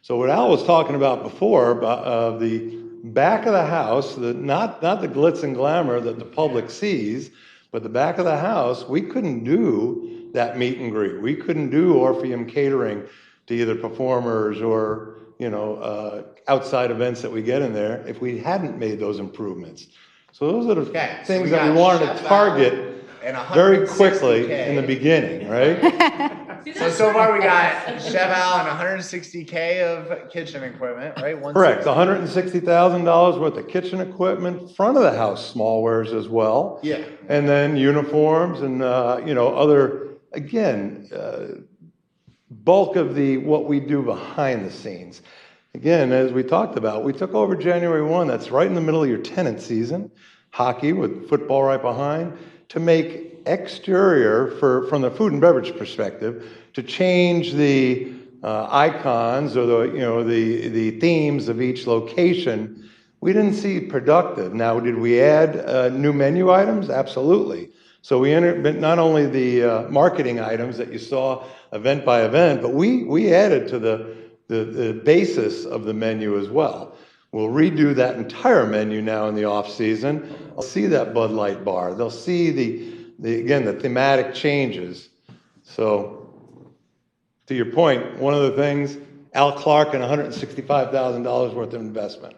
So what Al was talking about before, about the back of the house, not the glitz and glamour that the public sees, but the back of the house, we couldn't do that meet and greet. We couldn't do Orpheum catering to either performers or, you know, outside events that we get in there if we hadn't made those improvements. So those are the things that we wanted to target very quickly in the beginning, right? So far we got Chef Al and $160K of kitchen equipment, right? Correct, $160,000 worth of kitchen equipment, front of the house smallwares as well. Yeah. And then uniforms and, you know, other, again, bulk of what we do behind the scenes. Again, as we talked about, we took over January 1, that's right in the middle of your tenant season, hockey with football right behind, to make exterior from the food and beverage perspective, to change the icons or the themes of each location. We didn't see productive. Now, did we add new menu items? Absolutely. So we entered not only the marketing items that you saw event by event, but we added to the basis of the menu as well. We'll redo that entire menu now in the off season. They'll see that Bud Light bar. They'll see the thematic changes. So to your point, one of the things, Al Clark and $165,000 worth of investment.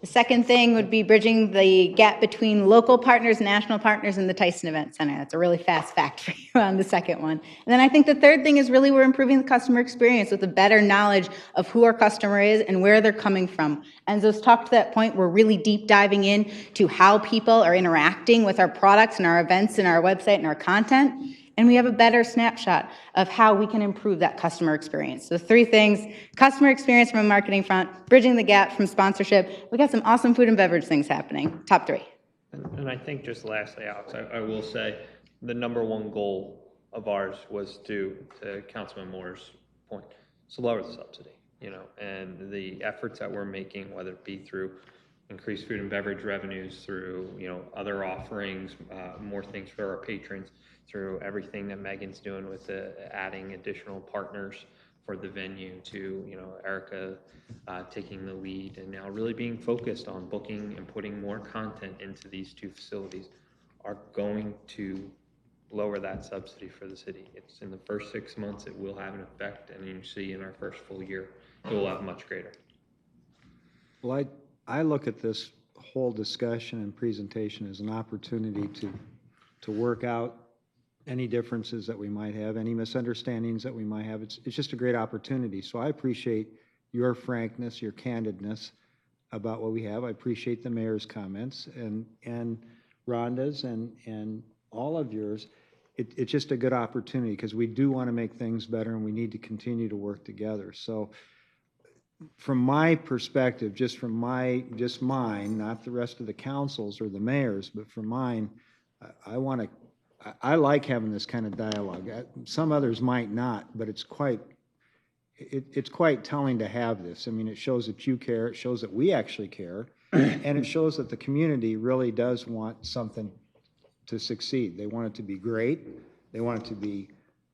The second thing would be bridging the gap between local partners, national partners, and the Tyson Event Center. That's a really fast fact for you on the second one. And then I think the third thing is really we're improving the customer experience with a better knowledge of who our customer is and where they're coming from. Enzo's talked to that point. We're really deep diving in to how people are interacting with our products and our events and our website and our content. And we have a better snapshot of how we can improve that customer experience. So 3 things: customer experience from a marketing front, bridging the gap from sponsorship. We got some awesome food and beverage things happening. Top 3. And I think just lastly, Alex, I will say the number one goal of ours was to Councilman Moore's point, to lower the subsidy, and the efforts that we're making, whether it be through increased food and beverage revenues, through, other offerings, more things for our patrons, through everything that Megan's doing with adding additional partners for the venue, to Erica taking the lead and now really being focused on booking and putting more content into these 2 facilities, are going to lower that subsidy for the city. It's in the first 6 months it will have an effect, and you see in our first full year it will have much greater. Well, I look at this whole discussion and presentation as an opportunity to work out any differences that we might have, any misunderstandings that we might have. It's just a great opportunity. So I appreciate your frankness, your candidness about what we have. I appreciate the mayor's comments and Rhonda's and all of yours. It's just a good opportunity because we do want to make things better and we need to continue to work together. So from my perspective, just mine, not the rest of the councils or the mayors, but from mine, I like having this kind of dialogue. Some others might not, but it's quite telling to have this. I mean, it shows that you care, it shows that we actually care, and it shows that the community really does want something to succeed. They want it to be great. They want it to be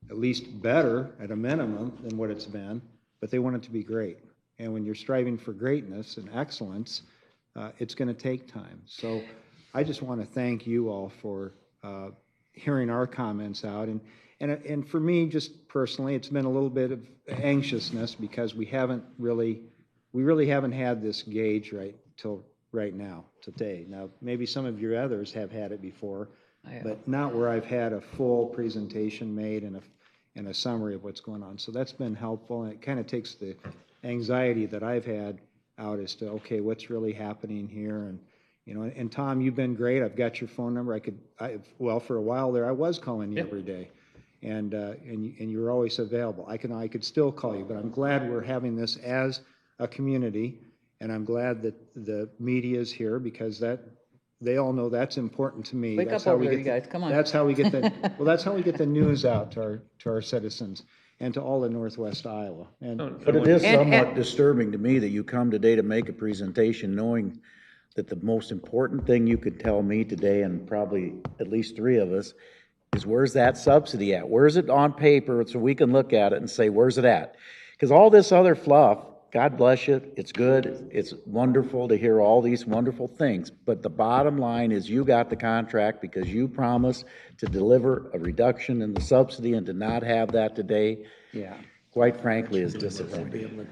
at least better at a minimum than what it's been, but they want it to be great. And when you're striving for greatness and excellence, it's going to take time. So I just want to thank you all for hearing our comments out. And for me, just personally, it's been a little bit of anxiousness because we really haven't had this gauge till right now, today. Now, maybe some of your others have had it before, but not where I've had a full presentation made and a summary of what's going on. So that's been helpful, and it kind of takes the anxiety that I've had out as to, okay, what's really happening here? And Tom, you've been great. I've got your phone number. Well, for a while there, I was calling you every day, and you're always available. I could still call you, but I'm glad we're having this as a community, and I'm glad that the media is here because they all know that's important to me. Wake up over here, you guys. Come on. That's how we get the news out to our citizens and to all of Northwest Iowa. But it is somewhat disturbing to me that you come today to make a presentation knowing that the most important thing you could tell me today, and probably at least 3 of us, is where's that subsidy at? Where's it on paper so we can look at it and say, where's it at? Because all this other fluff, God bless you, it's good, it's wonderful to hear all these wonderful things, but the bottom line is you got the contract because you promised to deliver a reduction in the subsidy, and to not have that today, quite frankly, is disappointing.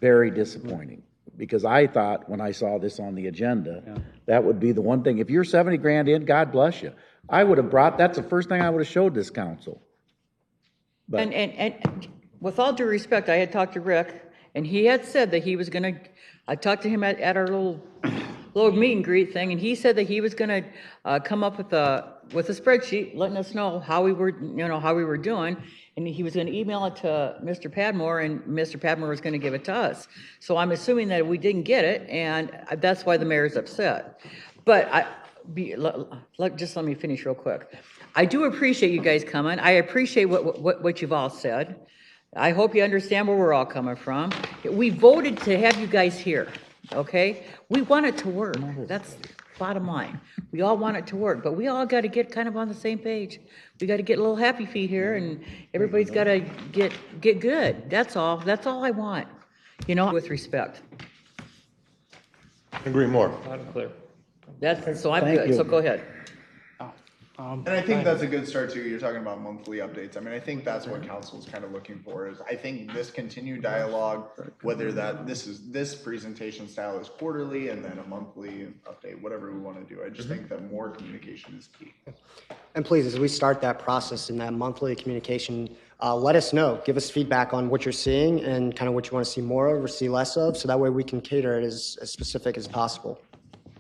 Very disappointing. Because I thought when I saw this on the agenda, that would be the one thing. If you're 70 grand in, God bless you. I would have that's the first thing I would have showed this council. But And with all due respect, I had talked to Rick, and he had said that he was going to, I talked to him at our little meet and greet thing, and he said that he was going to come up with a spreadsheet letting us know how we were, how we were doing. And he was going to email it to Mr. Padmore, and Mr. Padmore was going to give it to us. So I'm assuming that we didn't get it, and that's why the mayor's upset. But just let me finish real quick. I do appreciate you guys coming. I appreciate what you've all said. I hope you understand where we're all coming from. We voted to have you guys here, okay? We want it to work. That's bottom line. We all want it to work, but we all got to get kind of on the same page. We got to get a little happy feet here, and everybody's got to get good. That's all. That's all I want, with respect. Agree more. Loud and clear. So I'm good. So go ahead. And I think that's a good start too. You're talking about monthly updates. I mean, I think that's what council's kind of looking for is I think this continued dialogue, whether this presentation style is quarterly and then a monthly update, whatever we want to do. I just think that more communication is key. And please, as we start that process in that monthly communication, let us know. Give us feedback on what you're seeing and kind of what you want to see more of or see less of, so that way we can cater it as specific as possible.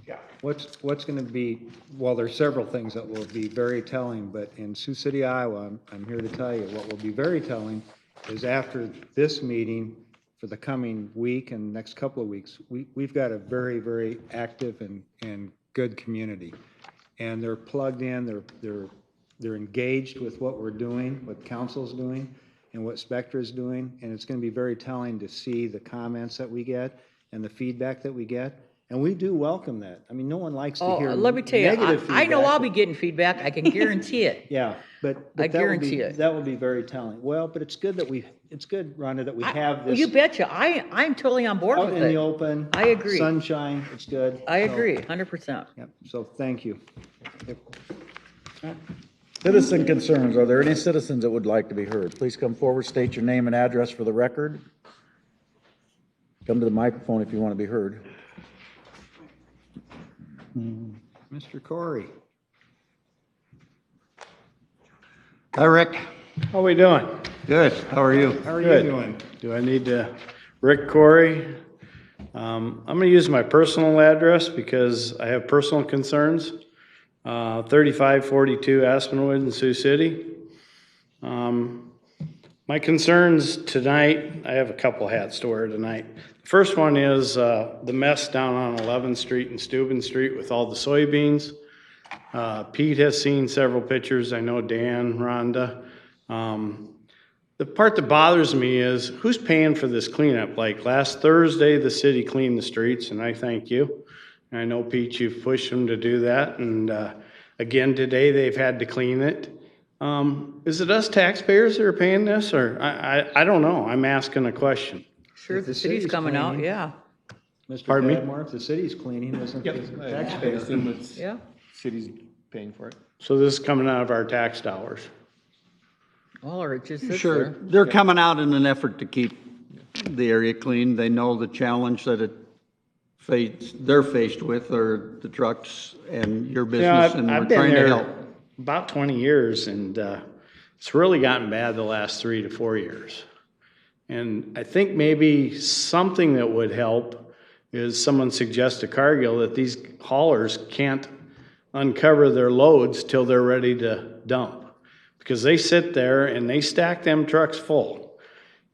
Yeah. What's going to be, well, there's several things that will be very telling, but in Sioux City, Iowa, I'm here to tell you, what will be very telling is after this meeting for the coming week and next couple of weeks, we've got a very, very active and good community. And they're plugged in, they're engaged with what we're doing, what council's doing, and what Spectra is doing, and it's going to be very telling to see the comments that we get and the feedback that we get. And we do welcome that. I mean, no one likes to hear let me tell you, negative I know feedback. I'll be getting feedback. I can guarantee it. Yeah, but I that will guarantee be, it. that will be very telling. Well, but it's good that it's good, Rhonda, that we have this You betcha. I'm totally on board out with in it. the open. I agree. Sunshine, it's good. I So, agree, 100%. Yep, so thank you. Citizen concerns. Are there any citizens that would like to be heard? Please come forward, state your name and address for the record. Come to the microphone if you want to be heard. Mr. Corey. Hi, Rick. How we doing? Good. How are you? How are Good. you doing? Do I need to, Rick Corey? I'm gonna use my personal address because I have personal concerns. 3542 Aspenwood in Sioux City. My concerns tonight, I have a couple hats to wear tonight. The first one is the mess down on 11th Street and Steuben Street with all the soybeans. Pete has seen several pictures. I know Dan, Rhonda. The part that bothers me is who's paying for this cleanup? Like last Thursday, the city cleaned the streets, and I thank you. And I know, Pete, you've pushed them to do that. And again, today they've had to clean it. Is it us taxpayers that are paying this? Or I don't know. I'm asking a question. Sure, the city's coming out, cleaning, yeah. Mr. Pardon me? Padmore, if the city's cleaning, isn't Yep. the taxpayer? Yeah. City's paying for it. So this is coming out of our tax dollars. Or it just sits Sure, there. they're coming out in an effort to keep the area clean. They know the challenge that they're faced with, or the trucks and your business, and we're I've been trying to there help. about 20 years, and it's really gotten bad the last 3 to 4 years. And I think maybe something that would help is someone suggest to Cargill that these haulers can't uncover their loads till they're ready to dump. Because they sit there and they stack them trucks full,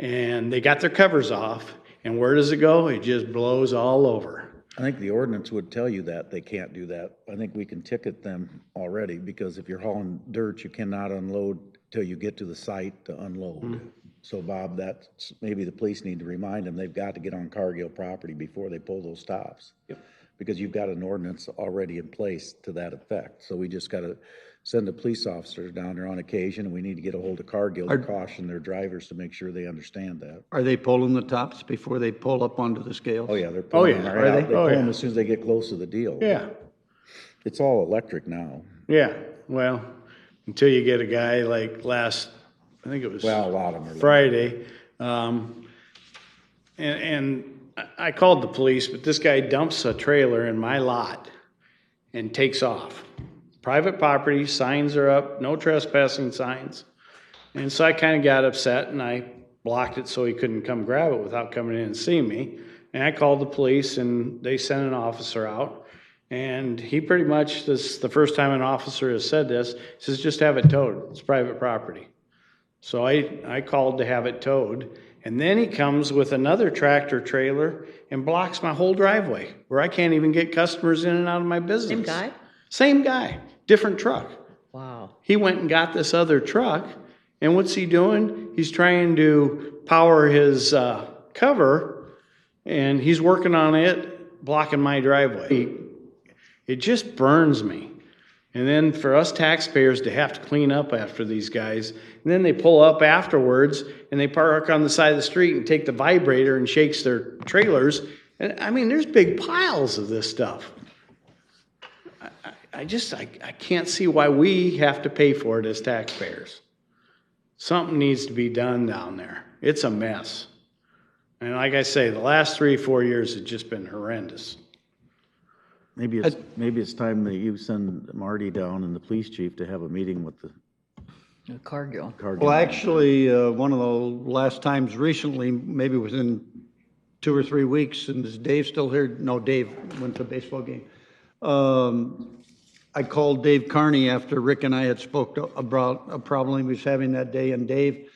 and they got their covers off, and where does it go? It just blows all over. I think the ordinance would tell you that they can't do that. I think we can ticket them already, because if you're hauling dirt, you cannot unload till you get to the site to unload. So Bob, that's, maybe the police need to remind them, they've got to get on Cargill property before they pull those stops. Yep. Because you've got an ordinance already in place to that effect. So we just got to send the police officers down there on occasion, and we need to get a hold of Cargill to caution their drivers to make sure they understand that. Are they pulling the tops before they pull up onto the scales? Oh, yeah, they're pulling them right out. They pull Oh, yeah. them as soon as they get close to the deal. Yeah. It's all electric now. Yeah, well, until you get a guy like last, I think it was Well, a lot of them are. Friday. And I called the police, but this guy dumps a trailer in my lot and takes off. Private property, signs are up, no trespassing signs. And so I kind of got upset, and I blocked it so he couldn't come grab it without coming in and seeing me. And I called the police, and they sent an officer out. And he pretty much, this is the first time an officer has said this, he says, just have it towed. It's private property. So I called to have it towed. And then he comes with another tractor trailer and blocks my whole driveway, where I can't even get customers in and out of my business. Same guy? Same guy, different truck. Wow. He went and got this other truck, and what's he doing? He's trying to power his cover, and he's working on it, blocking my driveway. It just burns me. And then for us taxpayers to have to clean up after these guys, and then they pull up afterwards, and they park on the side of the street and take the vibrator and shakes their trailers. And I mean, there's big piles of this stuff. I can't see why we have to pay for it as taxpayers. Something needs to be done down there. It's a mess. And like I say, the last 3-4 years have just been horrendous. Maybe it's time that you send Marty down and the police chief to have a meeting with the Cargill. Well, actually, one of the last times recently, maybe within 2 or 3 weeks, and is Dave still here? No, Dave went to a baseball game. I called Dave Carney after Rick and I had spoke about a problem he was having that day, and Dave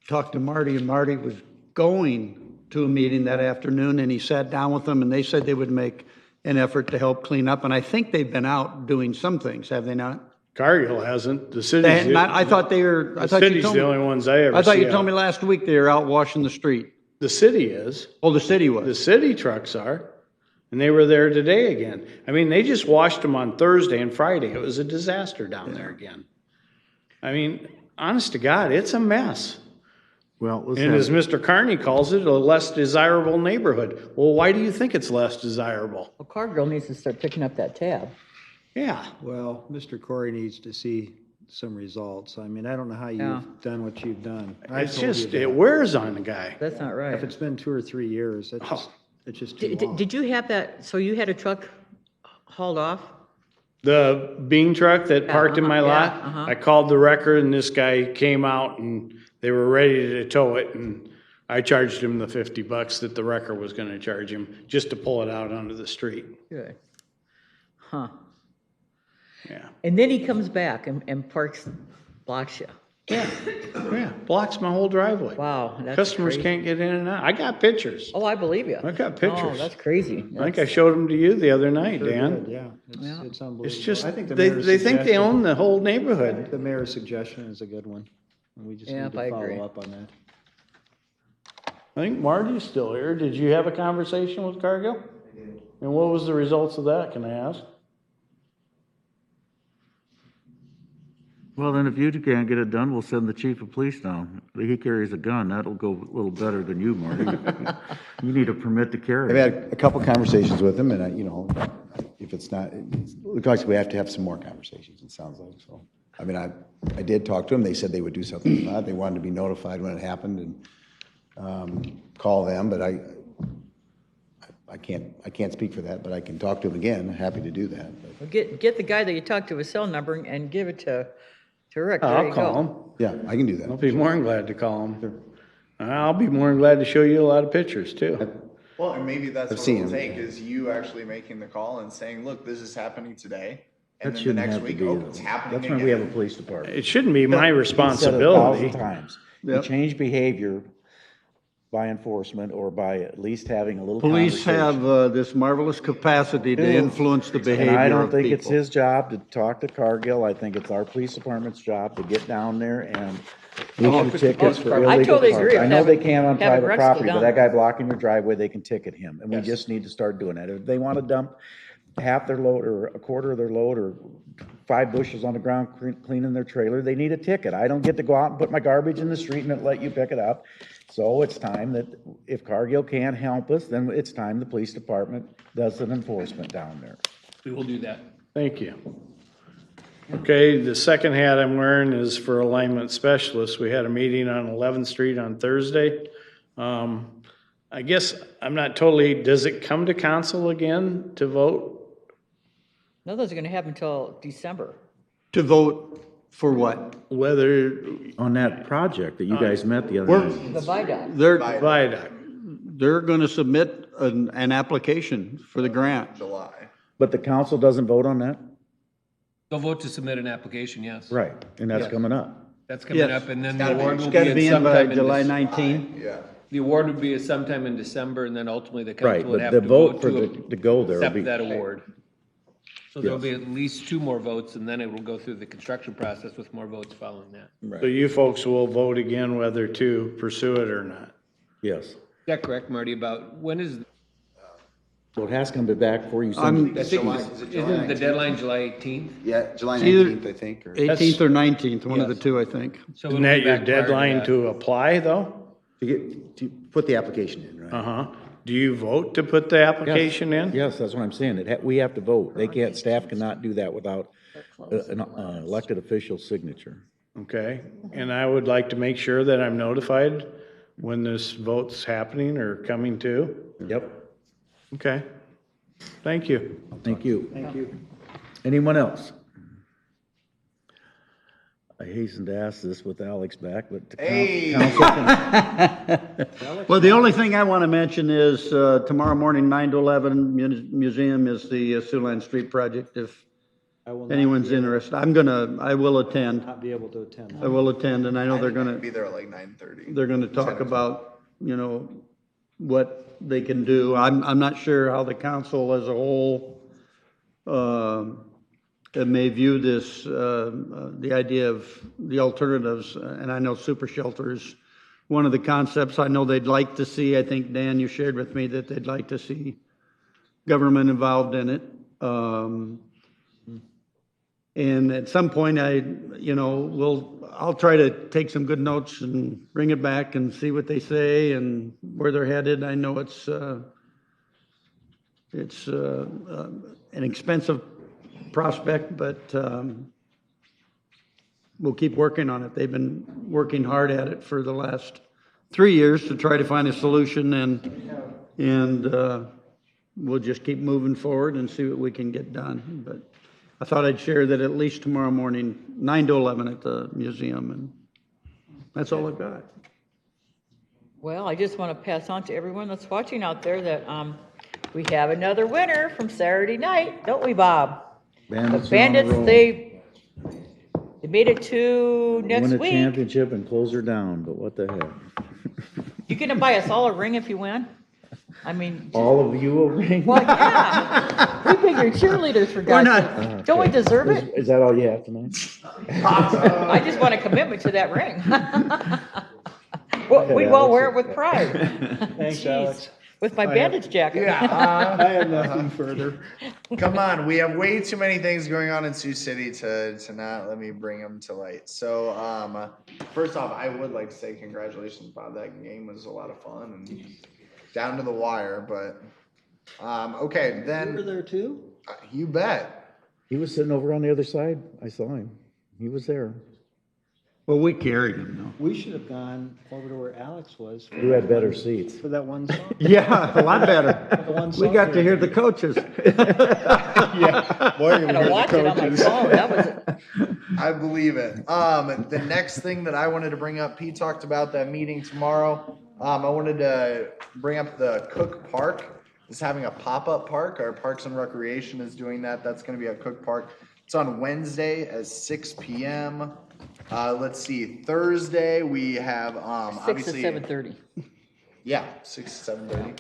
talked to Marty, and Marty was going to a meeting that afternoon, and he sat down with them, and they said they would make an effort to help clean up, and I think they've been out doing some things, have they not? Cargill hasn't. The city's I thought they were. The city's the only ones I ever see. I thought you told me last week they were out washing the street. The city is. Oh, the city was. The city trucks are. And they were there today again. I mean, they just washed them on Thursday and Friday. It was a disaster down there again. I mean, honest to God, it's a mess. Well, and as Mr. Carney calls it, a less desirable neighborhood. Well, why do you think it's less desirable? Well, Cargill needs to start picking up that tab. Yeah. Well, Mr. Corey needs to see some results. I mean, I don't know how you've done what you've done. It's just, it wears on the guy. That's not right. If it's been 2 or 3 years, it's just too long. Did you have that, so you had a truck hauled off? The bean truck that parked in my lot, I called the wrecker and this guy came out and they were ready to tow it, and I charged him the $50 that the wrecker was gonna charge him just to pull it out onto the street. Good. Huh. Yeah. And then he comes back and parks, blocks you. Yeah, blocks my whole driveway. Wow. That's Customers crazy. can't get in and out. I got pictures. Oh, I believe you. I got pictures. Oh, that's crazy. I think I showed them to you the other night, Sure Dan. did, yeah. It's unbelievable. It's just, I think the they mayor's think they suggestion- own the whole neighborhood. The mayor's suggestion is a good one. And we just need to follow up on that. I think Marty's still here. Did you have a conversation with Cargill? I did. And what was the results of that, can I ask? Well, then if you can't get it done, we'll send the chief of police down. He carries a gun. That'll go a little better than you, Marty. You need a permit to carry. I've had a couple conversations with him, and if it's not, it looks like we have to have some more conversations, it sounds like, so. I mean, I did talk to them. They said they would do something about it. They wanted to be notified when it happened and call them, but I can't speak for that, but I can talk to them again. I'm happy to do that. Well, get the guy that you talked to his cell number and give it to Rick. There I'll you call go. him. Yeah, I can do that. I'll be more than glad to call him. I'll be more than glad to show you a lot of pictures too. Well, and maybe that's I've what seen it'll them. take is you actually making the call and saying, look, this is happening today. And That then the shouldn't next have to week, be. oh, it's happening That's why we have a again. police department. It shouldn't be my He said it responsibility. 1,000 times. You Yep. change behavior by enforcement or by at least having a little Police conversation. have this marvelous capacity to Yeah. influence the And behavior I don't of think it's people. his job to talk to Cargill. I think it's our police department's job to get down there and issue tickets for illegal I totally parking. agree. I know they can on Have it private Rex property, go but down that guy blocking your driveway, they can ticket him. And we just need to start doing that. If they want to dump half their load or a quarter of their load or 5 bushels on the ground cleaning their trailer, they need a ticket. I don't get to go out and put my garbage in the street and let you pick it up. So it's time that if Cargill can't help us, then it's time the police department does an enforcement down there. We will do that. Thank you. Okay, the second hat I'm wearing is for alignment specialist. We had a meeting on 11th Street on Thursday. I guess I'm not totally, does it come to council again to vote? No, those are gonna happen until December. To vote for what? Whether On that project that you guys met the other night. The viaduct. They're, viaduct. they're gonna submit an application for the grant. July. But the council doesn't vote on that? They'll vote to submit an application, yes. Right, and that's Yes. coming up. That's coming Yes. up, and then It's the gotta be- award It's will gotta be be at in by sometime in July December. 19. Yeah. The award would be sometime in December, and then ultimately the Right, council would but have the to vote vote for to to go there will accept be. that award. So there'll Yes. be at least 2 more votes, and then it will go through the construction process with more votes following that. So you folks will vote again whether to pursue it or not. Yes. Is that correct, Marty, about when is, So it has to come back before you I'm- send I it. think, July- is it July isn't the 19th? deadline July 18th? Yeah, July It's either 19th, I think, or. 18th or 19th, one of the Yes. two, I think. So Isn't it'll that be your back prior to deadline that. to apply though? To put the application in, right? Uh-huh. Do you vote to put the application in? Yes, that's what I'm saying. We have to vote. They can't, staff cannot do that without an elected official's signature. Okay, and I would like to make sure that I'm notified when this vote's happening or coming to. Yep. Okay, thank you. Thank you. Thank you. Anyone else? I hasten to ask this with Alex back, but the council can. Well, the only thing I want to mention is tomorrow morning, 9 to 11, museum is the Siouxland Street project. If anyone's interested, I will attend. Not be able to attend. I will attend, and I know they're I'll gonna be there at like 9:30. they're gonna talk about, you know, what they can do. I'm not sure how the council as a whole may view this, the idea of the alternatives, and I know super shelter is one of the concepts I know they'd like to see. I think, Dan, you shared with me that they'd like to see government involved in it. And at some point, I'll try to take some good notes and bring it back and see what they say and where they're headed. I know it's an expensive prospect, but we'll keep working on it. They've been working hard at it for the last 3 years to try to find a solution, and we'll just keep moving forward and see what we can get done. But I thought I'd share that at least tomorrow morning, 9 to 11 at the museum, and that's all I've got. Well, I just want to pass on to everyone that's watching out there that we have another winner from Saturday night, don't we, Bob? Bandits The are on the Bandits, roll. they made it to next Win a week. championship and close her down, but what the heck? You gonna buy us all a ring if you win? I mean, All of you a ring? well, yeah. We've been your cheerleaders for God's sake. Don't we deserve it? Is that all you have tonight? I just want a commitment to that ring. Well, we'd all wear it with pride. Thanks, Jeez. Alex. With my bandage jacket. Yeah. I have nothing further. Come on, we have way too many things going on in Sioux City to not let me bring them to light. So, first off, I would like to say congratulations, Bob. That game was a lot of fun and down to the wire. But okay, then You were there too? You bet. He was sitting over on the other side. I saw him. He was there. Well, we carried him, though. We should have gone over to where Alex was. Who had better seats? For that one song. Yeah, a lot better. The one We song got to there. hear the coaches. Yeah. Boy, I gotta watch it on my phone. That was I believe it. The next thing that I wanted to bring up, Pete talked about that meeting tomorrow. I wanted to bring up the Cook Park is having a pop-up park. Our Parks and Recreation is doing that. That's going to be at Cook Park. It's on Wednesday at 6 p.m. Let's see. Thursday we have 6 obviously to 7:30. Yeah, 6 to 7:30.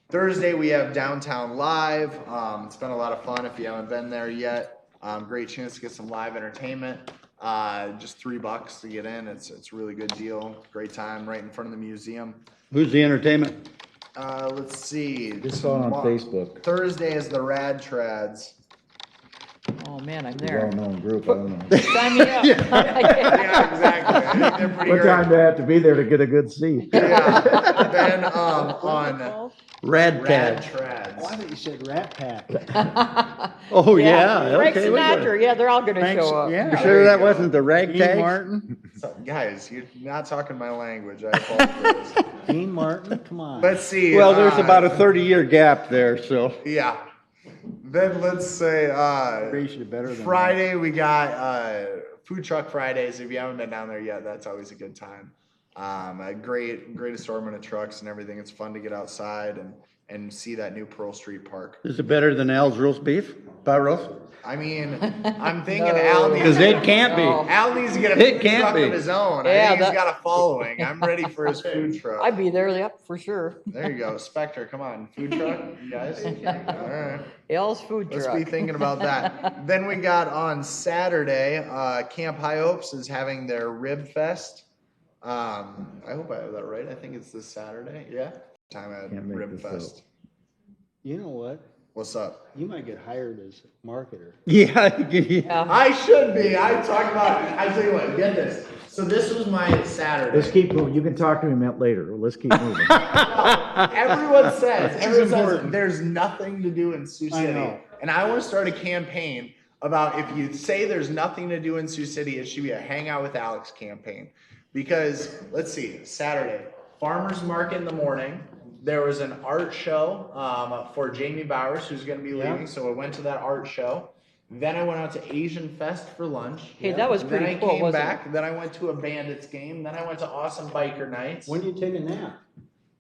Thursday we have Downtown Live. It's been a lot of fun if you haven't been there yet. Great chance to get some live entertainment. Just $3 to get in. It's a really good deal. Great time right in front of the museum. Who's the entertainment? Let's see. Just saw it on Facebook. Thursday is the Rad Trads. Oh, man, I'm there. Well-known group, I don't know. Sign me up. Yeah, exactly. I think they're pretty What great. time do I have to be there to get a good seat? Yeah. Then on Rad Rad Cat. Oh, I Trads. thought you said Rat Pack. Oh, yeah. Frank Okay, we got it. Sinatra, yeah, they're all gonna Thanks. show up. You sure that wasn't the Dean ragtag? Martin. So, guys, you're not talking my language. I apologize. Dean Martin, come on. Let's see. Well, there's about a 30-year gap there, so. Yeah. Then let's say Racially better than Friday we got Food Truck Fridays. If you haven't been down there yet, that's always a good time. A great assortment of trucks and everything. It's fun to get outside and see that new Pearl Street Park. Is it better than Al's roast beef? Pot roast? I mean, I'm thinking Al needs Because it can't be. Al needs to get a It food can't truck be. of his own. Yeah, I think he's that- got a following. I'm ready for his food truck. I'd be there, yep, for sure. There you go. Spectre, come on. Food truck, you guys? All right. Al's food Let's truck. be thinking about that. Then we got on Saturday, Camp High Hopes is having their Rib Fest. I hope I have that right. I think it's this Saturday. Yeah. Time at Can't make Rib this Fest. You know what? What's up? You might get hired as marketer. Yeah. I should be. I tell you what, get this. So this was my Saturday. Let's keep moving. You can talk to me later. Let's keep moving. Everyone says there's nothing to do in Sioux City. And I want to start a campaign about if you say there's nothing to do in Sioux City, it should be a Hangout with Alex campaign. Because, let's see, Saturday, farmer's market in the morning. There was an art show for Jamie Bowers, who's going to be leaving. So I went to that art show. Then I went out to Asian Fest for lunch. Hey, that was pretty cool, Then I came wasn't back. Then I went to a Bandits game. Then I went to Awesome Biker Nights. When do you take a nap?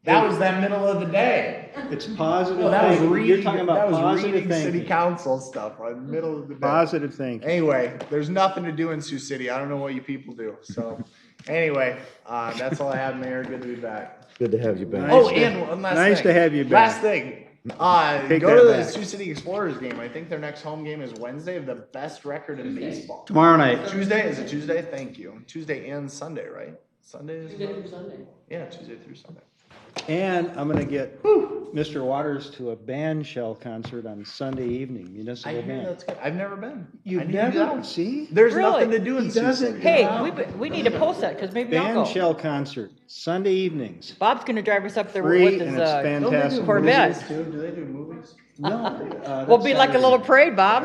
That was that middle of the day. It's positive No, that was thinking. reading, You're talking about that was positive reading thinking. city council stuff, right? Middle of the day. Positive thinking. Anyway, there's nothing to do in Sioux City. I don't know what you people do. So, anyway, that's all I have, Mayor. Good to be back. Good to have you back. And one last thing. Nice to have you back. Last thing. Take Go to that the back. Sioux City Explorers game. I think their next home game is Wednesday. The best record in baseball. Tomorrow night. Tuesday? Is it Tuesday? Thank you. Tuesday and Sunday, right? Sunday is Tuesday through Sunday. Yeah, Tuesday through Sunday. And I'm gonna get Mr. Waters to a band shell concert on Sunday evening, I municipal hear band. that's good. I've never been. I You've need to do never, that. see? There's Really? nothing to do in He Sioux doesn't- City. Hey, we need to post that, because maybe I'll Band go. shell concert, Sunday evenings. Bob's gonna drive us up there Free, with his, and it's fantastic. Corvette. Movies too? Do they do movies? No. We'll be like a little parade, Bob.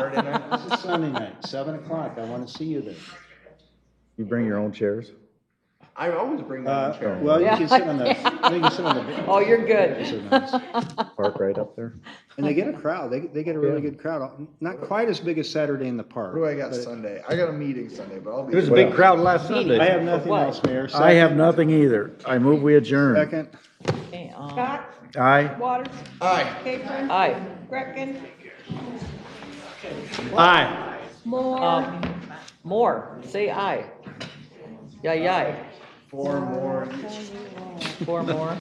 This is Sunday night, 7 o'clock. I wanna see you there. You bring your own chairs? I always bring my own chair. Well, you Yeah. can sit on the, you can sit on the. Oh, you're good. Those are nice. Park right up there? And they get a crowd. They get a really good crowd. Not quite as big as Saturday in the park. What do I got but Sunday? I got a meeting Sunday, but I'll be. There was a big crowd last Sunday. I have nothing What? else, Mayor. I have nothing either. I move we adjourn. Second. Okay, Scott, Aye. Waters, Aye. Capron, Aye. Greckin, Aye. Moore. More, say aye. Yay, yay. 4 more. 4 more.